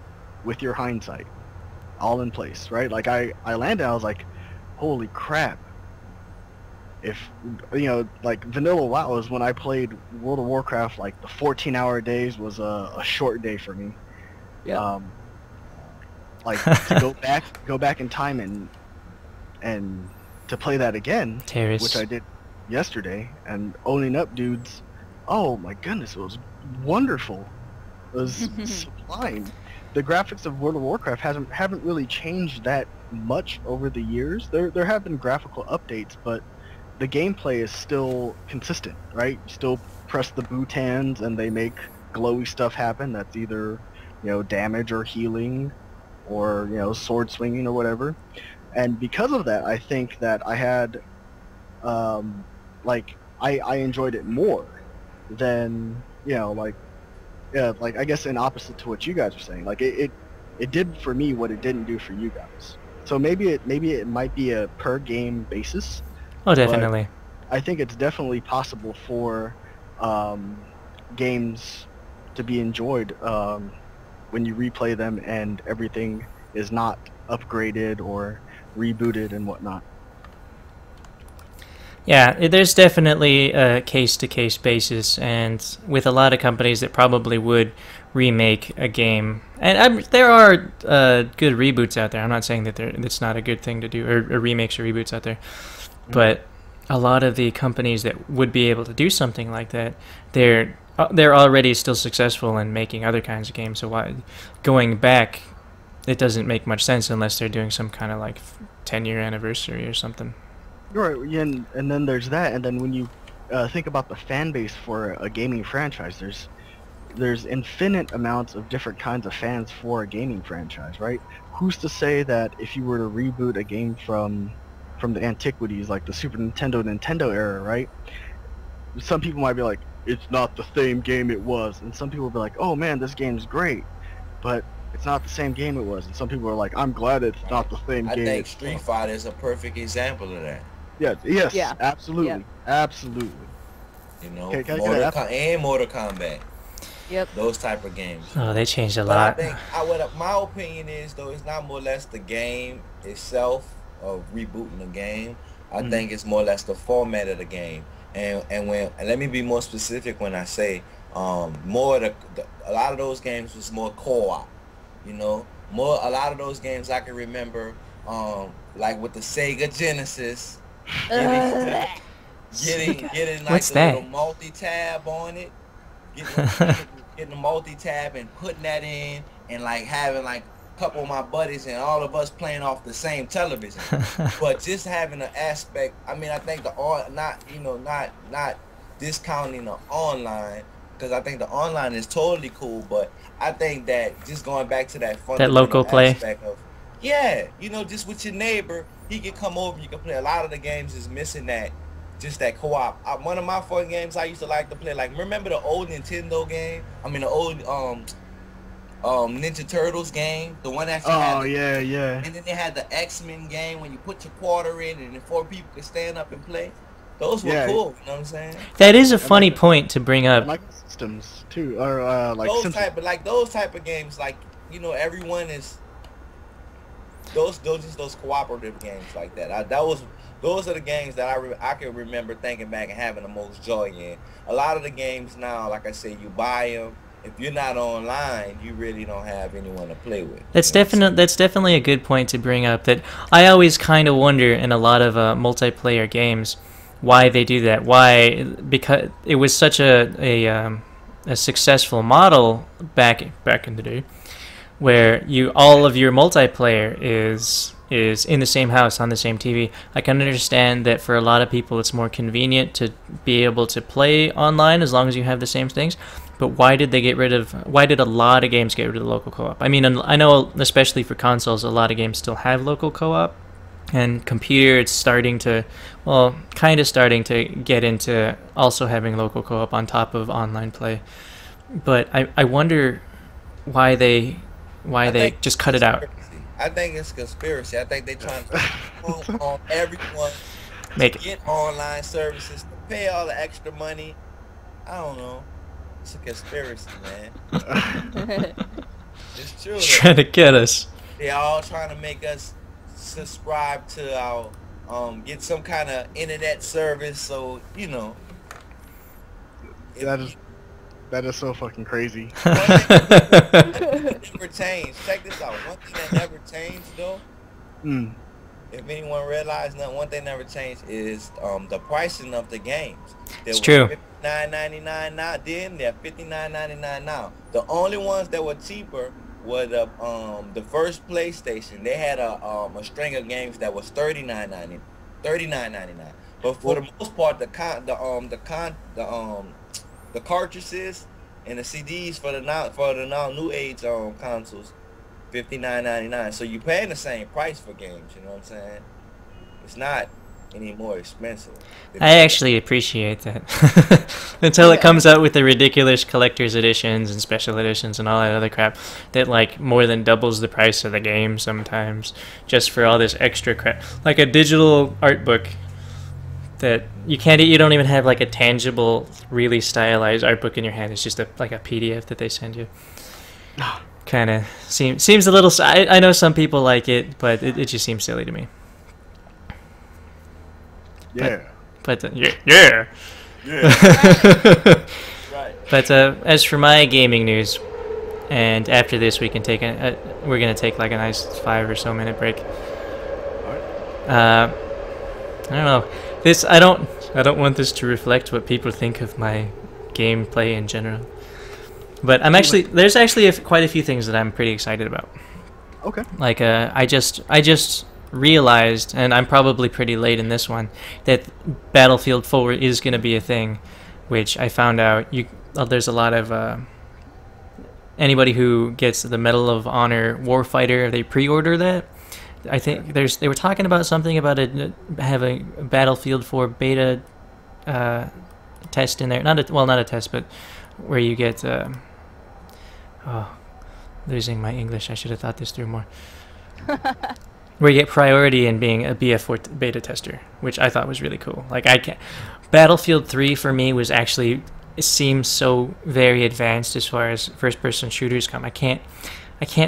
with your hindsight, all in place, right? Like I landed, I was like, holy crap. If like vanilla WoW is when I played World of Warcraft, like the 14-hour days was a short day for me. Yeah. Like to go back in time and to play that again, Terrace. which I did yesterday, and owning up dudes. Oh my goodness, it was wonderful. It was sublime. The graphics of World of Warcraft haven't really changed that much over the years. There have been graphical updates, but the gameplay is still consistent, right? You still press the bootans and they make glowy stuff happen. That's either, damage or healing, or sword swinging or whatever. And because of that, I think that I had, I enjoyed it more than like I guess in opposite to what you guys are saying. Like it did for me what it didn't do for you guys. So maybe it might be a per game basis. Oh, definitely. I think it's definitely possible for games to be enjoyed when you replay them and everything is not upgraded or rebooted and whatnot. Yeah, there's definitely a case-to-case basis, and with a lot of companies that probably would remake a game. And there are good reboots out there. I'm not saying that it's not a good thing to do, or remakes or reboots out there. But a lot of the companies that would be able to do something like that, they're already still successful in making other kinds of games. So why going back, it doesn't make much sense unless they're doing some kind of like 10-year anniversary or something. Right, and then there's that, and then when you think about the fan base for a gaming franchise, there's infinite amounts of different kinds of fans for a gaming franchise, right? Who's to say that if you were to reboot a game from the antiquities, like the Super Nintendo era, right? Some people might be like, it's not the same game it was, and some people will be like, oh man, this game's great, but it's not the same game it was, and some people are like, I'm glad it's not the same game. I think Street Fighter is a perfect example of that. Yes, absolutely, absolutely. Mortal Kombat. Yep. Those type of games. Oh, they changed a lot. I think my opinion is, though, it's not more or less the game itself of rebooting the game. I think it's more or less the format of the game. And let me be more specific when I say a lot of those games was more co-op. A lot of those games I can remember, like with the Sega Genesis. Getting like What's the that? little multi-tab on it, getting the multi-tab and putting that in, and like having like a couple of my buddies and all of us playing off the same television. But just having an aspect, I mean, I think not discounting the online, because I think the online is totally cool, but I think that just going back to that fundamental local play aspect of, just with your neighbor, he can come over, you can play. A lot of the games is missing that, just that co-op. One of my fun games I used to like to play, like, remember the old Nintendo game? I mean, the old Ninja Turtles game, the one that yeah. And then they had the X-Men game when you put your quarter in and then 4 people could stand up and play. Those were cool, you know what I'm saying? That is a funny point to bring up. Like systems too, or like those type of games, like, everyone is those cooperative games like that. Those are the games that I can remember thinking back and having the most joy in. A lot of the games now, like I say, you buy them. If you're not online, you really don't have anyone to play with. That's definitely a good point to bring up. That I always kind of wonder in a lot of multiplayer games why they do that. Why? Because it was such a successful model back in the day, where all of your multiplayer is in the same house on the same TV. I can understand that for a lot of people it's more convenient to be able to play online as long as you have the same things. But why did a lot of games get rid of the local co-op? I mean, I know especially for consoles, a lot of games still have local co-op, and computer, it's starting to get into also having local co-op on top of online play. But I wonder why they just cut it out. I think it's conspiracy. I think they're trying to on everyone to get online services, to pay all the extra money. I don't know. It's a conspiracy, man. It's true. Trying to get us. They're all trying to make us subscribe to our get some kind of internet service. So that is so fucking crazy. One thing that never changed. Check this out. One thing that never changed, though. If anyone realized, one thing never changed is the pricing of the games. It's true. $59.99 now. Then they're $59.99 now. The only ones that were cheaper were the first PlayStation. They had a string of games that was $39.99. But for the most part, the cartridges and the CDs for the now new age consoles, $59.99. So you're paying the same price for games. You know what I'm saying? It's not any more expensive. I actually appreciate that. Until it comes out with the ridiculous collector's editions and special editions and all that other crap that like more than doubles the price of the game sometimes just for all this extra crap. Like a digital art book that you don't even have like a tangible, really stylized art book in your hand. It's just like a PDF that they send you. Kind of seems a little. I know some people like it, but it just seems silly to me. Yeah. But yeah. Right. But as for my gaming news, and after this we can take we're gonna take like a nice 5 or so minute break. I don't know. I don't want this to reflect what people think of my gameplay in general. But there's actually quite a few things that I'm pretty excited about. Okay. Like I just realized, and I'm probably pretty late in this one, that Battlefield 4 is going to be a thing, which I found out there's a lot of anybody who gets the Medal of Honor Warfighter, they pre-order that. I think they were talking about something about having a Battlefield 4 beta test in there. Not a test, but where you get losing my English. I should have thought this through more. Where you get priority in being a BF4 beta tester, which I thought was really cool. Like Battlefield 3 for me was actually, it seems so very advanced as far as first-person shooters come. I can't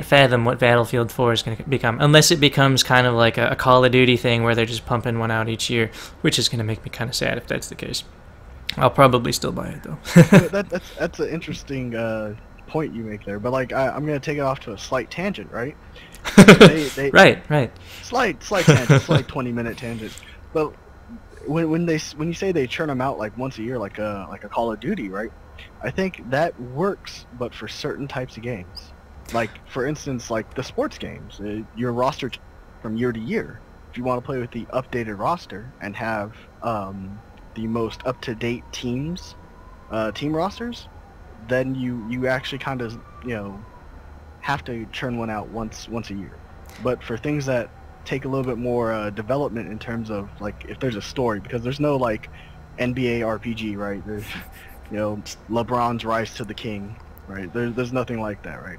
fathom what Battlefield 4 is going to become, unless it becomes kind of like a Call of Duty thing where they're just pumping one out each year, which is going to make me kind of sad if that's the case. I'll probably still buy it though. That's an interesting point you make there, but like I'm going to take it off to a slight tangent, right? Right. Slight tangent, slight 20-minute tangent. But when you say they churn them out like once a year, like a Call of Duty, right? I think that works, but for certain types of games. Like for instance, like the sports games, your roster from year to year. If you want to play with the updated roster and have the most up-to-date team rosters, then you actually kind of have to churn one out once a year. But for things that take a little bit more development in terms of like if there's a story, because there's no like NBA RPG, right? There's LeBron's rise to the king, right? There's nothing like that, right?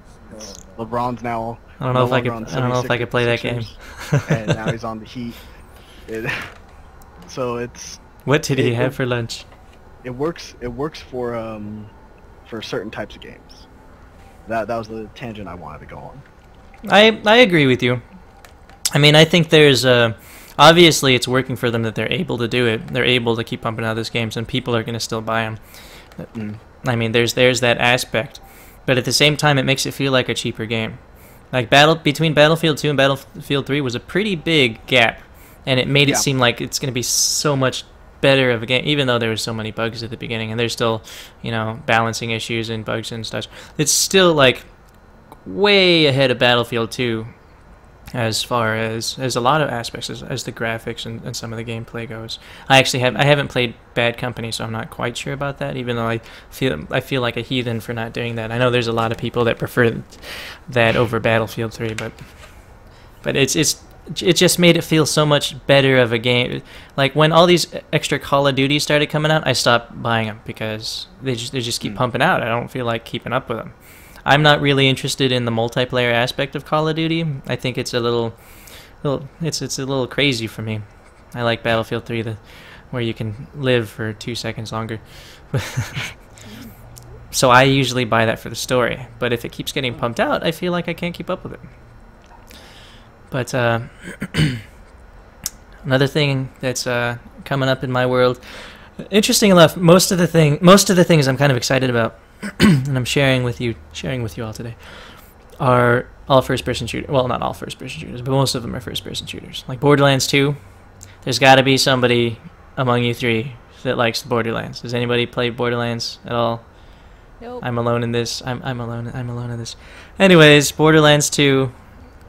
LeBron's now. I don't know if I could play that game. And now he's on the Heat. So it's. What did he have for lunch? It works for certain types of games. That was the tangent I wanted to go on. I agree with you. I mean, I think there's obviously it's working for them that they're able to do it. They're able to keep pumping out these games, and people are going to still buy them. I mean, there's that aspect, but at the same time, it makes it feel like a cheaper game. Like between Battlefield 2 and Battlefield 3 was a pretty big gap, and it made it seem like it's going to be so much better of a game, even though there were so many bugs at the beginning, and there's still balancing issues and bugs and stuff. It's still like way ahead of Battlefield 2 as far as a lot of aspects, as the graphics and some of the gameplay goes. I haven't played Bad Company, so I'm not quite sure about that, even though I feel like a heathen for not doing that. I know there's a lot of people that prefer that over Battlefield 3, but it just made it feel so much better of a game. Like when all these extra Call of Duty started coming out, I stopped buying them because they just keep pumping out. I don't feel like keeping up with them. I'm not really interested in the multiplayer aspect of Call of Duty. I think it's a little crazy for me. I like Battlefield 3, where you can live for 2 seconds longer. So I usually buy that for the story. But if it keeps getting pumped out, I feel like I can't keep up with it. But another thing that's coming up in my world, interesting enough, most of the things I'm kind of excited about, and I'm sharing with you all today, are all first-person shooters. Well, not all first-person shooters, but most of them are first-person shooters. Like Borderlands 2, there's got to be somebody among you three that likes Borderlands. Does anybody play Borderlands at all? Nope. I'm alone in this. I'm alone in this. Anyways, Borderlands 2.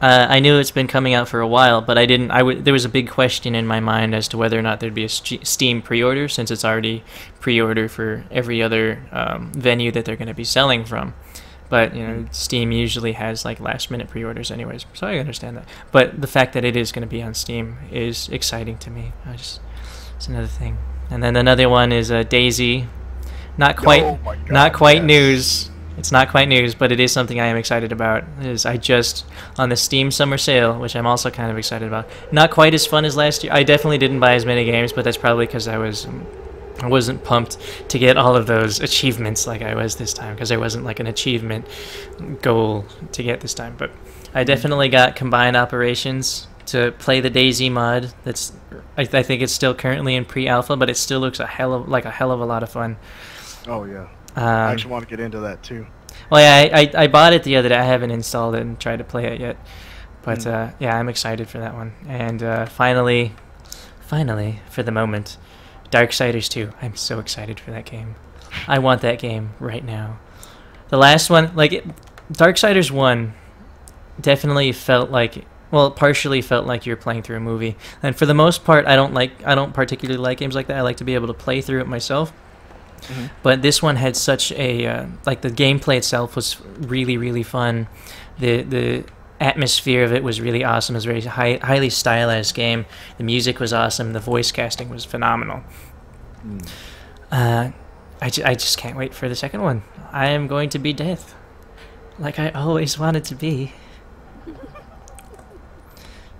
I knew it's been coming out for a while, but I didn't. There was a big question in my mind as to whether or not there'd be a Steam pre-order, since it's already pre-order for every other venue that they're going to be selling from. But you know, Steam usually has like last-minute pre-orders, anyways, so I understand that. But the fact that it is going to be on Steam is exciting to me. It's another thing. And then another one is Daisy. Not quite, Oh my God, not quite yes. news. It's not quite news, but it is something I am excited about. I just, on the Steam Summer Sale, which I'm also kind of excited about. Not quite as fun as last year. I definitely didn't buy as many games, but that's probably because I wasn't pumped to get all of those achievements like I was this time, because there wasn't like an achievement goal to get this time. But I definitely got Combined Operations to play the Daisy mod. I think it's still currently in pre-alpha, but it still looks a hell of a lot of fun. Oh yeah. I actually want to get into that too. Well, yeah, I bought it the other day. I haven't installed it and tried to play it yet. But yeah, I'm excited for that one. And finally, for the moment, Darksiders 2. I'm so excited for that game. I want that game right now. The last one, Darksiders 1 definitely felt like, well, partially felt like you're playing through a movie. And for the most part, I don't particularly like games like that. I like to be able to play through it myself. But this one had such a like, the gameplay itself was really, really fun. The atmosphere of it was really awesome. It was a very highly stylized game. The music was awesome. The voice casting was phenomenal. I just can't wait for the second one. I am going to be Death, like I always wanted to be.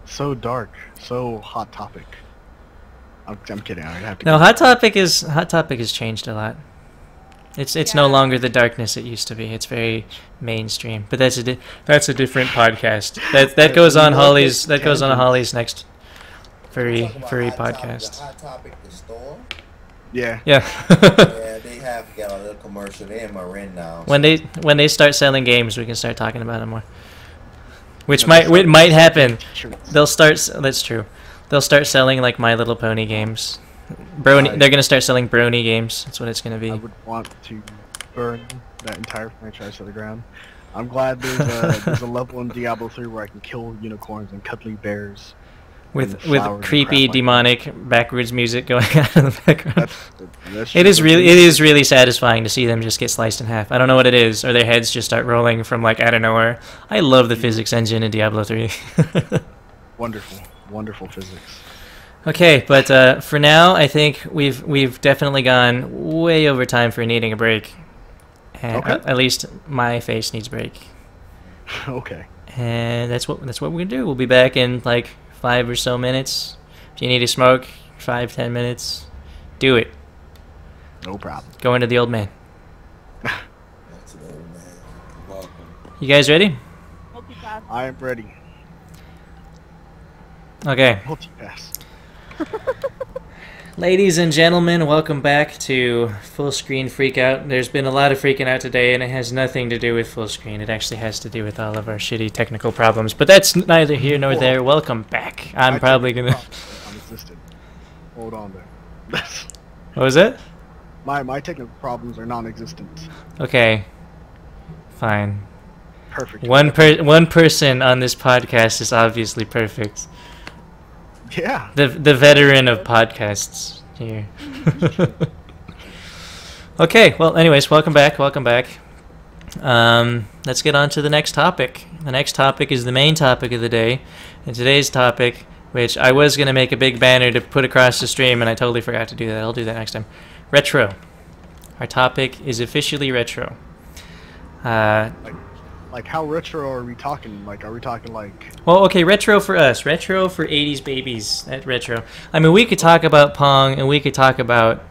So dark, so Hot Topic. I'm kidding. I have to. No, Hot Topic has changed a lot. It's no longer the darkness it used to be. It's very mainstream. But that's a different podcast. That goes on Holly's next furry podcast. The Hot Topic, the store. Yeah. Yeah. Yeah, they have got a little commercial. They're in Marin now. When they start selling games, we can start talking about them more. Which might happen. They'll start. That's true. They'll start selling like My Little Pony games. They're gonna start selling Brony games. That's what it's gonna be. I would want to burn that entire franchise to the ground. I'm glad there's a level in Diablo 3 where I can kill unicorns and cuddly bears. With flowers creepy and crap like demonic backwards music going out in the background. That's It is really satisfying to see them just get sliced in half. I don't know what it is, or their heads just start rolling from like out of nowhere. I love the physics engine in Diablo 3. Wonderful physics. Okay, but for now, I think we've definitely gone way over time for needing a break. And Okay. at least my face needs a break. Okay. And that's what we're gonna do. We'll be back in like 5 or so minutes. If you need a smoke, 5-10 minutes, do it. No problem. Go into the old man. That's an old man. Welcome. You guys ready? Multipass. I am ready. Okay. Multipass. Ladies and gentlemen, welcome back to Fullscreen Freakout. There's been a lot of freaking out today, and it has nothing to do with Fullscreen. It actually has to do with all of our shitty technical problems. But that's neither here nor there. Welcome back. I'm probably gonna... Non-existent. Hold on there. What was it? My technical problems are non-existent. Okay. Fine. Perfect. One person on this podcast is obviously perfect. Yeah. The veteran of podcasts here. Okay, well, anyways, welcome back. Let's get on to the next topic. The next topic is the main topic of the day. And today's topic, which I was going to make a big banner to put across the stream, and I totally forgot to do that. I'll do that next time. Retro. Our topic is officially retro. Like how retro are we talking? Like, are we talking like... Well, okay, retro for us. Retro for 80s babies. That retro. I mean, we could talk about Pong, and we could talk about...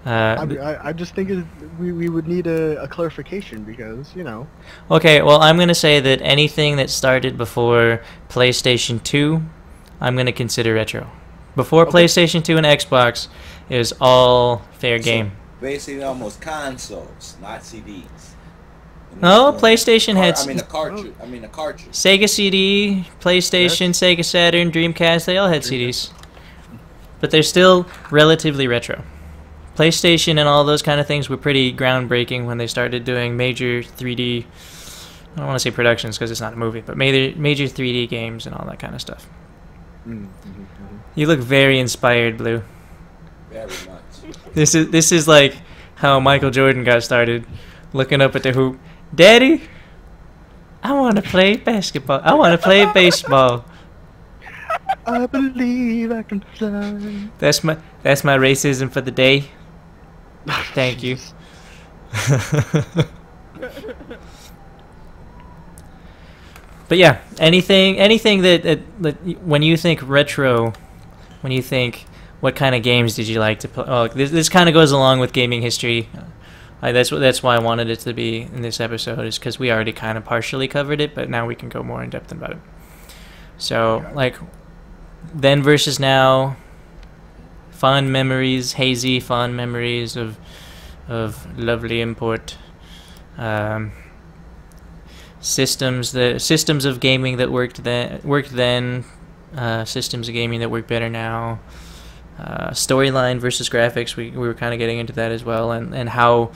I just think we would need a clarification because, you know... Okay, well, I'm going to say that anything that started before PlayStation 2, I'm going to consider retro. Before PlayStation 2 and Xbox is all fair game. Basically, almost consoles, not CDs. No, PlayStation had... the cartridge. Sega CD, PlayStation, Sega Saturn, Dreamcast, they all had CDs. But they're still relatively retro. PlayStation and all those kind of things were pretty groundbreaking when they started doing major 3D I don't want to say productions because it's not a movie, but major 3D games and all that kind of stuff. You look very inspired, Blue. Very much. This is like how Michael Jordan got started, looking up at the hoop. Daddy, I want to play basketball. I want to play baseball. I believe I can fly. That's my racism for the day. Thank you. But yeah, anything that when you think retro, when you think what kind of games did you like to play? Oh, this kind of goes along with gaming history. That's why I wanted it to be in this episode, is because we already kind of partially covered it, but now we can go more in depth about it. So like then versus now, fond memories, hazy fond memories of lovely import. Systems of gaming that worked then, systems of gaming that work better now. Storyline versus graphics, we were kind of getting into that as well, and how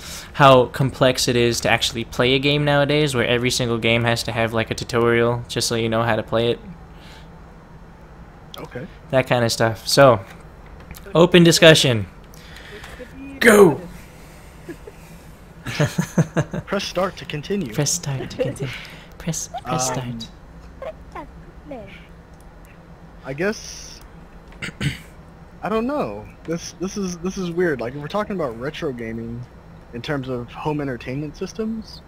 complex it is to actually play a game nowadays, where every single game has to have like a tutorial just so you know how to play it. Okay. That kind of stuff. So, open discussion. Go! Press start to continue. Press start to continue. Press start. I guess I don't know. This is weird. Like, if we're talking about retro gaming in terms of home entertainment systems,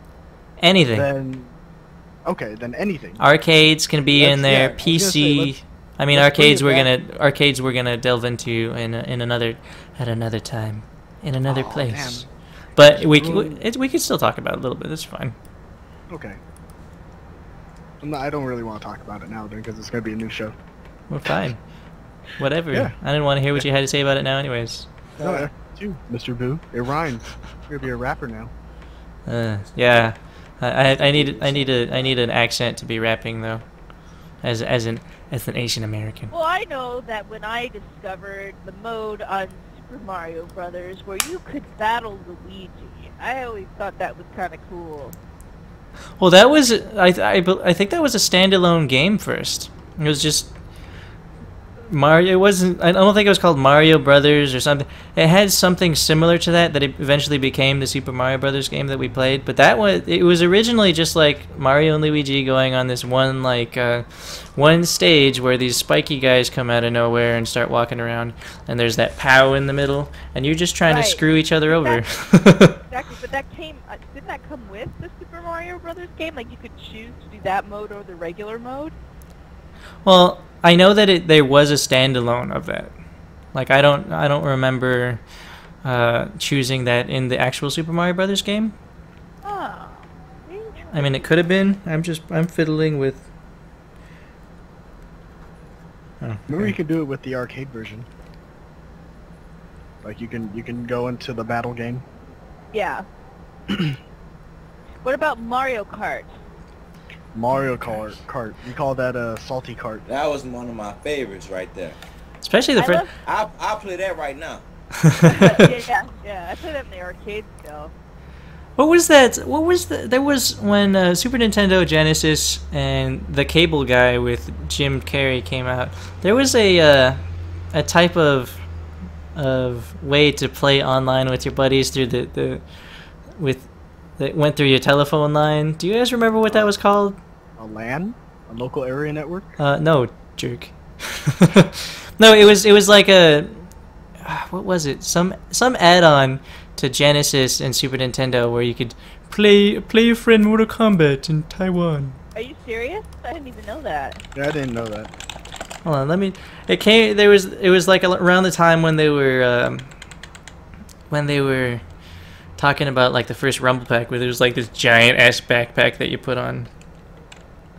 Anything. then anything. Arcades can be in there. Yeah, I was gonna say, PC. I mean, let's bring arcades it we're gonna delve into at another time, in another place. Damn. But we can still talk about it a little bit. That's fine. Okay. I don't really want to talk about it now, then, because it's gonna be a new show. We're fine. Whatever. Yeah. I didn't want to hear what you had to say about it now, anyways. No, you, Mr. Boo. It rhymes. You're gonna be a rapper now. Yeah. I need an accent to be rapping though, as an Asian American. Well, I know that when I discovered the mode on Super Mario Brothers where you could battle Luigi, I always thought that was kind of cool. Well, that was I think that was a standalone game first. It was just Mario. It wasn't. I don't think it was called Mario Brothers or something. It had something similar to that it eventually became the Super Mario Brothers game that we played. But it was originally just like Mario and Luigi going on this one stage where these spiky guys come out of nowhere and start walking around, and there's that POW in the middle, and you're just trying to screw each other over. Exactly, but that didn't that come with the Super Mario Brothers game? Like, you could choose to do that mode or the regular mode? Well, I know that there was a standalone of that. Like, I don't remember choosing that in the actual Super Mario Brothers game. Oh. I mean, it could have been. I'm fiddling with. Oh, Maybe you could do it with the arcade version. Like, you can go into the battle game. Yeah. What about Mario Kart? Mario Kart. We call that a salty cart. That was one of my favorites right there. Especially the first. I'll play that right now. Yeah. I play that in the arcade still. What was that? There was when Super Nintendo Genesis and the Cable Guy with Jim Carrey came out. There was a type of way to play online with your buddies through that went through your telephone line. Do you guys remember what that was called? A LAN? A local area network? No, jerk. No, it was like a what was it? Some add-on to Genesis and Super Nintendo where you could play your friend Mortal Kombat in Taiwan. Are you serious? I didn't even know that. Yeah, I didn't know that. Hold on, it was like around the time when they were talking about like the first Rumble Pack, where there was like this giant ass backpack that you put on.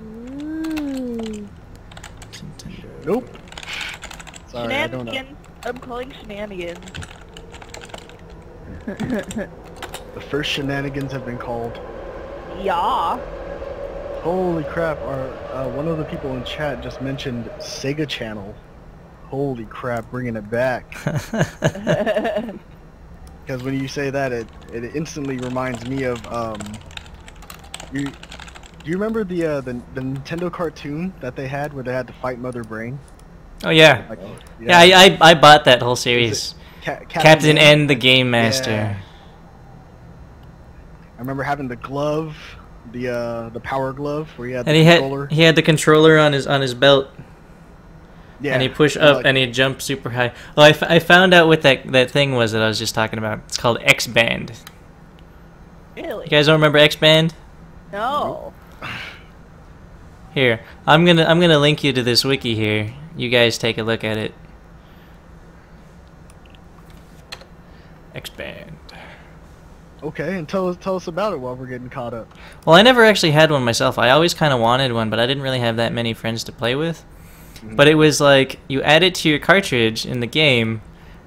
Ooh. Nope. Sorry, I don't know. Shenanigans. I'm calling shenanigans. The first shenanigans have been called. Yeah. Holy crap! One of the people in chat just mentioned Sega Channel. Holy crap, bringing it back. Because when you say that, it instantly reminds me of Do you remember the Nintendo cartoon that they had where they had to fight Mother Brain? Oh yeah. Like, Yeah, I bought that whole series. Captain N N, the Game Master. Yeah. I remember having the glove, the power glove where he had the controller. He had the controller on his belt. Yeah. And he push up and he jump super high. Well, I found out what that thing was that I was just talking about. It's called X Band. Really? You guys don't remember X Band? No. Here, I'm gonna link you to this wiki here. You guys take a look at it. X Band. Okay, and tell us about it while we're getting caught up. Well, I never actually had one myself. I always kind of wanted one, but I didn't really have that many friends to play with. But it was like you add it to your cartridge in the game,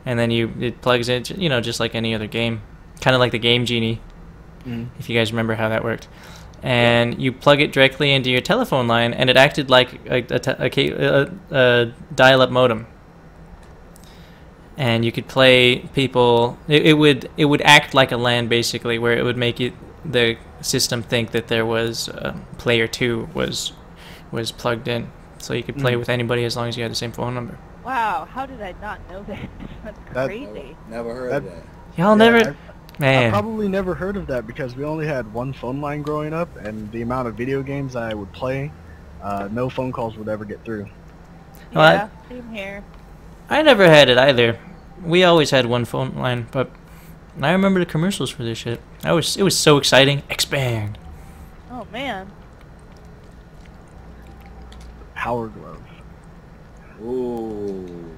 and then it plugs in, you know, just like any other game, kind of like the Game Genie, if you guys remember how that worked. And you plug it directly into your telephone line, and it acted like a dial-up modem. And you could play people. It would act like a LAN basically, where it would make the system think that there was player 2 was plugged in. So you could play with anybody as long as you had the same phone number. Wow, how did I not know that? That's crazy. Never heard of that. Y'all never... Man. I probably never heard of that because we only had one phone line growing up, and the amount of video games I would play, no phone calls would ever get through. Yeah, same here. I never had it either. We always had one phone line, but I remember the commercials for this shit. It was so exciting. Expand. Oh man. Power glove. Ooh.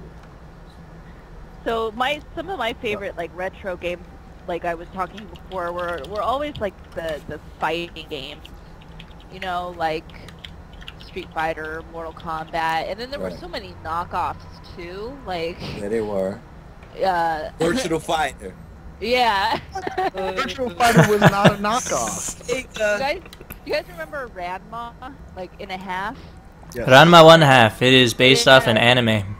So some of my favorite like retro games, like I was talking before, were always like the fighting games. You know, like Street Fighter, Mortal Kombat, and then there were so many knockoffs too. Like Yeah, they were. Virtual Fighter. Yeah. Virtual Fighter was not a knockoff. You guys remember Ranma, like in a half? Yes. Ranma 1/2. It is based off an anime.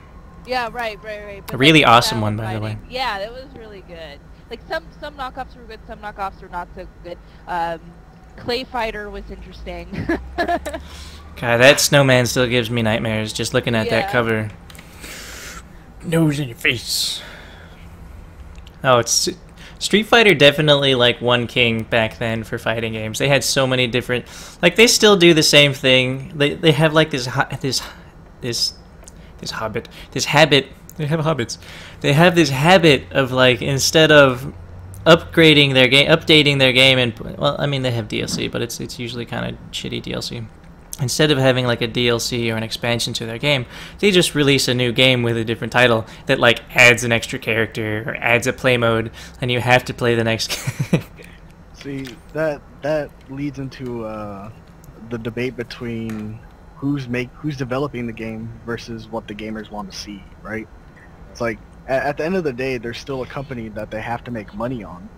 Yeah, right. But A really like, awesome one, by the way. Yeah, that was really good. Like some knockoffs were good, some knockoffs were not so good. Clay Fighter was interesting. God, that snowman still gives me nightmares just looking at that cover. Nose in your face. Oh, it's Street Fighter definitely like won king back then for fighting games. They had so many different, like they still do the same thing. They have like this habit. They have hobbits. They have this habit of like instead of updating their game, and well, I mean they have DLC, but it's usually kind of shitty DLC. Instead of having like a DLC or an expansion to their game, they just release a new game with a different title that like adds an extra character or adds a play mode, and you have to play the next game. See, that leads into the debate between who's developing the game versus what the gamers want to see, right? It's like at the end of the day, there's still a company that they have to make money on,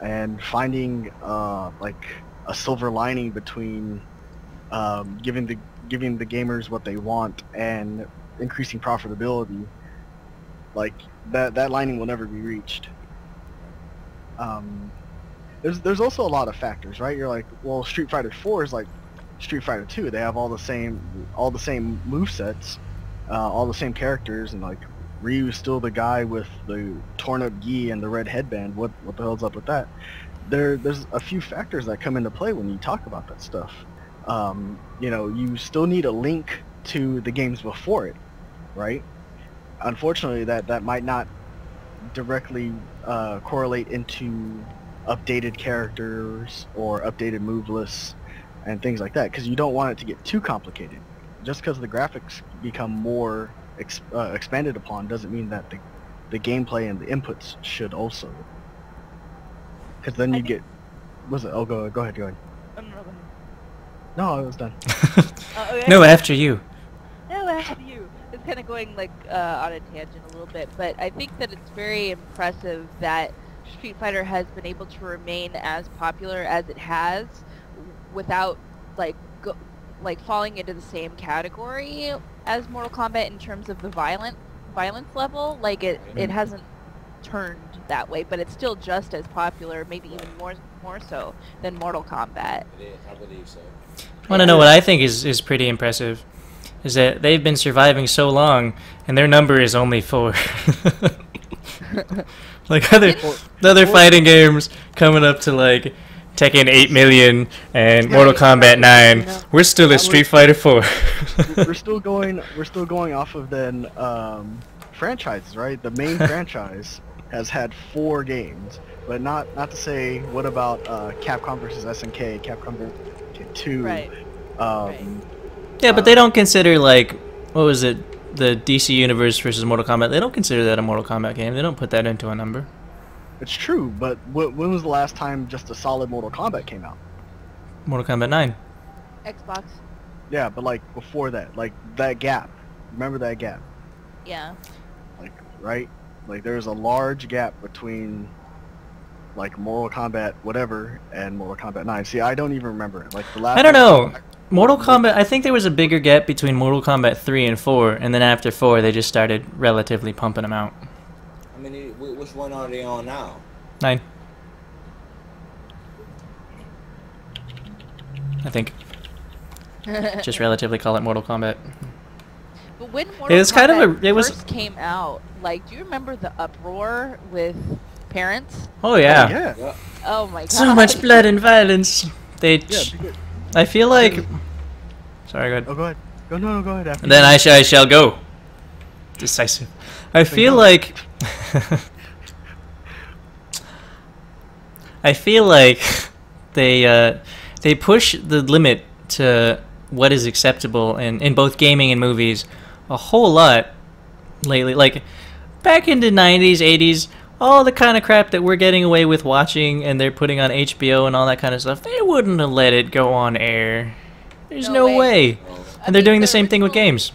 and finding like a silver lining between giving the gamers what they want and increasing profitability, like that lining will never be reached. There's also a lot of factors, right? You're like, well, Street Fighter 4 is like Street Fighter 2. They have all the same movesets, all the same characters, and like Ryu's still the guy with the torn up gi and the red headband. What the hell's up with that? There's a few factors that come into play when you talk about that stuff. You know, you still need a link to the games before it, right? Unfortunately, that might not directly correlate into updated characters or updated move lists and things like that, because you don't want it to get too complicated. Just because the graphics become more expanded upon doesn't mean that the gameplay and the inputs should also. Because then you get... Was it? Oh, go ahead. No, it was done. Okay. No, after you. No, after you. It's kind of going like on a tangent a little bit, but I think that it's very impressive that Street Fighter has been able to remain as popular as it has without like falling into the same category as Mortal Kombat in terms of the violence level. Like it hasn't turned that way, but it's still just as popular, maybe even more so than Mortal Kombat. It is, I believe so. Want to know what I think is pretty impressive? Is that they've been surviving so long, and their number is only 4. Like other fighting games coming up to like Tekken 8 million and Mortal Kombat 9. We're still at Street Fighter 4. we're still going off of then franchises, right? The main franchise has had 4 games, but not to say what about Capcom versus SNK, Capcom versus 2. Right. Yeah, but they don't consider like what was it? The DC Universe versus Mortal Kombat. They don't consider that a Mortal Kombat game. They don't put that into a number. It's true, but when was the last time just a solid Mortal Kombat came out? Mortal Kombat 9. Xbox. Yeah, but like before that, like that gap. Remember that gap? Yeah. Like, right? Like there's a large gap between like Mortal Kombat whatever and Mortal Kombat 9. See, I don't even remember it. Like the last I don't know. Mortal Kombat, I think there was a bigger gap between Mortal Kombat 3 and 4, and then after 4 they just started relatively pumping them out. I mean, which one are they on now? 9. I think. Just relatively call it Mortal Kombat. But when Mortal It was kind of Kombat a- it was- first came out, like, do you remember the uproar with parents? Oh yeah. Yeah. Yeah. Oh my god. So much blood and violence. They. Yeah. Because, I feel like. Sorry, go ahead. oh, go ahead. No, go ahead. After And then I shall go. Decisive. I feel like. I feel like they push the limit to what is acceptable in both gaming and movies a whole lot lately. Like back in the 90s, 80s, all the kind of crap that we're getting away with watching and they're putting on HBO and all that kind of stuff, they wouldn't have let it go on air. There's no way. I And they're mean, doing the same thing with games.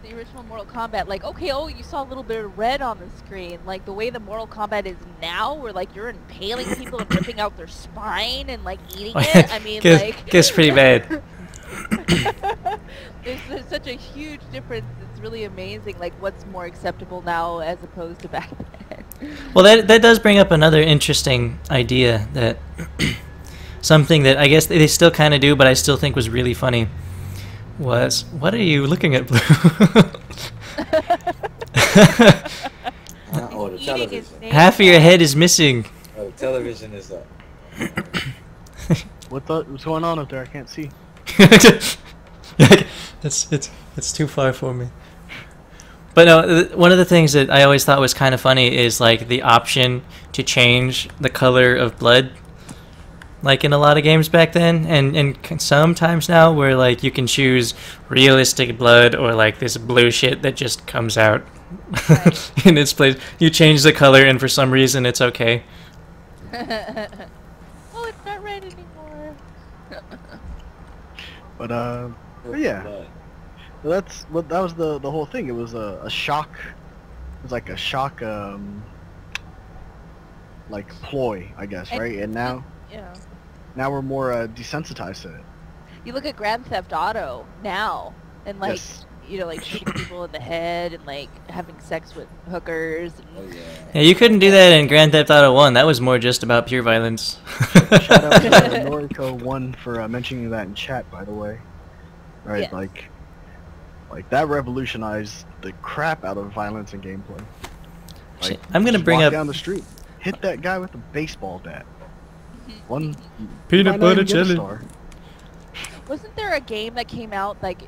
The original Mortal Kombat, like, okay, oh, you saw a little bit of red on the screen. Like, the way the Mortal Kombat is now, where, like, you're impaling people and ripping out their spine and, like, eating it. I mean, like... Gets pretty bad. there's such a huge difference. It's really amazing, like, what's more acceptable now as opposed to back then. Well, that does bring up another interesting idea that something that I guess they still kind of do, but I still think was really funny was, what are you looking at, Blue? Oh, the television. Half of your head is missing. Oh, the television is up. what's going on up there? I can't see. It's too far for me. But no, one of the things that I always thought was kind of funny is like the option to change the color of blood, like in a lot of games back then, and sometimes now where like you can choose realistic blood or like this blue shit that just comes out Right. in its place. You change the color and for some reason it's okay. Oh, it's not red anymore. But yeah. That was the whole thing. It was a shock. It was like a shock like ploy, I guess, right? And now Yeah. we're more desensitized to it. You look at Grand Theft Auto now, and like, Yes. you know, like shooting people in the head and like having sex with hookers. And Oh, yeah. Yeah, you couldn't do that in Grand Theft Auto 1. That was more just about pure violence. Shout out to Noriko1 for mentioning that in chat, by the way. Right, Yes. like that revolutionized the crap out of violence and gameplay. Like, I'm gonna just bring walk up down the street, hit that guy with a baseball bat. One peanut might not butter even get a jelly. star. wasn't there a game that came out like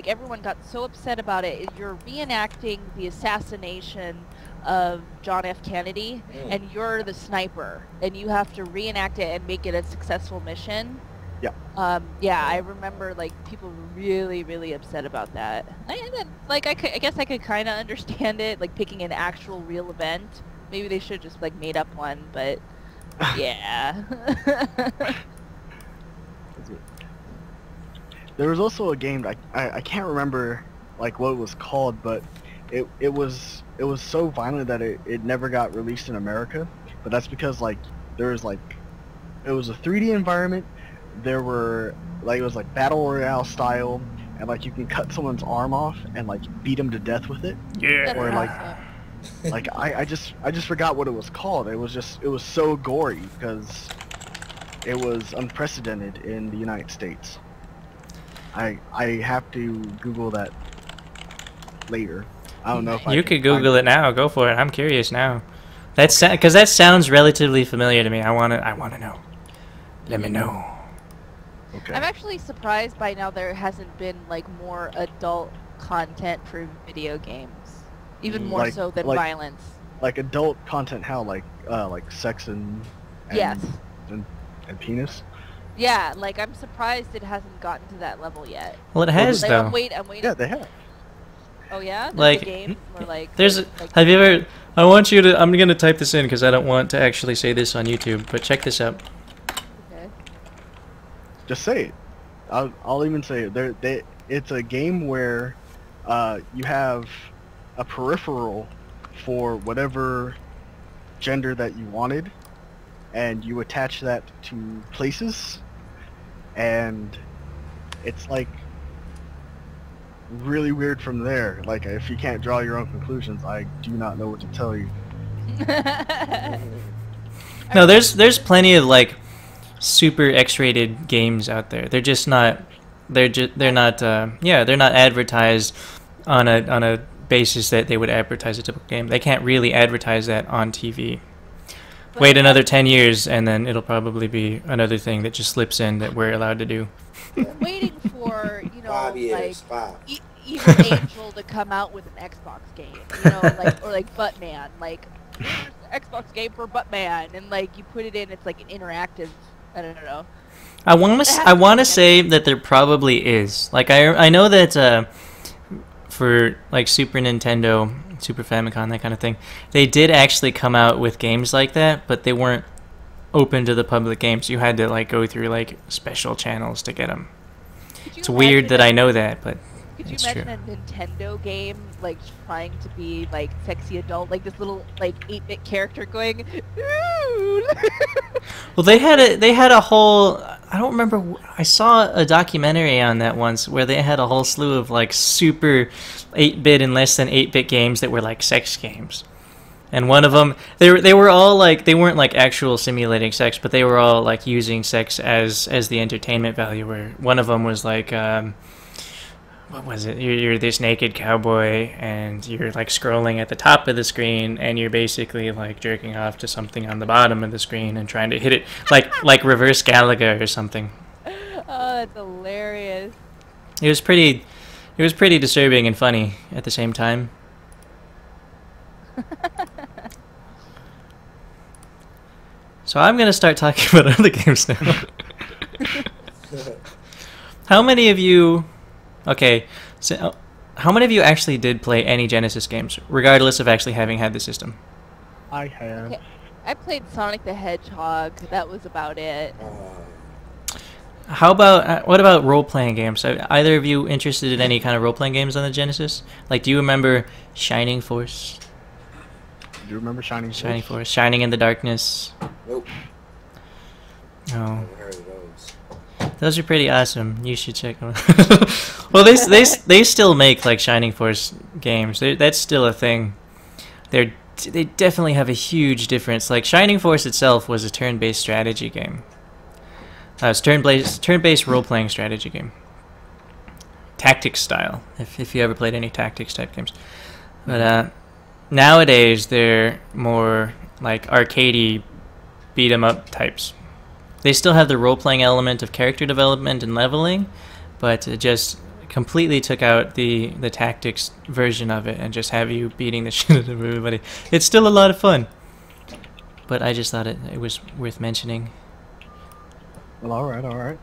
everyone got so upset about it? You're reenacting the assassination of John F. Kennedy, and you're the sniper, and you have to reenact it and make it a successful mission. Yeah. Yeah, I remember like people were really, really upset about that. I guess I could kind of understand it, like picking an actual real event. Maybe they should have just like made up one, but yeah. There was also a game I can't remember like what it was called, but it was so violent that it never got released in America. But that's because like there was like it was a 3D environment. There were like it was like battle royale style, and like you can cut someone's arm off and like beat them to death with it. Yeah. Or like Awesome. like I just forgot what it was called. It was so gory because it was unprecedented in the United States. I have to Google that later. I don't know if You could Google it now. Go for it. I'm curious now. That's because that sounds relatively familiar to me. I wanna know. Let me know. Okay. I'm actually surprised by now there hasn't been like more adult content for video games, even more Like- so than like- violence. Like adult content, how like sex and Yes. and penis. Yeah, like I'm surprised it hasn't gotten to that level yet. Well, it has Like, though. I'm waiting. Yeah, they have. Oh yeah, there's Like- a game or like. There's. like, Have you ever? I want you to. I'm gonna type this in because I don't want to actually say this on YouTube. But check this out. okay. Just say it. I'll even say it. It's a game where you have a peripheral for whatever gender that you wanted, and you attach that to places, and it's like really weird from there. Like, if you can't draw your own conclusions, I do not know what to tell you. No, there's plenty of like super X-rated games out there. They're just not. They're not. They're not advertised on a basis that they would advertise a typical game. They can't really advertise that on TV. Wait another 10 years, and then it'll probably be another thing that just slips in that we're allowed to do. I'm waiting for, you know, 5 years, like 5. Evil Angel to come out with an Xbox game, you know, like or like Buttman, like here's the Xbox game for Buttman, and like you put it in, it's like an interactive. I don't know. I want to say that there probably is. Like I know that for like Super Nintendo, Super Famicom, that kind of thing, they did actually come out with games like that, but they weren't open to the public games. You had to like go through like special channels to get them. It's weird that I know that, but Could you it's imagine true. a Nintendo game like trying to be like sexy adult, like this little like 8-bit character going? Ooh. Well, they had a whole. I don't remember. I saw a documentary on that once where they had a whole slew of like super 8-bit and less than 8-bit games that were like sex games. And one of them, they were all like, they weren't like actual simulating sex, but they were all like using sex as the entertainment value. Where one of them was like, what was it? You're this naked cowboy, and you're like scrolling at the top of the screen, and you're basically like jerking off to something on the bottom of the screen and trying to hit it like reverse Galaga or something. Oh, that's hilarious. It was pretty disturbing and funny at the same time. So I'm gonna start talking about other games now. How many of you? Okay, so how many of you actually did play any Genesis games, regardless of actually having had the system? I have. Okay. I played Sonic the Hedgehog. That was about it. How about what about role-playing games? Are either of you interested in any kind of role-playing games on the Genesis? Like, do you remember Shining Force? Do you remember Shining Force? Shining Force, Shining in the Darkness. Nope. Oh, Never heard of those. those are pretty awesome. You should check them. Well, they still make like Shining Force games. That's still a thing. They definitely have a huge difference. Like Shining Force itself was a turn-based strategy game. It's turn-based role-playing strategy game. Tactics style. If you ever played any tactics type games, but nowadays they're more like arcadey beat 'em up types. They still have the role-playing element of character development and leveling, but it just completely took out the tactics version of it and just have you beating the shit out of everybody. It's still a lot of fun, but I just thought it was worth mentioning. Well, all right.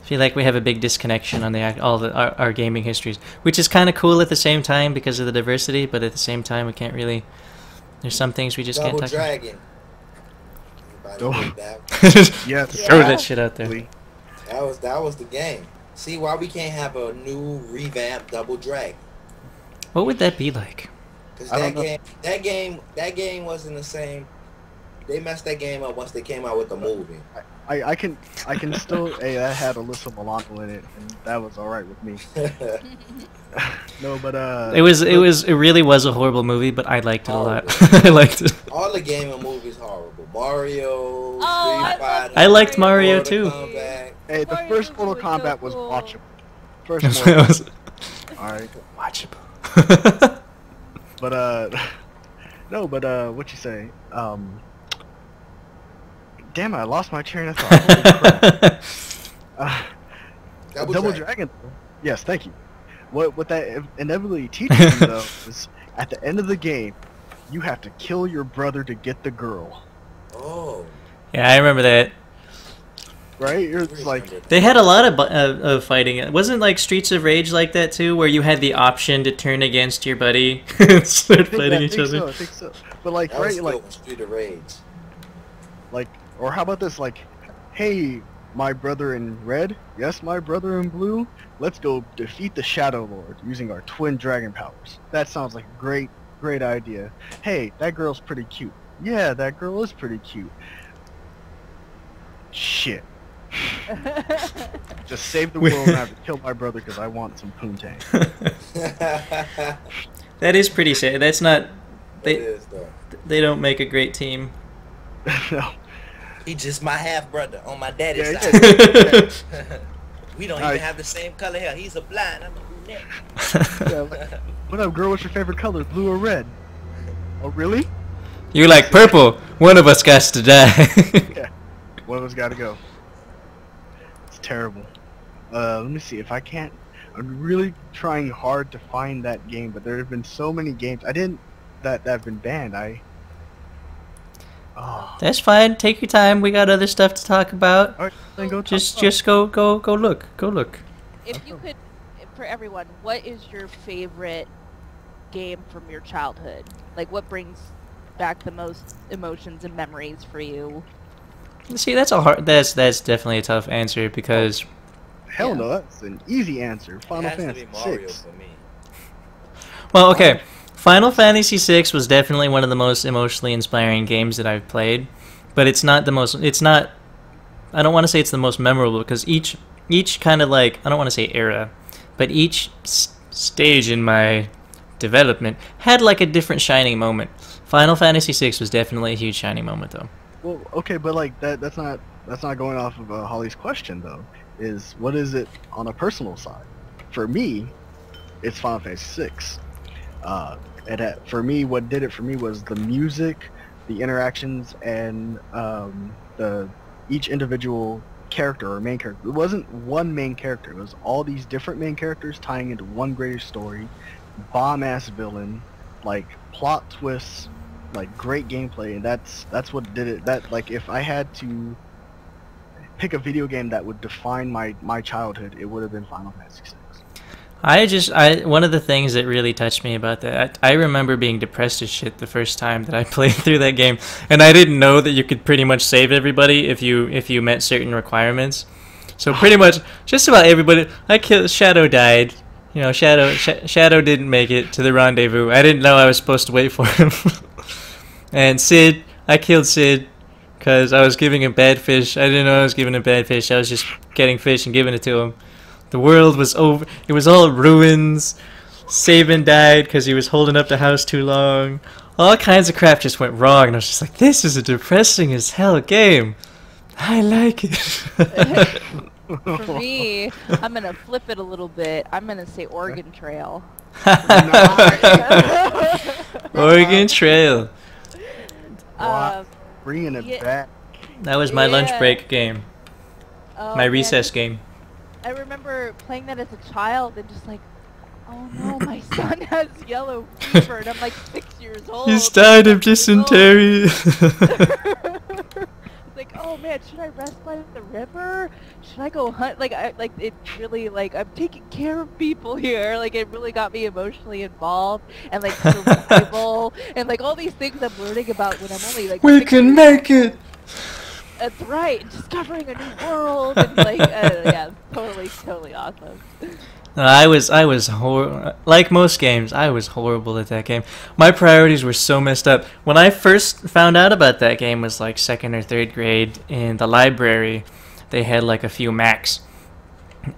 I feel like we have a big disconnection on our gaming histories, which is kind of cool at the same time because of the diversity, but at the same time we can't really. There's some things we just Double can't talk about. Dragon. Oh. Anybody play that? Yes. Throw that shit out there. That was the game. See why we can't have a new revamped Double Dragon? What would that be like? Because I don't know. that game wasn't the same. They messed that game up once they came out with the movie. I can still. Hey, that had Alyssa Milano in it, and that was all right with me. No, but It really was a horrible movie, but I liked it a lot. I liked it. All the gaming movies horrible, Mario, Oh, Street Fighter. I liked Mario Mortal too. Kombat. Hey, the Mario first was Mortal so Kombat was cool. watchable. First It Mortal was Kombat. Alright. watchable. But no, but what you say? Damn it, I lost my train of thought. Holy crap. Double Dragon. Yes, thank you. What that inevitably teaches you though is at the end of the game, you have to kill your brother to get the girl. Oh. Yeah, I remember that. Right? It's like They had a lot of fighting. It wasn't like Streets of Rage like that too, where you had the option to turn against your buddy and start fighting each other. I think so. But like, That was right, good like, Street of Rage. like, or how about this? Like, hey, my brother in red, yes, my brother in blue. Let's go defeat the Shadow Lord using our twin dragon powers. That sounds like a great idea. Hey, that girl's pretty cute. Yeah, that girl is pretty cute. Shit. Just save the world and I have to kill my brother because I want some poontang. That is pretty sad. That's not. It is though. They don't make a great team. No. He just my half brother on my daddy's Yeah, side. yeah. We don't Alright. even have the same color hair. He's a blind. I'm a brunette. Yeah, like, what up, girl? What's your favorite color? Blue or red? Oh, really? You're like purple. One of us got to die. Yeah. One of us got to go. It's terrible. Let me see if I can't. I'm really trying hard to find that game, but there have been so many games that have been banned. Oh. That's fine. Take your time. We got other stuff to talk about. All right, then go. Just go look. Go look. If you could, for everyone, what is your favorite game from your childhood? Like, what brings back the most emotions and memories for you? See, that's a hard. That's definitely a tough answer because. Hell Yeah. no, that's an easy answer. Final It has to Fantasy be Mario 6. for me. Well, okay. Final Fantasy VI was definitely one of the most emotionally inspiring games that I've played, but it's not the most. It's not. I don't want to say it's the most memorable because each kind of like I don't want to say era, but each stage in my development had like a different shining moment. Final Fantasy VI was definitely a huge shining moment, though. Well, okay, but like that's not going off of Holly's question though. Is what is it on a personal side? For me, it's Final Fantasy VI. For me, what did it for me was the music, the interactions, and each individual character or main character. It wasn't one main character. It was all these different main characters tying into one greater story. Bomb-ass villain, like plot twists, like great gameplay, and that's what did it. That like if I had to pick a video game that would define my childhood, it would have been Final Fantasy VI. One of the things that really touched me about that, I remember being depressed as shit the first time that I played through that game, and I didn't know that you could pretty much save everybody if you met certain requirements. So pretty much, just about everybody, Shadow died. You know, Shadow didn't make it to the rendezvous. I didn't know I was supposed to wait for him. And Sid, I killed Sid because I was giving him bad fish. I didn't know I was giving him bad fish. I was just getting fish and giving it to him. The world was over. It was all ruins. Sabin died because he was holding up the house too long. All kinds of crap just went wrong, and I was just like, this is a depressing as hell game. I like it. For me, I'm gonna flip it a little bit. I'm gonna say Oregon Trail. Oregon Trail. Wow. Bringing it yeah. back. That was my lunch Yeah. break game. Oh, My man, recess game. I remember playing that as a child and just like, oh no, my son has yellow fever, and I'm like 6 years old. He's died of 7 years old. dysentery. It's like, oh man, should I rest by the river? Should I go hunt? Like, it really, like, I'm taking care of people here. Like, it really got me emotionally involved, and like survival, and like all these things I'm learning about when I'm only like. We 6 can years make old. it. That's right, discovering a new world, and like, yeah, totally awesome. I was like most games, I was horrible at that game. My priorities were so messed up. When I first found out about that game was like 2nd or 3rd grade in the library. They had like a few Macs,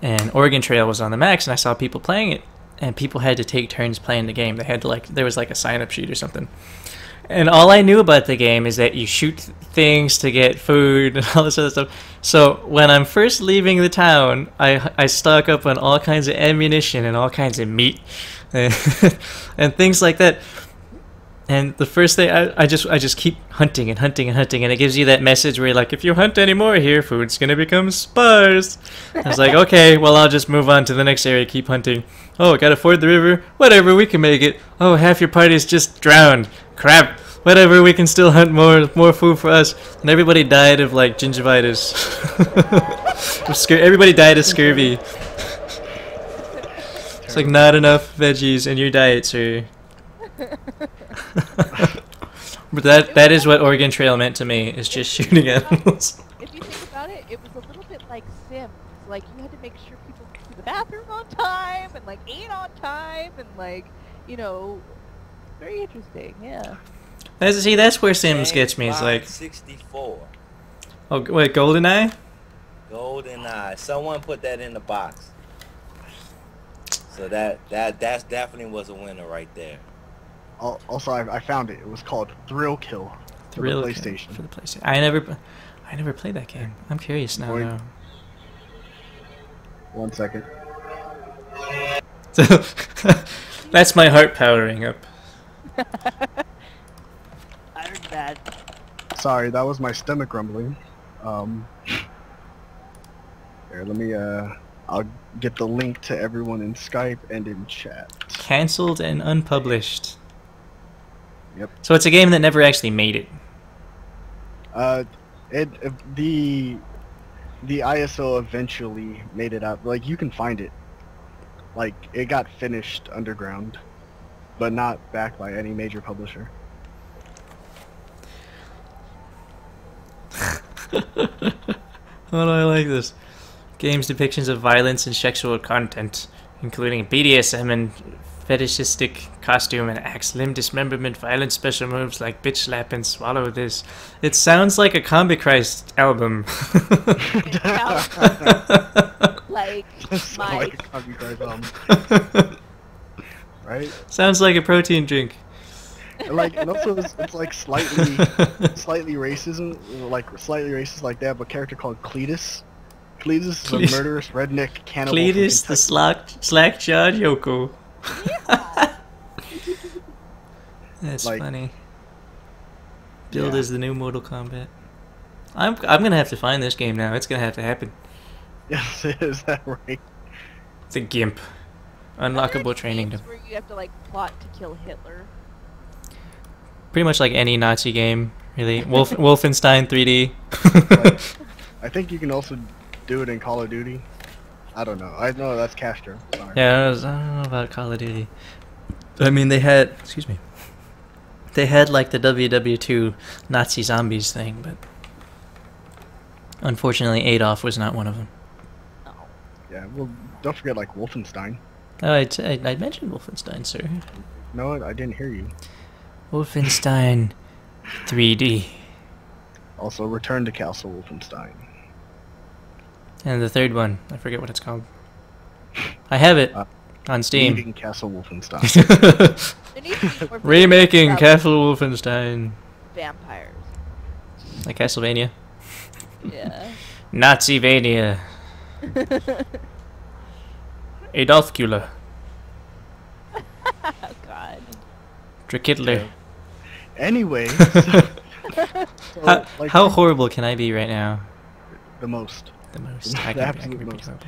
and Oregon Trail was on the Macs, and I saw people playing it, and people had to take turns playing the game. They had to there was like a sign-up sheet or something. And all I knew about the game is that you shoot things to get food and all this other stuff. So when I'm first leaving the town, I stock up on all kinds of ammunition and all kinds of meat and things like that. And the first day, I just keep hunting and hunting and hunting, and it gives you that message where you're like, if you hunt anymore here, food's gonna become sparse. I was like, okay, well, I'll just move on to the next area, keep hunting. Oh, gotta ford the river? Whatever, we can make it. Oh, half your party's just drowned. Crap. Whatever, we can still hunt more food for us. And everybody died of, like, gingivitis. Everybody died of scurvy. It's like, not enough veggies in your diet, sir. But that is what Oregon Trail meant to me, is just shooting animals. If you think about it, it was a little bit like Sims. Like, you had to make sure people went to the bathroom on time, and, like, ate on time, and, like, you know, very interesting, yeah. See, that's where Sims gets me. It's like 64. Oh, wait, GoldenEye? GoldenEye. Someone put that in the box. So that's definitely was a winner right there. Also, I found it. It was called Thrill Kill for the PlayStation. For the PlayStation. I never played that game. I'm curious now. Boy. 1 second. That's my heart powering up. I heard that. Sorry, that was my stomach rumbling. Here, let me I'll get the link to everyone in Skype and in chat. Cancelled and unpublished. Yep. So it's a game that never actually made it. The ISO eventually made it out. Like, you can find it. Like, it got finished underground, but not backed by any major publisher. Oh, I like this. Games depictions of violence and sexual content, including BDSM and fetishistic costume and axe, limb dismemberment, violent special moves like bitch slap and swallow this. It sounds like a Combi Christ album. It sounds like my... Like a copyright right? Sounds like a protein drink. And also it's like slightly racism, like slightly racist like that, but a character called Cletus. Cletus is a murderous redneck cannibal. Cletus the slack-jawed Yoko. That's like, funny. Billed as the new Mortal Kombat. I'm gonna have to find this game now. It's gonna have to happen. Yes, is that right? It's a GIMP. Unlockable training. Where you have to like plot to kill Hitler. Pretty much like any Nazi game, really. Wolfenstein 3D. Like, I think you can also do it in Call of Duty. I don't know. I know that's Castro. Sorry. Yeah, I don't know about Call of Duty. I mean, they had, excuse me, they had like the WW2 Nazi zombies thing, but unfortunately Adolf was not one of them. Yeah, well, don't forget like Wolfenstein. Oh, I mentioned Wolfenstein, sir. No, I didn't hear you. Wolfenstein 3D. Also, Return to Castle Wolfenstein. And the third one, I forget what it's called. I have it on Steam. Leaving Castle Wolfenstein. There needs to be more Remaking about Castle Wolfenstein. vampires. Like Castlevania. Yeah. Nazivania. Adolfcula. Oh God. Drakitler. Anyway, How horrible can I be right now? the most. The most. I The can absolute be most. horrible.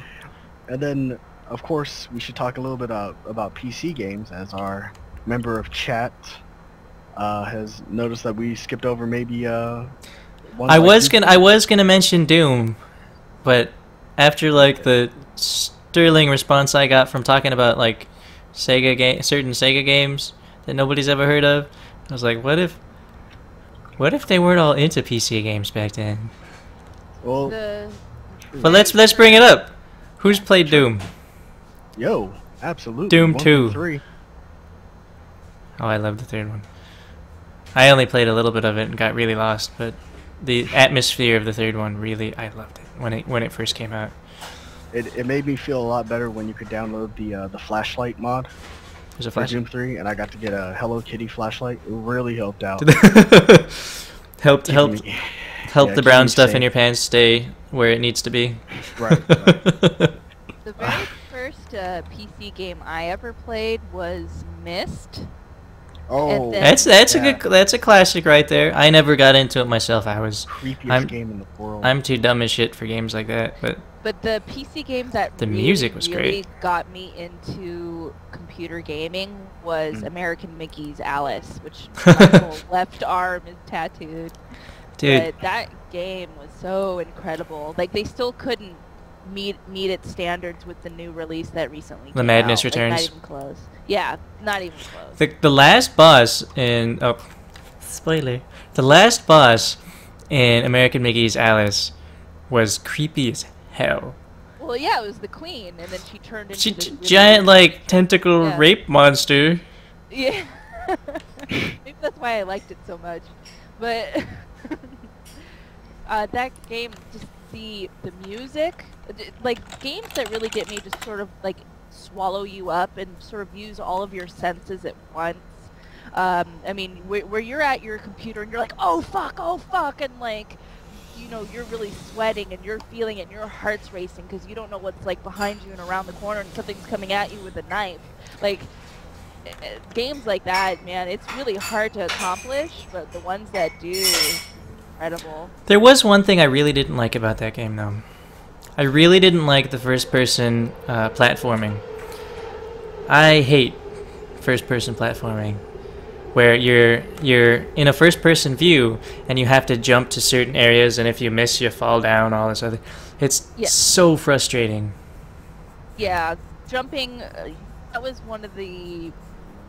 And then, of course, we should talk a little bit about PC games, as our member of chat has noticed that we skipped over maybe one. I was gonna mention Doom, but after like the sterling response I got from talking about like certain Sega games that nobody's ever heard of, I was like, what if they weren't all into PC games back then? Well, But let's bring it up. Who's played Doom? yo, absolutely. Doom 1 2. through 3. Oh, I love the third one. I only played a little bit of it and got really lost, but the atmosphere of the third one I loved it when it first came out. It made me feel a lot better when you could download the flashlight mod. There's a for flashlight. Doom 3, and I got to get a Hello Kitty flashlight. It really helped out. helped Keeping me- help yeah, the keeping brown me stuff safe. in your pants stay where it needs to be. Right. The very first PC game I ever played was Myst. Oh, then- That's Yeah. that's a classic right there. I never got into it myself. creepiest game in the world. I'm too dumb as shit for games like that. But the PC game that The really, music was really great. got me into computer gaming was American Mickey's Alice, which my whole left arm is tattooed. dude, But that game was so incredible. Like, they still couldn't meet its standards with the new release that recently The came Madness out. Returns. Like, not even close. Yeah, not even close. the last boss in spoiler. The last boss in American Mickey's Alice was creepy as hell. Well, yeah, it was the queen, and then she turned into this really Giant like tentacle Yeah. rape monster. Yeah. Maybe that's why I liked it so much. But that game, just the music, like games that really get me just sort of like swallow you up and sort of use all of your senses at once. I mean, where you're at your computer and you're like, oh fuck, and like, you know, you're really sweating and you're feeling it and your heart's racing because you don't know what's like behind you and around the corner and something's coming at you with a knife. Like, games like that, man, it's really hard to accomplish, but the ones that do, incredible. There was one thing I really didn't like about that game, though. I really didn't like the first-person platforming. I hate first-person platforming, where you're in a first-person view and you have to jump to certain areas, and if you miss, you fall down. All this other, it's so frustrating. Yeah, jumping. That was one of the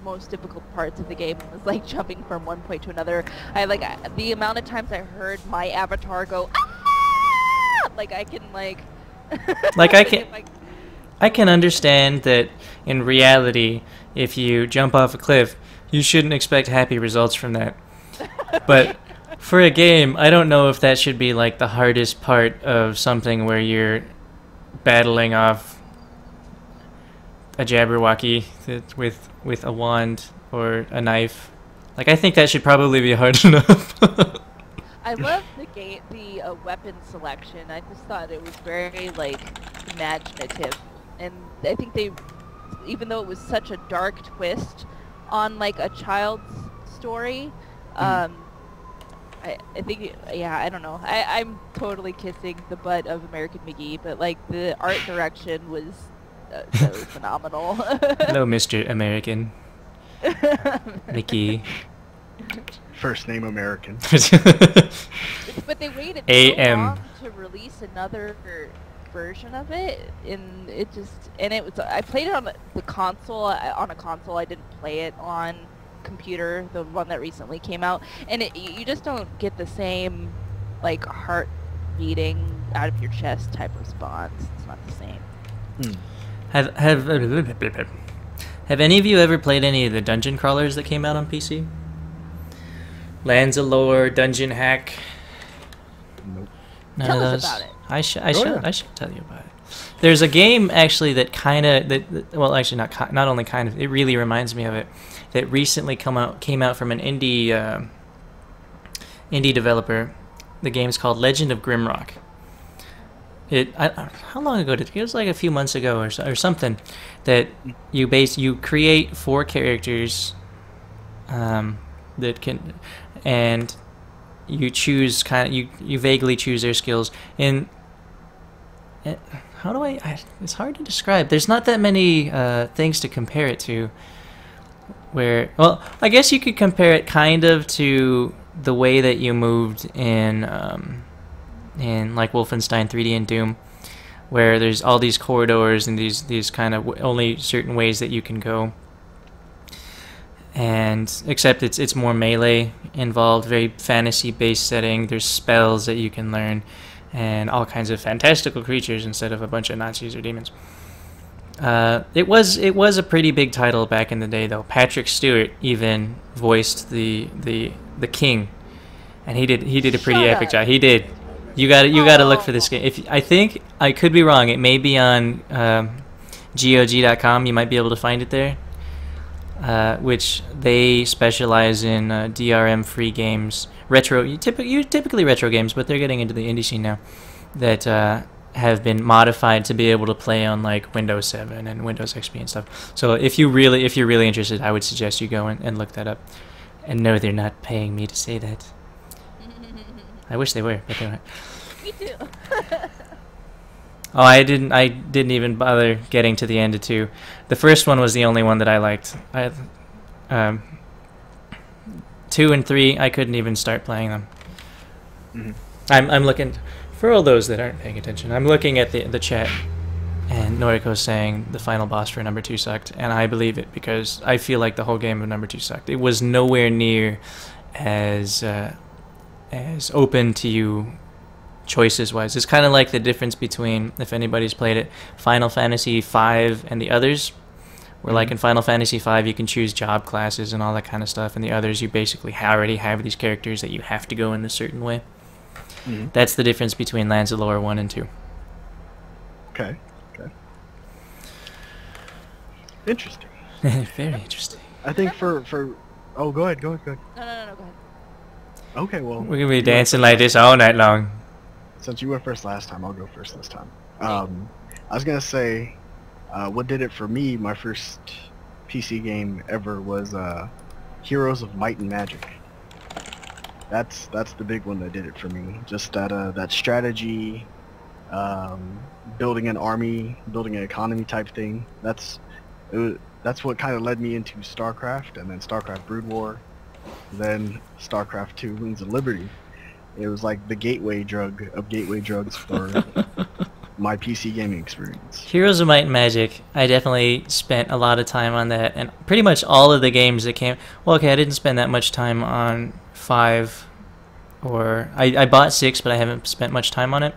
most difficult parts of the game. Was like jumping from one point to another. The amount of times I heard my avatar go, ah! Like I can like. Like I can understand that in reality, if you jump off a cliff, you shouldn't expect happy results from that. But for a game, I don't know if that should be like the hardest part of something where you're battling off a Jabberwocky with a wand or a knife. Like I think that should probably be hard enough. I love the weapon selection. I just thought it was very like imaginative, and I think they, even though it was such a dark twist on like a child's story, I think, yeah, I don't know. I'm totally kissing the butt of American McGee, but like the art direction was so phenomenal. Hello, Mr. American. Mickey. First name American. But they waited so AM. long to release another version of it, and it was. I played it on the console. On a console, I didn't play it on computer, the one that recently came out, and you just don't get the same like heart beating out of your chest type response. It's not the same. Have any of you ever played any of the dungeon crawlers that came out on PC? Lands of Lore, Dungeon Hack. Nope. None Tell of us those. about it. I should tell you about it. There's a game actually that well, actually not only kind of, it really reminds me of it, that recently came out from an indie developer. The game's called Legend of Grimrock. How long ago did it? It was like a few months ago or something. That you create 4 characters, that can, and you choose you vaguely choose their skills. And how do it's hard to describe. There's not that many things to compare it to. Well, I guess you could compare it kind of to the way that you moved in like Wolfenstein 3D and Doom, where there's all these corridors and these kind of only certain ways that you can go. And except it's more melee involved, very fantasy-based setting. There's spells that you can learn, and all kinds of fantastical creatures instead of a bunch of Nazis or demons. It was a pretty big title back in the day, though. Patrick Stewart even voiced the king, and he did a pretty epic job. He did. You got to look for this game. I think I could be wrong. It may be on GOG.com. You might be able to find it there. which they specialize in DRM-free games, typically retro games, but they're getting into the indie scene now, that have been modified to be able to play on like Windows 7 and Windows XP and stuff. So if you're really interested, I would suggest you go and look that up. And no, they're not paying me to say that. I wish they were, but they're not. Me too. Oh, I didn't even bother getting to the end of 2. The first one was the only one that I liked. 2 and 3, I couldn't even start playing them. Mm-hmm. I'm looking for all those that aren't paying attention. I'm looking at the chat, and Noriko's saying the final boss for number 2 sucked, and I believe it because I feel like the whole game of number 2 sucked. It was nowhere near as open to you choices wise. It's kind of like the difference between, if anybody's played it, Final Fantasy V and the others, where like in Final Fantasy V you can choose job classes and all that kind of stuff, and the others you basically already have these characters that you have to go in a certain way. That's the difference between Lands of Lore 1 and 2. Okay. Interesting. Very interesting. I think for oh, go ahead. No, go ahead. Okay, well, We're gonna be dancing like this all night long. Since you went first last time, I'll go first this time. I was gonna say, what did it for me? My first PC game ever was Heroes of Might and Magic. That's the big one that did it for me. Just that strategy, building an army, building an economy type thing. That's what kind of led me into StarCraft, and then StarCraft Brood War, then StarCraft 2 Wings of Liberty. It was like the gateway drug of gateway drugs for my PC gaming experience. Heroes of Might and Magic, I definitely spent a lot of time on that, and pretty much all of the games that came. Well, okay, I didn't spend that much time on 5, or I bought 6, but I haven't spent much time on it.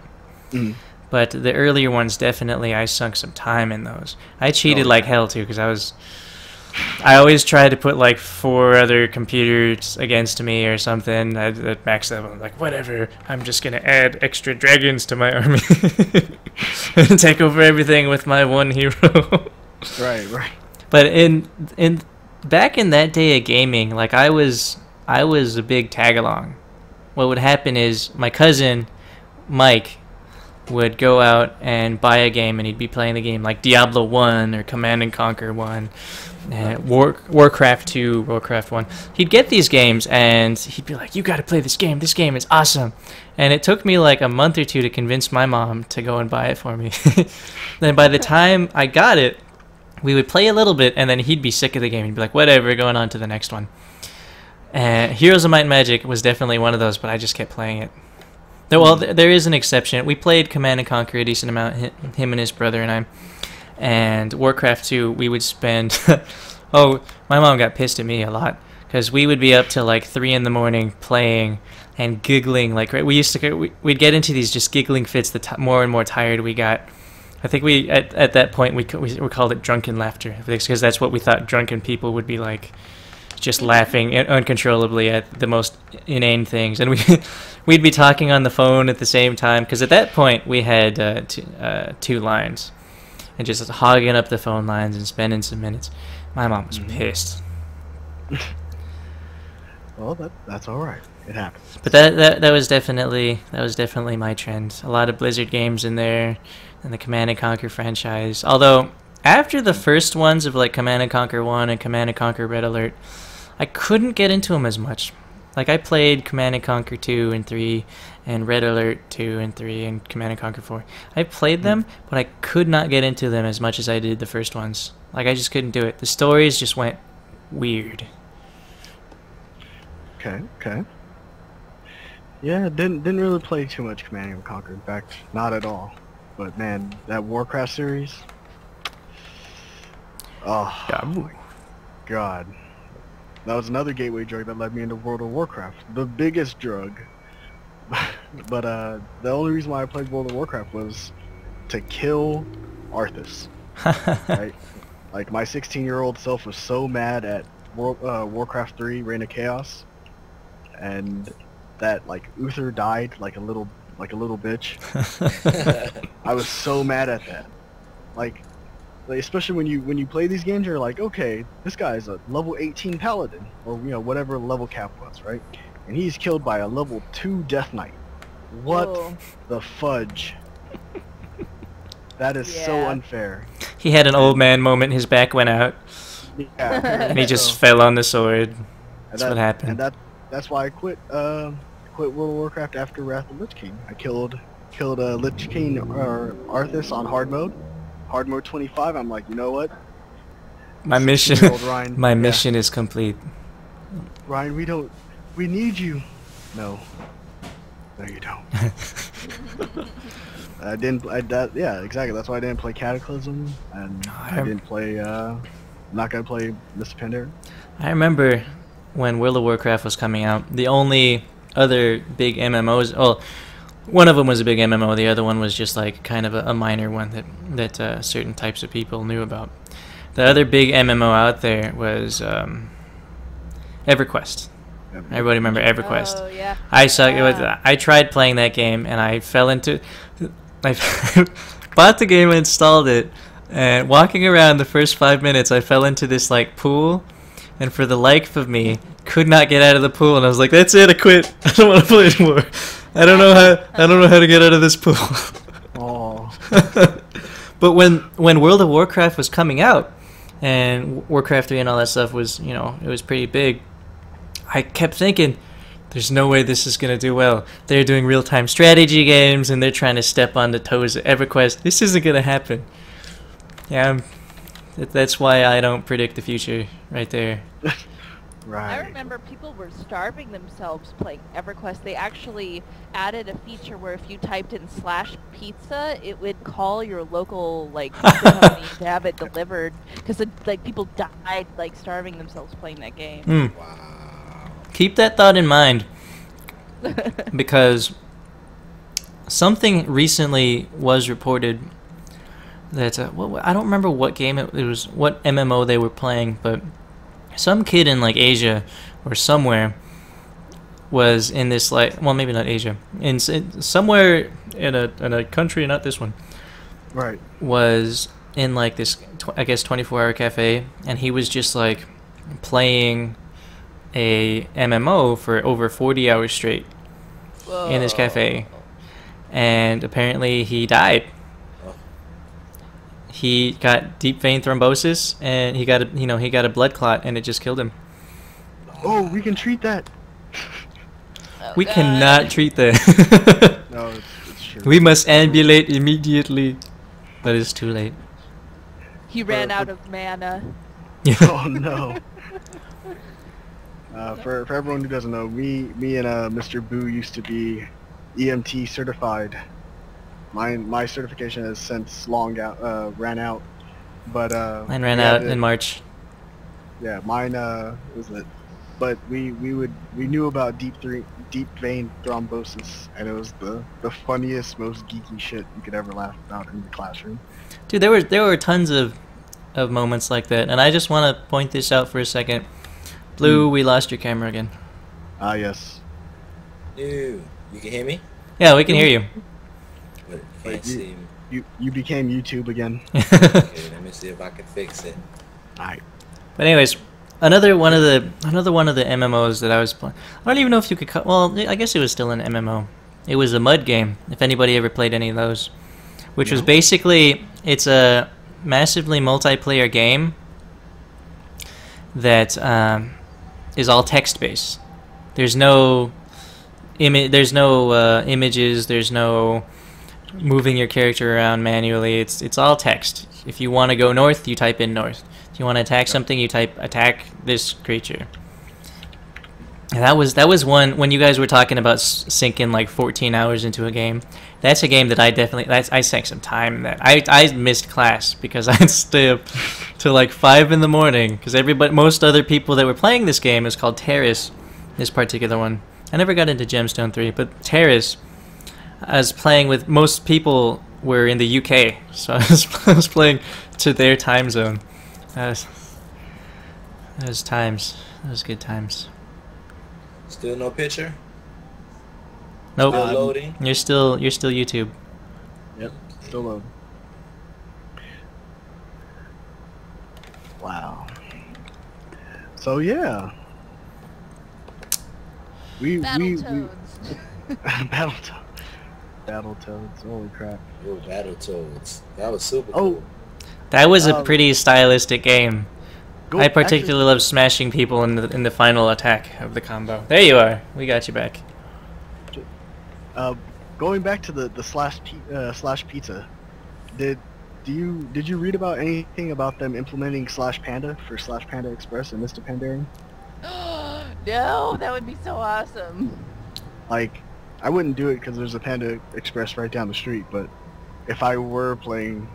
But the earlier ones, definitely, I sunk some time in those. I cheated like hell too, because I always tried to put like 4 other computers against me or something that maxed out. I'm like, whatever, I'm just gonna add extra dragons to my army and take over everything with my one hero. Right. But in back in that day of gaming, like I was a big tag along. What would happen is my cousin Mike would go out and buy a game, and he'd be playing the game like Diablo 1 or Command and Conquer 1, Warcraft 2, Warcraft 1. He'd get these games and he'd be like, you gotta play this game is awesome. And it took me like a month or 2 to convince my mom to go and buy it for me. Then by the time I got it, we would play a little bit, and then he'd be sick of the game. He'd be like, whatever, going on to the next one. Heroes of Might and Magic was definitely one of those, but I just kept playing it. Well, there is an exception. We played Command and Conquer a decent amount, him and his brother and I. And Warcraft 2, we would spend... oh, my mom got pissed at me a lot, because we would be up till like 3 in the morning playing and giggling. Like we'd get into these just giggling fits the more and more tired we got. I think we at that point we called it drunken laughter, because that's what we thought drunken people would be like, just laughing uncontrollably at the most inane things. And we'd be talking on the phone at the same time, because at that point we had 2 lines, and just hogging up the phone lines and spending some minutes. My mom was pissed. Well, that's all right. It happens. But that was definitely my trend. A lot of Blizzard games in there, and the Command and Conquer franchise. Although after the first ones of like Command and Conquer 1 and Command and Conquer Red Alert, I couldn't get into them as much. Like I played Command and Conquer 2 and 3 and Red Alert 2 and 3 and Command and Conquer 4. I played them, but I could not get into them as much as I did the first ones. Like I just couldn't do it. The stories just went weird. Okay. Yeah, didn't really play too much Command and Conquer. In fact, not at all. But man, that Warcraft series. Oh my God. That was another gateway drug that led me into World of Warcraft. The biggest drug. But the only reason why I played World of Warcraft was to kill Arthas. Right? Like my 16-year-old self was so mad at Warcraft 3 Reign of Chaos, and that like Uther died like a little bitch. I was so mad at that. Like especially when you play these games, you're like, okay, this guy's a level 18 paladin, or whatever level cap was, right? And he's killed by a level 2 death knight. What Whoa. the fudge? That is so Yeah. unfair. He had an old man moment. His back went out, Yeah, and he just so- fell on the sword. and That's what happened. And that's why I quit World of Warcraft after Wrath of Lich King. I killed Lich King or Arthas on hard mode 25. I'm like, you know what? My mission, 16-year-old Ryan, my yeah. mission is complete. Ryan, we need you. No, you don't. Yeah, exactly. That's why I didn't play Cataclysm, and I didn't play. I'm not gonna play Mr. Pandaren. I remember when World of Warcraft was coming out. The only other big MMOs, well, one of them was a big MMO. The other one was just like kind of a minor one that certain types of people knew about. The other big MMO out there was EverQuest. Everybody remember EverQuest? Oh yeah. I suck. Yeah. I tried playing that game and I fell into. I bought the game, installed it, and walking around the first 5 minutes, I fell into this like pool, and for the life of me, could not get out of the pool. And I was like, "That's it. I quit. I don't want to play anymore. I don't know how to get out of this pool." Oh, But when World of Warcraft was coming out, and Warcraft 3 and all that stuff was, it was pretty big. I kept thinking, there's no way this is going to do well. They're doing real-time strategy games, and they're trying to step on the toes of EverQuest. This isn't going to happen. Yeah, that's why I don't predict the future right there. right. I remember people were starving themselves playing EverQuest. They actually added a feature where if you typed in /pizza, it would call your local pizza company to have it delivered, because people died starving themselves playing that game. Mm. Wow. Keep that thought in mind, because something recently was reported that I don't remember what game it was, what MMO they were playing, but some kid in Asia or somewhere was in this maybe not Asia, in somewhere in a country, not this one, Right. was in this I guess 24-hour cafe, and he was just playing a MMO for over 40 hours straight in this cafe, and apparently he died. He got deep vein thrombosis, and he got a blood clot, and it just killed him. Oh, we can treat that. Oh, We God. cannot treat that. No, it's true. We must ambulate immediately, but it's too late. He ran out of mana. Oh no. For everyone who doesn't know, me and Mr. Boo used to be EMT certified. My certification has since ran out, but Mine ran we out had in March. Yeah, mine was it, but we knew about deep vein thrombosis, and it was the funniest, most geeky shit you could ever laugh about in the classroom. Dude, there were tons of moments like that, and I just want to point this out for a second. Blue, we lost your camera again. Ah, yes. Dude, you can hear me? Yeah, we can hear you. But you can't see me. You became YouTube again. Okay, let me see if I can fix it. Alright. But anyways, another one of the MMOs that I was playing. I don't even know if you could well, I guess it was still an MMO. It was a mud game, if anybody ever played any of those. Which was basically, it's a massively multiplayer game that is all text-based. There's no images, there's no moving your character around manually. It's all text. If you want to go north, you type in north. If you want to attack something, you type attack this creature. And that was one when you guys were talking about sinking 14 hours into a game. That's a game that I sank some time in that. I missed class because I'd stay up till 5 in the morning because most other people that were playing this game is called Terrace. This particular one, I never got into Gemstone 3, but Terrace, I was playing with most people were in the UK, so I was playing to their time zone. That was times. That was good times. Still no picture? Nope. Still loading? You're still YouTube. Yep. Still low. Wow. So yeah. Battletoads. Battletoads. Holy crap. Yo, Battletoads. That was super Oh. cool. That was a pretty stylistic game. I particularly actually, love smashing people in the final attack of the combo. There you are. We got you back. Going back to the slash pizza, did you read about anything about them implementing slash panda for slash panda express and Mr. Pandarian? No, that would be so awesome. Like, I wouldn't do it because there's a Panda Express right down the street, but if I were playing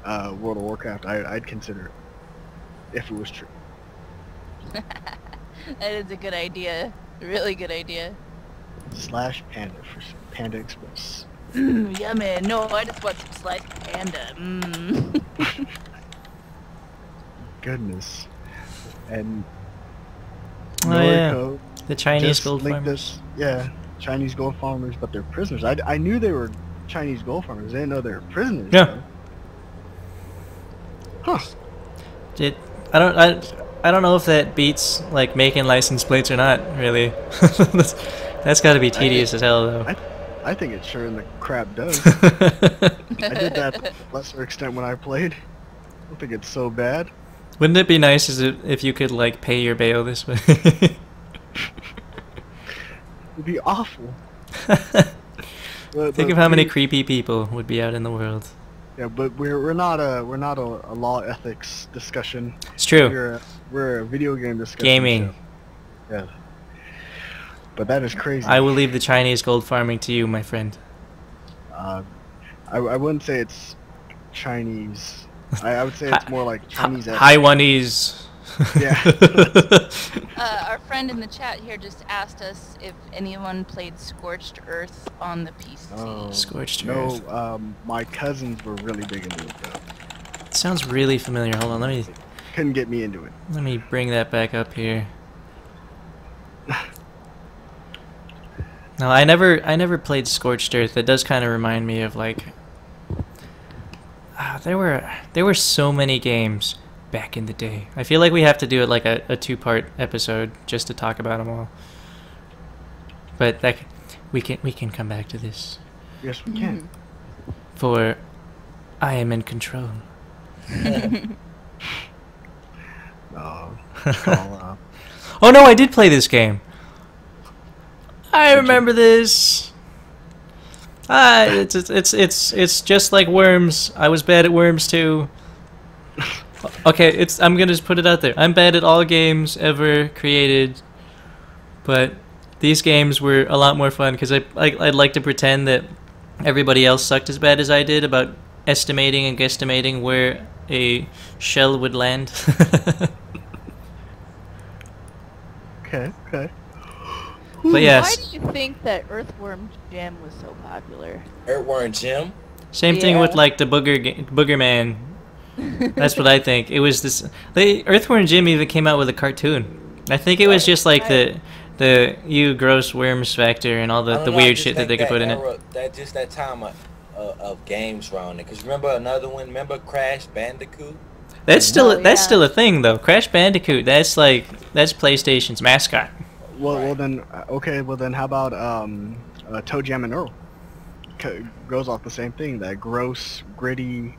World of Warcraft, I'd consider it if it was true. That is a good idea. Really good idea. Slash panda for Panda Express. Yummy. No, I just want some sliced panda. Goodness. And Oh yeah, Noriko the Chinese just gold linked farmers. this, yeah, Chinese gold farmers, but they're prisoners. I knew they were Chinese gold farmers. I didn't know they were prisoners. Yeah. Though. Huh. I don't know if that beats like making license plates or not. Really, that's got to be tedious as hell though. I think it sure in the crap does. I did that to a lesser extent when I played. I don't think it's so bad. Wouldn't it be nice if you could like pay your bail this way? It'd be awful. Think of how many creepy people would be out in the world. Yeah, but we're not a law ethics discussion. It's true. We're a video game discussion. Gaming. Show. Yeah. But that is crazy. I will leave the Chinese gold farming to you, my friend. I wouldn't say it's Chinese. I would say it's more like Chinese. Taiwanese. Yeah. Our friend in the chat here just asked us if anyone played Scorched Earth on the PC. Oh, Scorched Earth. No, my cousins were really big into it though. It sounds really familiar. Hold on, Couldn't get me into it. let me bring that back up here. No, I never played Scorched Earth. It does kind of remind me of like there were so many games back in the day. I feel like we have to do it like a two-part episode just to talk about them all. But that we can come back to this. Yes, we can. For I am in control. Oh, Oh no, I did play this game. I remember this. It's just like Worms. I was bad at Worms too. Okay, I'm gonna just put it out there. I'm bad at all games ever created, but these games were a lot more fun because I'd like to pretend that everybody else sucked as bad as I did about estimating and guesstimating where a shell would land. Okay. But yes, Why do you think that Earthworm Jim was so popular? Earthworm Jim? same thing with like the Booger Man. That's what I think. It was this. Earthworm Jim even came out with a cartoon. I think it was just like the you gross worms factor and all the weird shit that they could put in it. That time of games around it. Cause remember another one? Remember Crash Bandicoot? That's still a thing though. Crash Bandicoot. That's PlayStation's mascot. Well then how about Toe Jam and Earl? Goes off the same thing. That gross, gritty,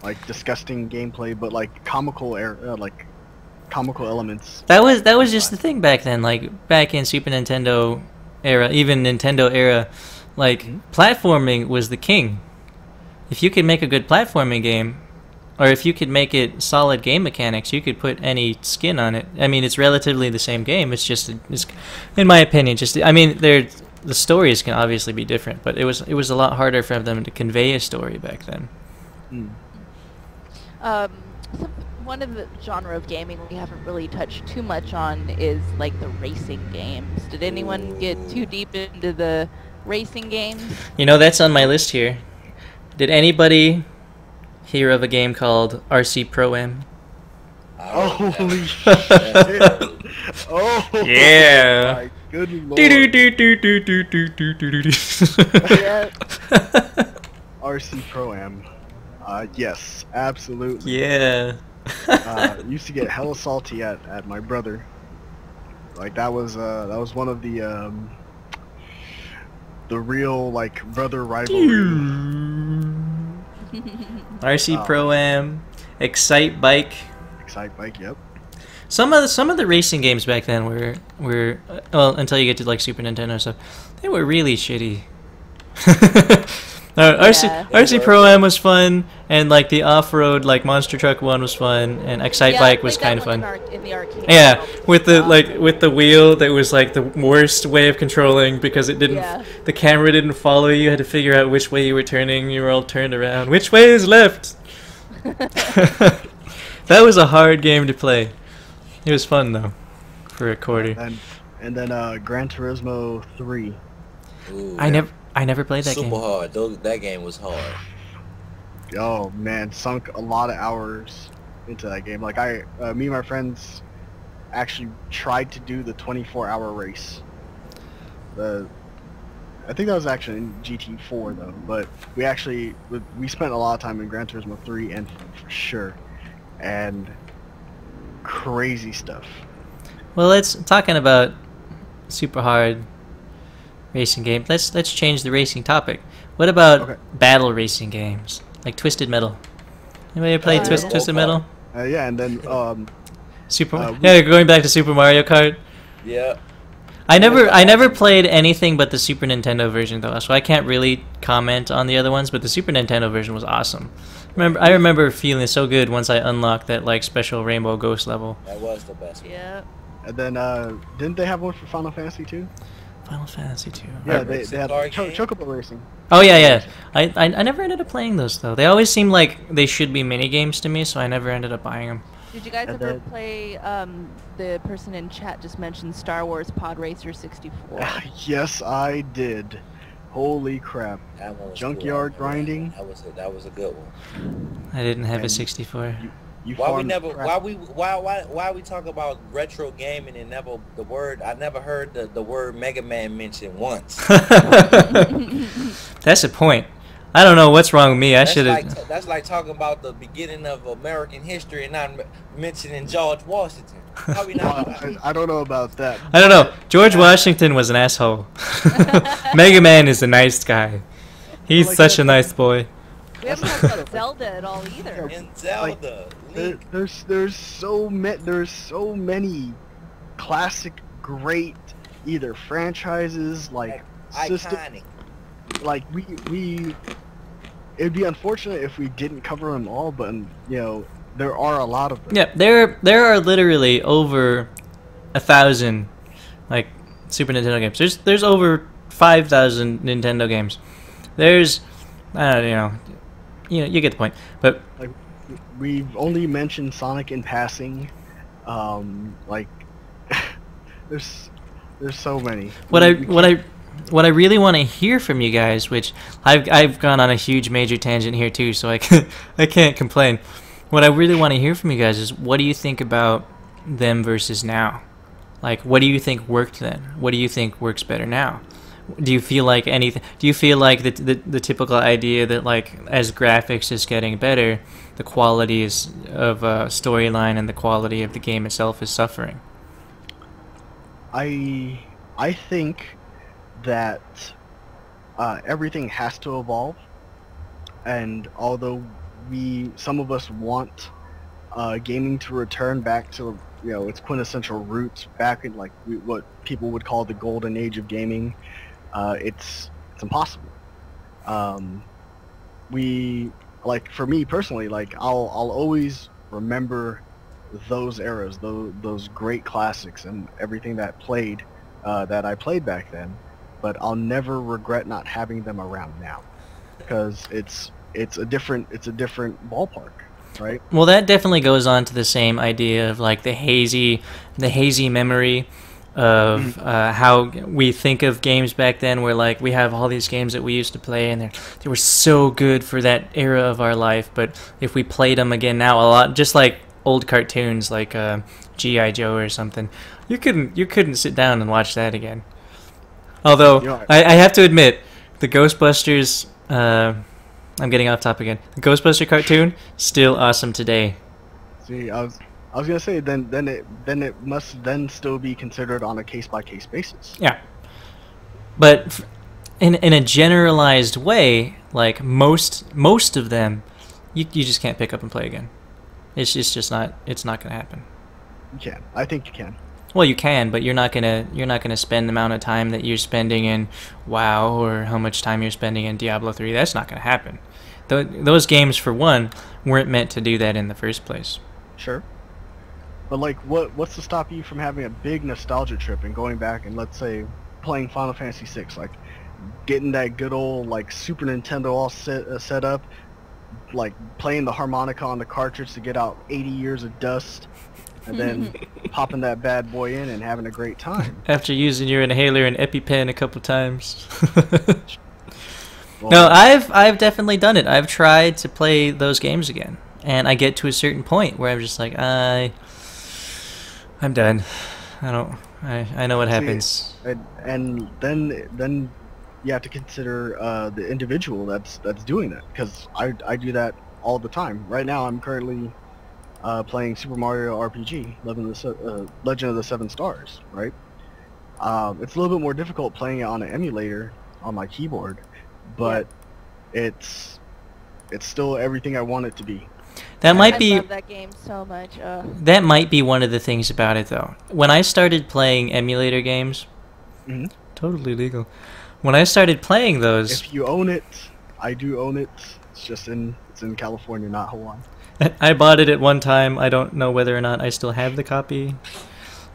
like disgusting gameplay, but like comical elements. That was just the thing back then. Like back in Super Nintendo era, even Nintendo era, like platforming was the king. If you could make a good platforming game, or if you could make it solid game mechanics, you could put any skin on it. I mean, it's relatively the same game. It's just, in my opinion, the stories can obviously be different, but it was a lot harder for them to convey a story back then. One of the genre of gaming we haven't really touched too much on is like the racing games. Did anyone get too deep into the racing games? You know, that's on my list here. Did anybody hear of a game called RC Pro Am? Holy shit! Oh yeah! My good lord! RC Pro Am. Yes, absolutely. Yeah. Used to get hella salty at my brother. Like that was one of the real like brother rivalry. RC Pro-Am, Excite Bike. Excite Bike, yep. Some of the racing games back then were well, until you get to like Super Nintendo stuff, they were really shitty. RC Pro-Am was fun, and like the off-road like Monster Truck one was fun, and Excite Bike was kind of fun. In the arcade. Yeah, with the with the wheel that was like the worst way of controlling because it didn't the camera didn't follow you. You had to figure out which way you were turning. You were all turned around. Which way is left? That was a hard game to play. It was fun though, for a quarter. And then Gran Turismo 3. Ooh, I never played that game. Super hard. That game was hard. Oh man, sunk a lot of hours into that game. Like me and my friends actually tried to do the 24-hour race. I think that was actually in GT4 though, but we spent a lot of time in Gran Turismo 3 and for sure, and crazy stuff. Well, let's talking about super hard racing game. Let's change the racing topic. What about battle racing games like Twisted Metal? Anybody ever played Twisted Metal? Yeah, and then going back to Super Mario Kart. Yeah. I never played anything but the Super Nintendo version though, so I can't really comment on the other ones. But the Super Nintendo version was awesome. I remember feeling so good once I unlocked that like special Rainbow Ghost level. That was the best one. Yeah. And then didn't they have one for Final Fantasy 2? Final Fantasy 2. Yeah, they had Chocobo Racing. Oh yeah. I never ended up playing those though. They always seemed like they should be mini games to me, so I never ended up buying them. Did you guys ever play, the person in chat just mentioned Star Wars Pod Racer 64? Yes, I did. Holy crap. That one was Junkyard cool. grinding. That was a good one. I didn't have a 64. Why we talk about retro gaming and never the word I never heard the word Mega Man mentioned once. That's a point. I don't know what's wrong with me. I should have. That's like talking about the beginning of American history and not mentioning George Washington. How we not? I don't know about that. I don't know. George Washington was an asshole. Mega Man is a nice guy. He's like such a nice boy. We haven't talked about Zelda at all either. In Zelda, there's so many classic, great either franchises like iconic. Like we it'd be unfortunate if we didn't cover them all, but you know there are a lot of them. Yeah, there are literally over 1,000 like Super Nintendo games. There's over 5,000 Nintendo games. There's you get the point. But like we've only mentioned Sonic in passing. Like there's so many. What I really want to hear from you guys, which I've gone on a huge major tangent here too, so I can't complain. What I really want to hear from you guys is what do you think about them versus now? Like, what do you think worked then? What do you think works better now? Do you feel like anything? Do you feel like the typical idea that like as graphics is getting better, the quality of storyline and the quality of the game itself is suffering? I think that everything has to evolve, and although some of us want gaming to return back to its quintessential roots, back in like what people would call the golden age of gaming, it's impossible. For me personally, like I'll always remember those eras, those great classics and everything that I played back then. But I'll never regret not having them around now, because it's a different ballpark, right? Well, that definitely goes on to the same idea of like the hazy memory of how we think of games back then, where like we have all these games that we used to play and they were so good for that era of our life, but if we played them again now, a lot just like old cartoons like G.I. Joe or something, you couldn't sit down and watch that again. Although I have to admit, the Ghostbusters, I'm getting off topic again. The Ghostbuster cartoon, still awesome today. See, I was gonna say then it must then still be considered on a case-by-case basis. Yeah. But in a generalized way, like most of them, you just can't pick up and play again. It's just not gonna happen. You can. I think you can. Well, you can, but you're not gonna spend the amount of time that you're spending in WoW or how much time you're spending in Diablo 3. That's not gonna happen. Those games, for one, weren't meant to do that in the first place. Sure. But like, what's to stop you from having a big nostalgia trip and going back and, let's say, playing Final Fantasy VI, like getting that good old like Super Nintendo all set up, like playing the harmonica on the cartridge to get out 80 years of dust, and then popping that bad boy in and having a great time. After using your inhaler and EpiPen a couple times. Well, No, I've definitely done it. I've tried to play those games again, and I get to a certain point where I'm just like, I'm done. I know what happens. and then you have to consider the individual that's doing that, because I do that all the time. Right now, I'm currently playing Super Mario RPG, Legend of the Seven Stars. Right? It's a little bit more difficult playing it on an emulator on my keyboard, but it's still everything I want it to be. That might be I love that game so much. that might be one of the things about it, though. When I started playing emulator games, totally legal. When I started playing those, If you own it, I do own it. It's in California, not Hawaii. I bought it at one time. I don't know whether or not I still have the copy.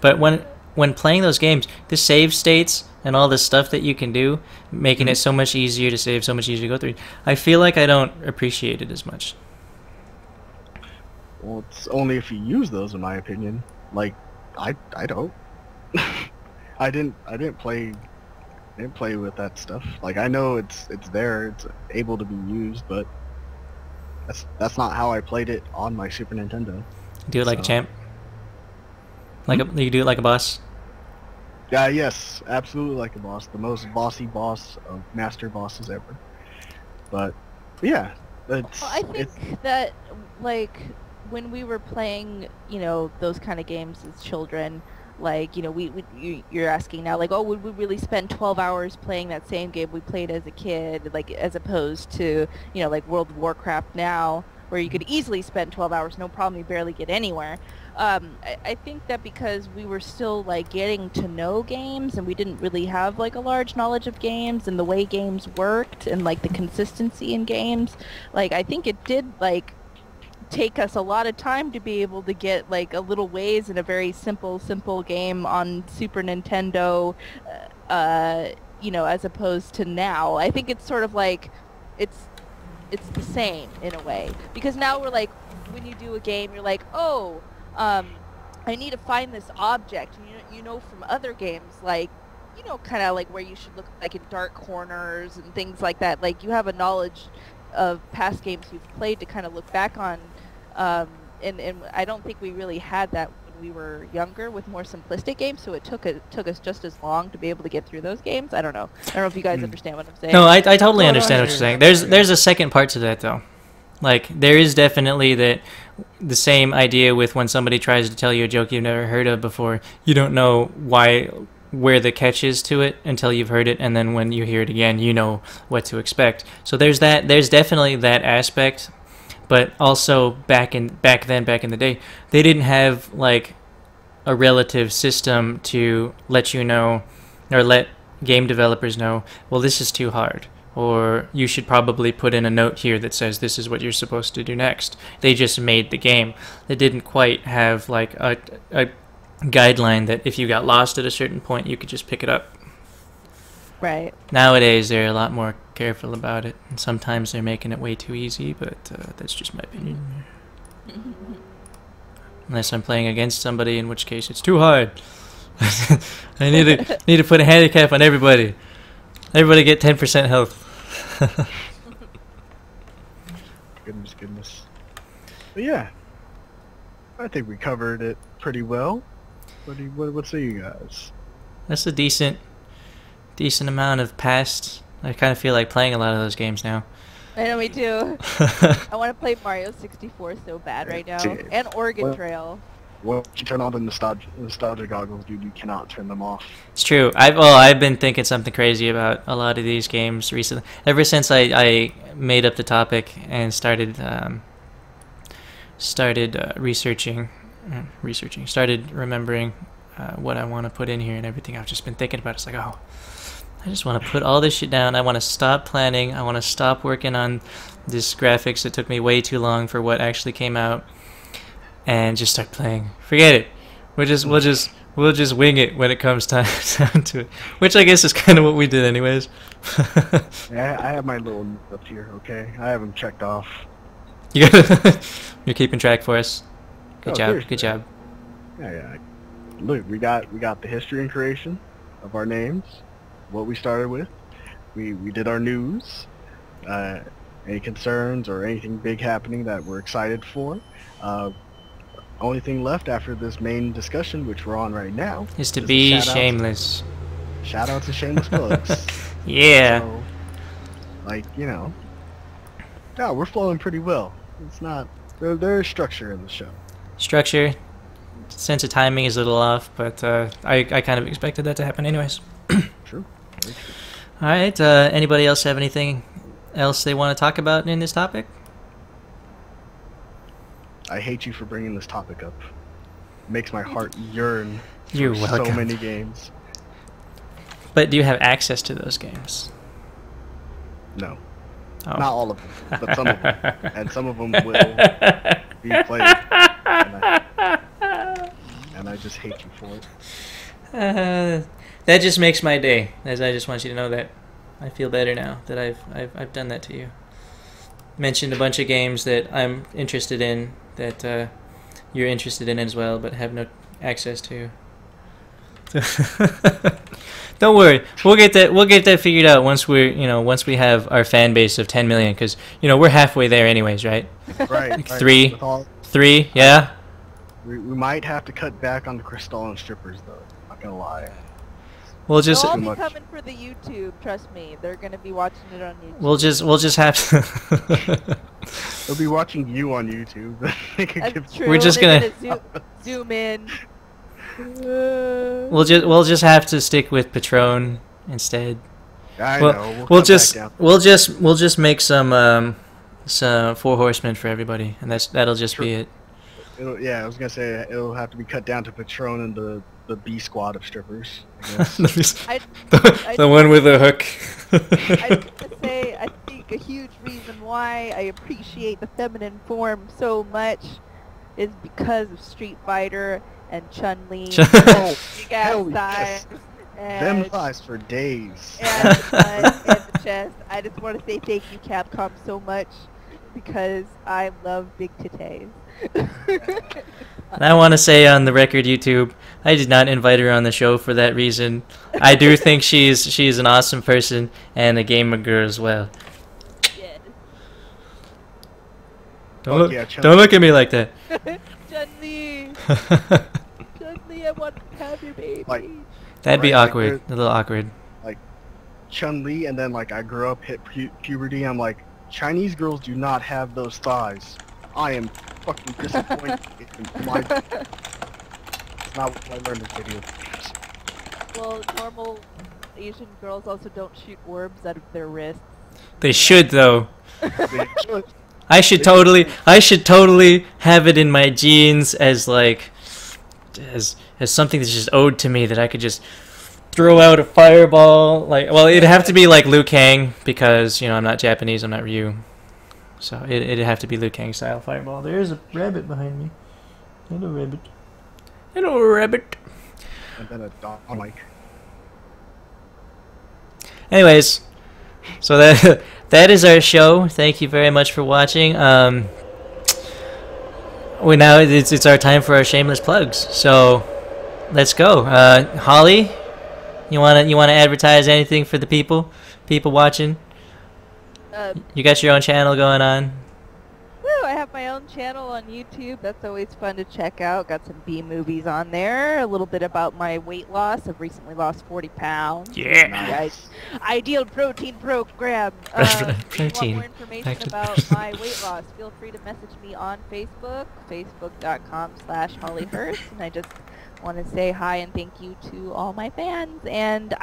But when playing those games, the save states and all the stuff that you can do, making it so much easier to save, so much easier to go through, I feel like I don't appreciate it as much. Well, it's only if you use those, in my opinion. Like, I don't. I didn't play with that stuff. Like, I know it's there, it's able to be used, but that's not how I played it on my Super Nintendo. Do it like a champ. Like you do it like a boss. Yeah, yes, absolutely like a boss. The most bossy boss of master bosses ever. But yeah, it's. Well, I think that, like, when we were playing, those kind of games as children, like, you're asking now, like, oh, would we really spend 12 hours playing that same game we played as a kid, like, as opposed to, like World of Warcraft now, where you could easily spend 12 hours, no problem, you barely get anywhere. I think that because we were still, like, getting to know games, and we didn't really have, like, a large knowledge of games and the way games worked and, like, the consistency in games, like, I think it did, like, take us a lot of time to be able to get, like, a little ways in a very simple game on Super Nintendo, as opposed to now. I think it's sort of like, it's the same in a way, because now we're like, when you do a game, you're like, oh, I need to find this object. And from other games, like, kind of like where you should look, like, in dark corners and things like that. Like, you have a knowledge of past games you've played to kind of look back on, and I don't think we really had that when we were younger with more simplistic games, so it took us just as long to be able to get through those games. I don't know if you guys understand what I'm saying. No, I totally understand what you're saying. There's a second part to that, though. Like, there is definitely the same idea with when somebody tries to tell you a joke you've never heard of before. You don't know where the catch is to it until you've heard it, and then when you hear it again, you know what to expect. So there's definitely that aspect, but also back in the day, they didn't have, like, a relative system to let you know, or let game developers know, well, this is too hard, or you should probably put in a note here that says this is what you're supposed to do next. They just made the game. They didn't quite have, like, a guideline that if you got lost at a certain point, you could just pick it up. Right. Nowadays, they're a lot more careful about it, and sometimes they're making it way too easy, but that's just my opinion. Unless I'm playing against somebody, in which case it's too hard. I need to put a handicap on everybody. Everybody get 10% health. Goodness. But yeah, I think we covered it pretty well. What say you guys? That's a decent amount of past. I kind of feel like playing a lot of those games now. I know, me too. I want to play Mario 64 so bad right now. And Oregon Trail. Once you turn on the nostalgia goggles, dude, you cannot turn them off. It's true. I've been thinking something crazy about a lot of these games recently. Ever since I made up the topic and started researching, started remembering what I want to put in here and everything. I've just been thinking about it. It's like, oh, I just want to put all this shit down. I want to stop planning. I want to stop working on this graphics that took me way too long for what actually came out, and just start playing. Forget it. We'll just wing it when it comes time down to it. Which I guess is kind of what we did anyways. Yeah, I have my little notes here. Okay, I have them checked off. You got You're keeping track for us. Good job. Seriously. Good job. Yeah. Look, we got the history and creation of our names. What we started with. We did our news. Any concerns or anything big happening that we're excited for. Only thing left after this main discussion, which we're on right now, Is to be shameless. Shout out to shameless plugs. Yeah. So, like, you know, yeah, we're flowing pretty well. It's not there's structure in the show. Structure. Sense of timing is a little off, but I kind of expected that to happen anyways. True. Very true. All right. Anybody else have anything else they want to talk about in this topic? I hate you for bringing this topic up. It makes my heart yearn for You're so welcome. many games. But do you have access to those games? No. Oh. Not all of them, but some of them. And some of them will be played. And I just hate you for it. That just makes my day. As I just want you to know that I feel better now that I've done that to you. Mentioned a bunch of games that I'm interested in that you're interested in as well, but have no access to. Don't worry, we'll get that figured out once once we have our fan base of 10 million, because we're halfway there anyways, right? Right. Three, right. three, yeah. We might have to cut back on the Crystal and strippers, though. Not gonna lie. We'll just They'll all Too be much. coming for the YouTube. Trust me, they're gonna be watching it on YouTube. we'll just have to. They'll be watching you on YouTube. They could That's give- true. We're just They're gonna- zoom in. We'll just have to stick with Patron instead. I Well, know. we'll cut just back down. we'll just make some Four Horsemen for everybody, and that'll just be it. Yeah, I was gonna say it'll have to be cut down to Patron and the B squad of strippers. I guess. the one with the hook. I have to say, I think a huge reason why I appreciate the feminine form so much is because of Street Fighter and Chun-Li. Oh, Big hell ass yes. thighs. Them And, thighs for days. and the butt and the chest. I just want to say thank you, Capcom, so much because I love big titties. And I want to say on the record, YouTube, I did not invite her on the show for that reason. I do think she's an awesome person and a gamer girl as well. Yes. Don't yeah, look, Chun- don't look at me like that. Chun-Li, Chun-Li, I want to have your baby. Like, That'd be Right, like awkward, a little awkward. Chun-Li, and then like I grew up, hit puberty. I'm like, Chinese girls do not have those thighs. I am fucking disappointed in my. It's not what I learned in video games. Well, normal Asian girls also don't shoot orbs out of their wrists. They should though. They should. I should totally have it in my genes as like as something that's just owed to me, that I could just throw out a fireball. Like, well, it'd have to be like Liu Kang, because I'm not Japanese, I'm not Ryu. So it'd have to be Liu Kang style fireball. There's a rabbit behind me. Hello, rabbit. Hello, rabbit. And then a dog like. Anyways, so that is our show. Thank you very much for watching. Now it's our time for our shameless plugs. So let's go. Holly, you wanna advertise anything for the people watching? You got your own channel going on. Woo! I have my own channel on YouTube. That's always fun to check out. Got some B movies on there. A little bit about my weight loss. I've recently lost 40 pounds. Yeah. Nice. Ideal protein program. If you want Protein. more information about my weight loss, feel free to message me on Facebook, facebook.com/HollyHurst. And I just want to say hi and thank you to all my fans. And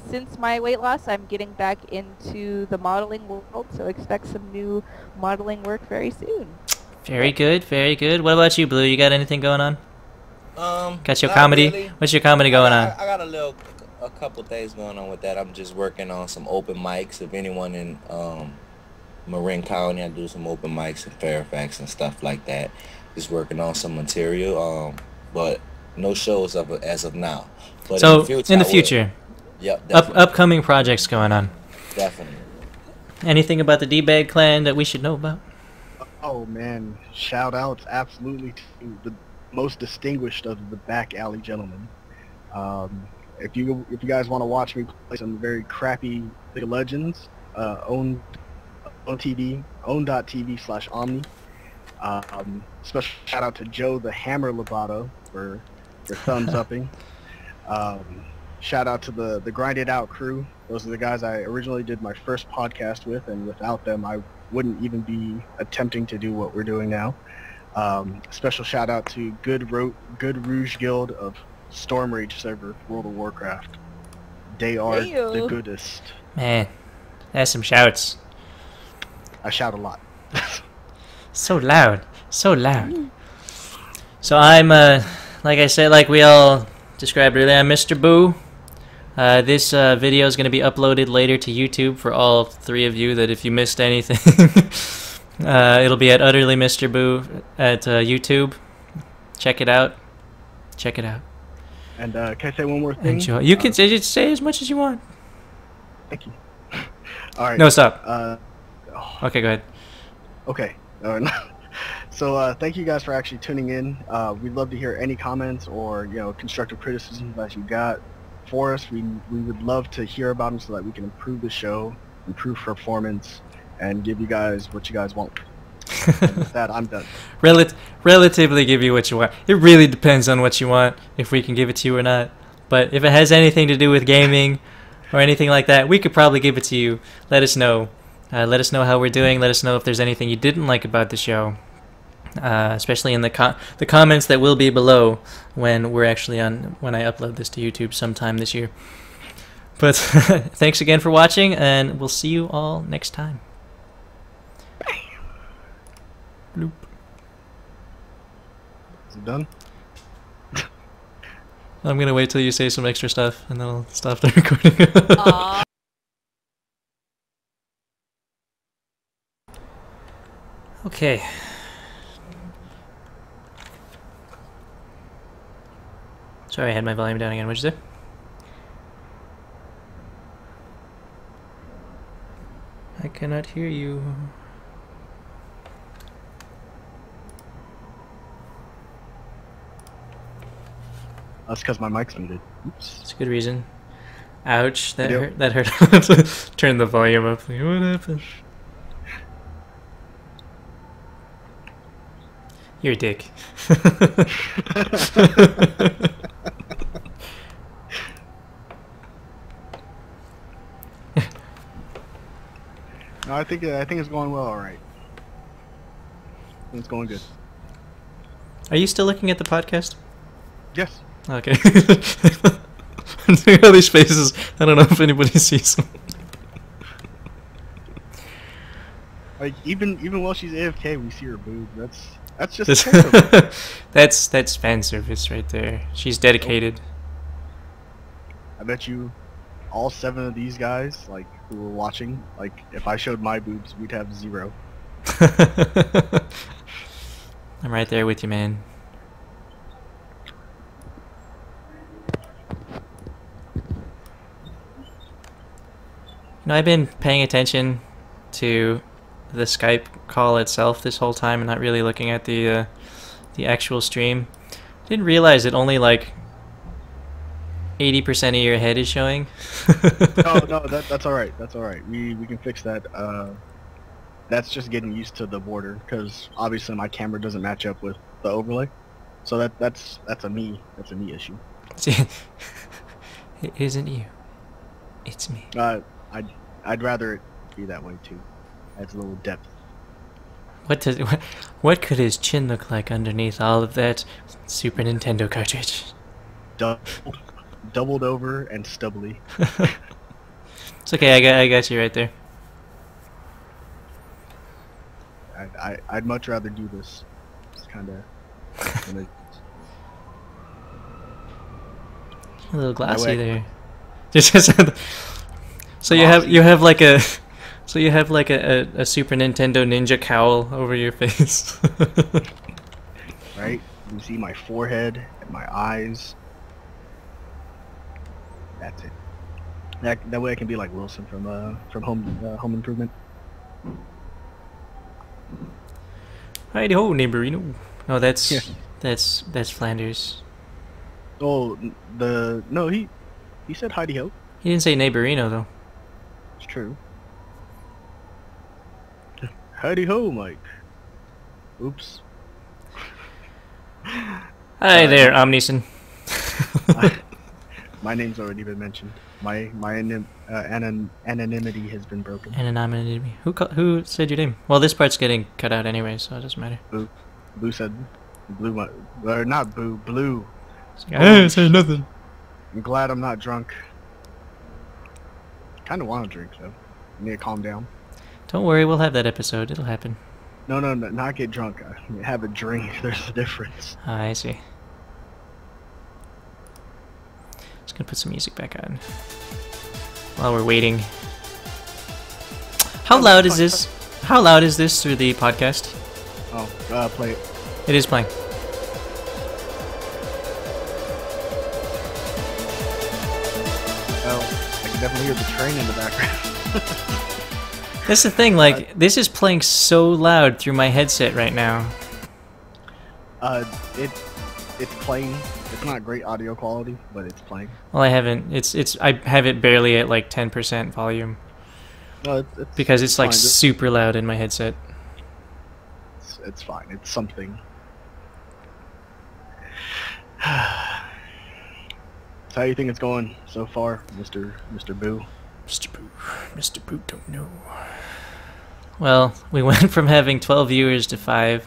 since my weight loss, I'm getting back into the modeling world, so expect some new modeling work very soon. Very good, very good. What about you, Blue? You got anything going on? Got your Not comedy? really. What's your comedy going on? I got a couple things going on with that. I'm just working on some open mics. If anyone in Marin County, I do some open mics in Fairfax and stuff like that. Just working on some material, but no shows as of now. But So in the future, future, yep, definitely, upcoming projects going on. definitely. Anything about the D-Bag clan that we should know about? Oh man, shout outs absolutely to the most distinguished of the back alley gentlemen. If you guys want to watch me play some very crappy League of Legends, own TV/Omni. Special shout out to Joe the Hammer Lovato for thumbs upping. Shout out to the Grinded Out crew. Those are the guys I originally did my first podcast with, and without them I wouldn't even be attempting to do what we're doing now. Special shout out to Good Rouge Guild of Storm Rage server, World of Warcraft. They are the goodest. Man, that's some shouts. I shout a lot. So loud, so loud. So I'm, like I said, like we all described earlier, I'm Mr. Boo. This video is going to be uploaded later to YouTube for all three of you that if you missed anything, it'll be at UtterlyMrBoo at YouTube. Check it out. Check it out. And can I say one more thing? Enjoy. You can say as much as you want. Thank you. All right. No, stop. Okay, go ahead. Okay. So thank you guys for actually tuning in. We'd love to hear any comments or constructive criticism that you got for us. We would love to hear about them so that we can improve the show, improve performance, and give you guys what you guys want. And with that, I'm done. Relatively give you what you want. It really depends on what you want, if we can give it to you or not. But if it has anything to do with gaming or anything like that, we could probably give it to you. Let us know. Let us know how we're doing. Let us know if there's anything you didn't like about the show. Especially in the comments that will be below when we're actually when I upload this to YouTube sometime this year. But thanks again for watching, and we'll see you all next time. Bloop. Is it done? I'm gonna wait till you say some extra stuff, and then I'll stop the recording. Okay. Sorry, I had my volume down again. What'd you say? I cannot hear you. That's because my mic's muted. Oops. It's a good reason. Ouch, that Yep. hurt. That hurt. Turn the volume up. Like, what happened? You're a dick. No, I think it's going well. All right. It's going good. Are you still looking at the podcast? Yes. Okay. I'm doing all these faces. I don't know if anybody sees them. Like even while she's AFK, we see her boob. That's just terrible. That's fan service right there. She's dedicated. I bet you all 7 of these guys, like, who were watching, like, if I showed my boobs, we'd have 0. I'm right there with you, man. I've been paying attention to the Skype call itself this whole time and not really looking at the actual stream. Didn't realize that only like 80% of your head is showing. No, that's all right. That's all right. We can fix that. that's just getting used to the border, because obviously my camera doesn't match up with the overlay. So that's a me issue. See, it isn't you. It's me. I'd rather it be that way too. Adds a little depth. What could his chin look like underneath all of that Super Nintendo cartridge? Doubled over and stubbly. It's okay, I got you right there. I'd much rather do this. It's kind of a little glassy way- there. So you have like a Super Nintendo Ninja cowl over your face. right. You see my forehead and my eyes. That's it. That way I can be like Wilson from Home Improvement. Heidi ho, neighborino. No, that's Yeah. that's Flanders. Oh, no, he said Heidi ho. He didn't say neighborino though. It's true. Heidi ho, Mike. Oops. Hi there, Omnison. My name's already been mentioned. My anonymity has been broken. Anonymity. Who said your name? Well, this part's getting cut out anyway, so it doesn't matter. Blue said, or not Boo, Blue. I say nothing. I'm glad I'm not drunk. Kind of want to drink though. I need to calm down. Don't worry, we'll have that episode. It'll happen. No, not get drunk. Have a drink. There's a difference. Ah, I see. Just gonna put some music back on while we're waiting. How loud is this? How loud is this through the podcast? Oh, play it. It is playing. Oh, I can definitely hear the train in the background. That's the thing, like, this is playing so loud through my headset right now. It's playing. It's not great audio quality, but it's playing. Well, I haven't. I have it barely at like 10% volume. No, it's because it's like fine. super loud in my headset. It's fine. It's something. So how you think it's going so far, Mr. Boo? Mr. Boo don't know. Well, we went from having 12 viewers to 5.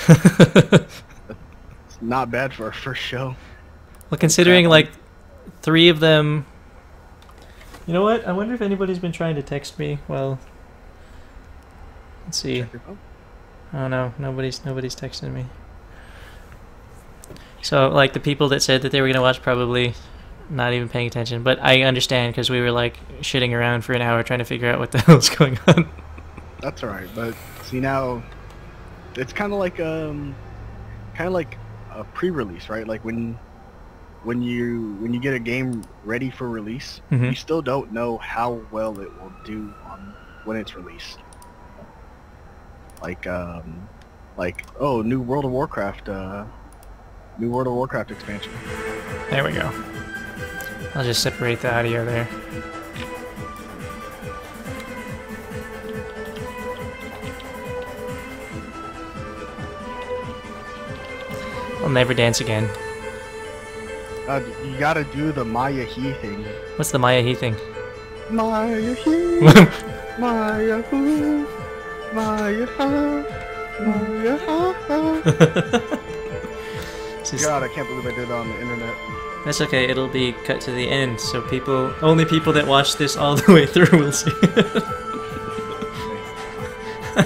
It's not bad for our first show. Well, considering like 3 of them... You know what? I wonder if anybody's been trying to text me. Well, let's see. Oh no, nobody's texting me. So, like, the people that said that they were going to watch probably not even paying attention. But I understand, because we were, like, shitting around for an hour trying to figure out what the hell's going on. That's alright, but see now, it's kind of like a pre-release, right? Like when you get a game ready for release, you still don't know how well it will do when it's released. Like oh, new World of Warcraft expansion. There we go. I'll just separate the audio there. I'll never dance again. You gotta do the Maya He thing. What's the Maya He thing? Maya He, Maya Hu, Maya Ha, Maya Ha. God, I can't believe I did that on the internet. That's okay, it'll be cut to the end, so only people that watch this all the way through will see it.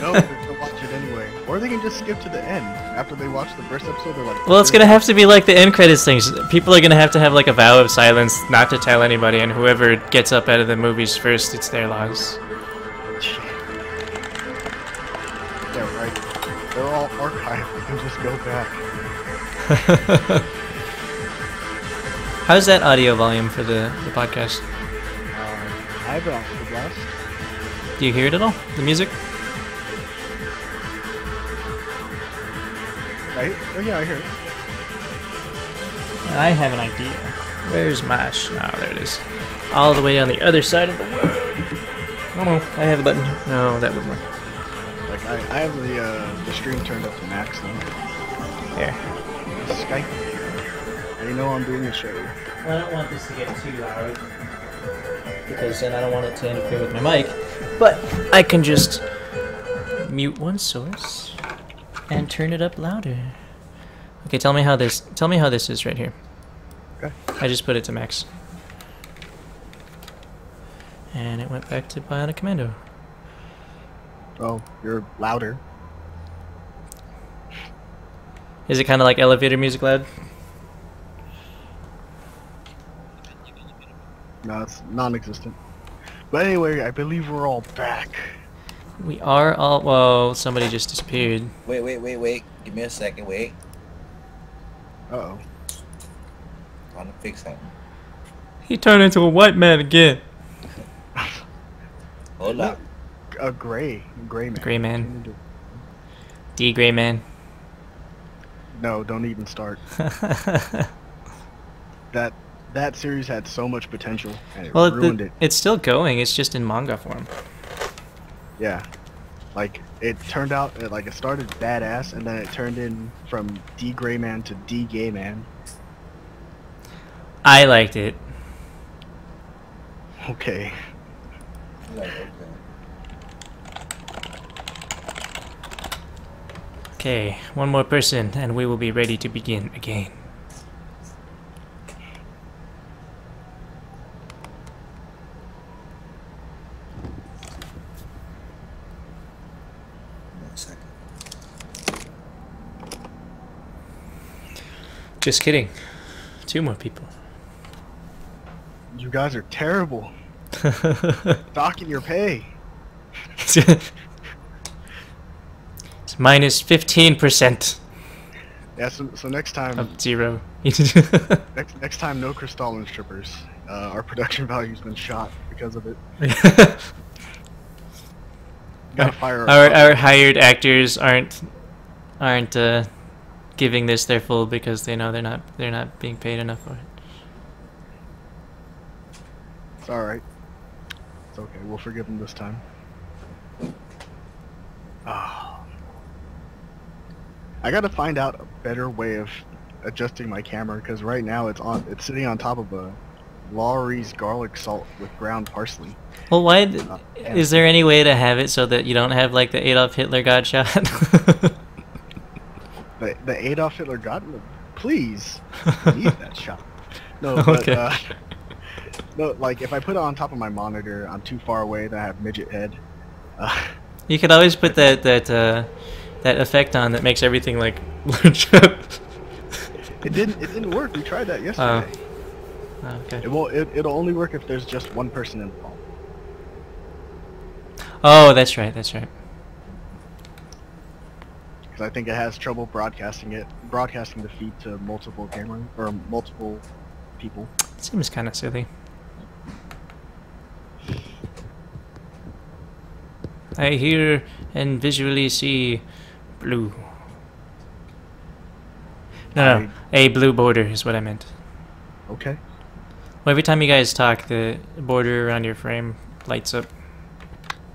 No, they'll watch it anyway. Or they can just skip to the end. After they watch the first episode, they're like... Well, it's gonna have to be like the end credits things. People are gonna have like a vow of silence not to tell anybody, and whoever gets up out of the movies first, it's their loss. Yeah, right. They're all archived. We can just go back. How's that audio volume for the podcast? I have it on full blast. Do you hear it at all? The music? Right? Oh yeah, I hear it. I have an idea. Where's my oh, there it is. All the way on the other side of the world. Oh no, I have a button. No, that wouldn't work. I have the stream turned up to max though. There. Skype. You know I'm doing a show. Well, I don't want this to get too loud because then I don't want it to interfere with my mic. But I can just mute one source and turn it up louder. Okay, tell me how this is right here. Okay. I just put it to max. And it went back to Bionic Commando. Oh, you're louder. Is it kind of like elevator music loud? No, it's non-existent. But anyway, I believe we're all back. We are all... Whoa, somebody just disappeared. Wait. Give me a second, wait. Uh-oh. Trying to fix something. He turned into a white man again. Hold up. A gray man. Gray man. D gray man. No, don't even start. That series had so much potential, and it ruined it. It's still going. It's just in manga form. Yeah, like it turned out it started badass, and then it turned in from D gray man to D gay man. I liked it. Okay. Okay, one more person, and we will be ready to begin again. Just kidding. 2 more people. You guys are terrible. Docking your pay. It's minus 15%. Yeah, so next time... Of 0. next time, no Crystalline strippers. Our production value's been shot because of it. Gotta fire our hired actors aren't giving this their full because they know they're not being paid enough for it. It's alright. It's okay, we'll forgive them this time. Oh. I gotta find out a better way of adjusting my camera because right now it's sitting on top of a Lawry's garlic salt with ground parsley. Well, why is there any way to have it so that you don't have like the Adolf Hitler God shot? The Adolf Hitler God? Please, I need that shot. No, but okay. No, like if I put it on top of my monitor, I'm too far away that I have midget head. You could always put that effect on that makes everything like large up. It didn't work. We tried that yesterday. Okay. It'll only work if there's just one person involved. Oh, that's right. That's right. Because I think it has trouble broadcasting the feed to multiple cameras or multiple people. Seems kind of silly. I hear and visually see blue. No, a blue border is what I meant. Okay. Well, every time you guys talk, the border around your frame lights up.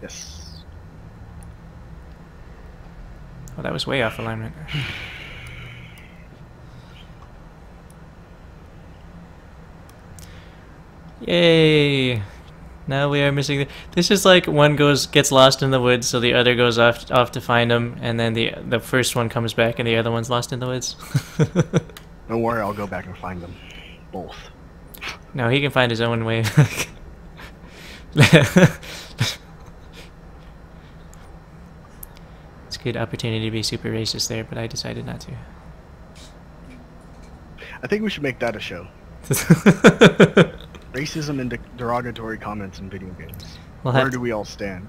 Yes. Oh, that was way off alignment. Yay! Now we are missing this is like one gets lost in the woods, so the other goes off to find him, and then the first one comes back and the other one's lost in the woods. Don't worry, I'll go back and find them both. No, he can find his own way. It's a good opportunity to be super racist there, but I decided not to. I think we should make that a show. Racism and derogatory comments in video games. Where do we all stand?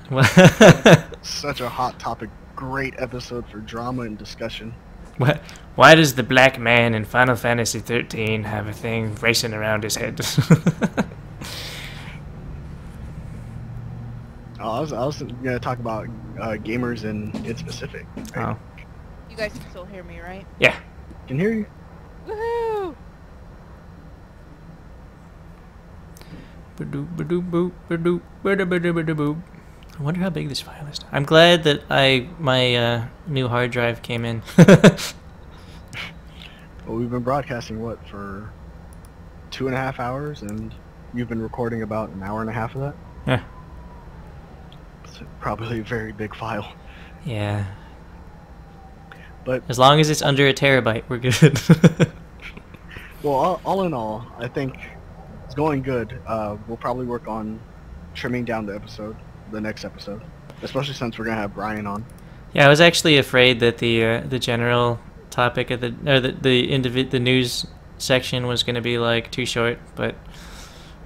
Such a hot topic. Great episode for drama and discussion. Why does the black man in Final Fantasy 13 have a thing racing around his head? I was gonna talk about gamers in specific. Right? Oh. You guys can still hear me, right? Yeah. Can hear you. Woohoo! I wonder how big this file is. I'm glad that my new hard drive came in. Well, we've been broadcasting, what, for 2.5 hours, and you've been recording about an hour and a half of that? Yeah. It's probably a very big file. Yeah. But as long as it's under a terabyte, we're good. Well, all in all, I think it's going good. We'll probably work on trimming down the next episode, especially since we're gonna have Brian on. Yeah, I was actually afraid that the general topic of the news section was gonna be like too short, but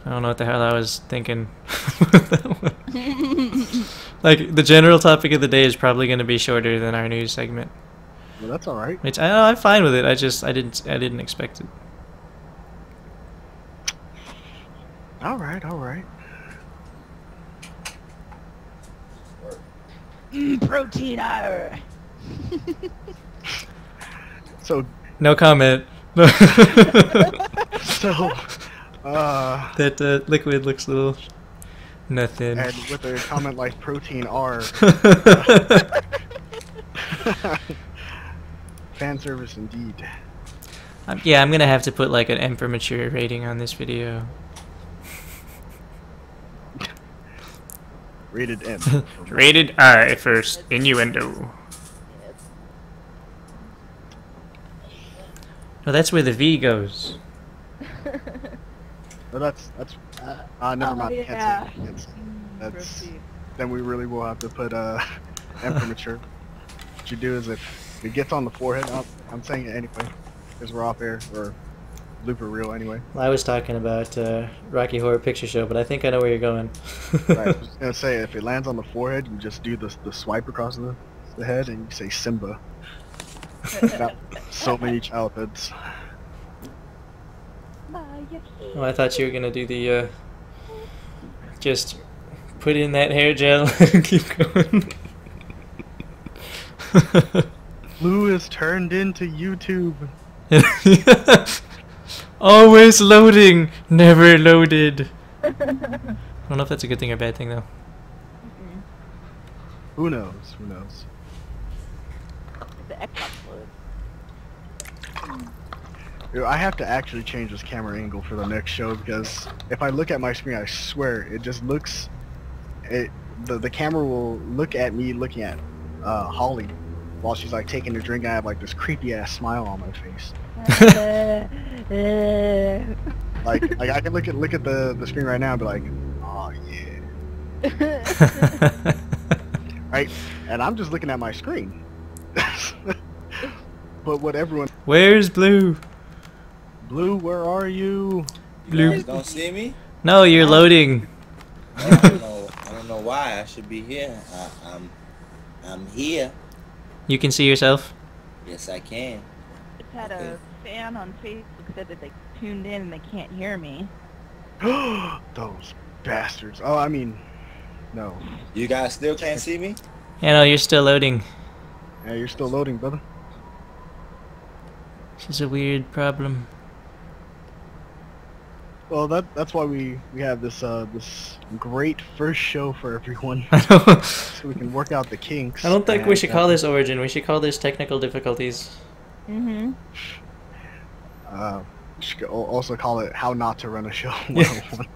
I don't know what the hell I was thinking. Like the general topic of the day is probably gonna be shorter than our news segment. Well, that's all right. Which I'm fine with it. I didn't expect it. All right, all right. Protein hour. So no comment. So that liquid looks a little nothing. and with a comment like protein R. Fan service indeed. Yeah, I'm gonna have to put like an M for mature rating on this video. Rated M. Rated I for innuendo. No, that's where the V goes. Well, that's never mind. Yeah. Can't say. That's then we really will have to put M for mature. What you do is if it gets on the forehead, I'm saying it anyway, because we're off air or blooper reel anyway. Well, I was talking about Rocky Horror Picture Show, but I think I know where you're going. Right, I was gonna say if it lands on the forehead, you just do the swipe across the head and you say Simba. Got so many childhoods. Oh, I thought you were gonna do the just put in that hair gel and keep going. Blue is turned into YouTube. Always loading, never loaded. I don't know if that's a good thing or bad thing though. Who knows? Who knows? The Xbox load. Dude, I have to actually change this camera angle for the next show because if I look at my screen, I swear it just looks. The camera will look at me looking at Holly while she's like taking a drink. And I have like this creepy ass smile on my face. like I can look at the screen right now and be like, oh yeah. Right, and I'm just looking at my screen. But what everyone. Where's Blue? Blue, where are you? You guys don't see me? No, you're loading. I don't know why I should be here. I'm here. You can see yourself? Yes, I can. Just had a fan on Facebook said that they tuned in and they can't hear me. Those bastards. Oh, I mean, no. You guys still can't see me? Yeah, no, you're still loading. Yeah, you're still loading, brother. This is a weird problem. Well, that's why we have this this great first show for everyone, I don't, so we can work out the kinks. I don't think we should call this Origin. We should call this Technical Difficulties. Mm-hmm. We should also call it How Not to Run a Show 101.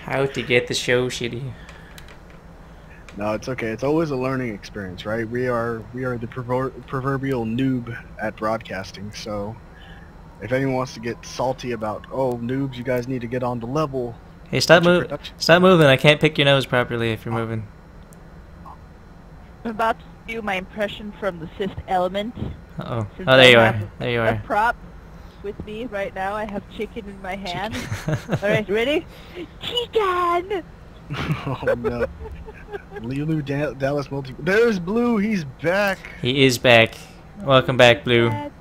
How to get the show shitty. No, it's okay. It's always a learning experience, right? We are the proverbial noob at broadcasting, so if anyone wants to get salty about, oh, noobs, you guys need to get on the level. Hey, stop moving. Stop moving. I can't pick your nose properly if you're moving. I'm about to do my impression from The Fifth Element. Uh-oh. Since Oh, there you I are. have There you A are. prop with me right now. I have chicken in my hand. Alright, ready? Chicken! Oh no. Dallas multi. There's Blue. He's back. He is back. Welcome back, Blue. Dad.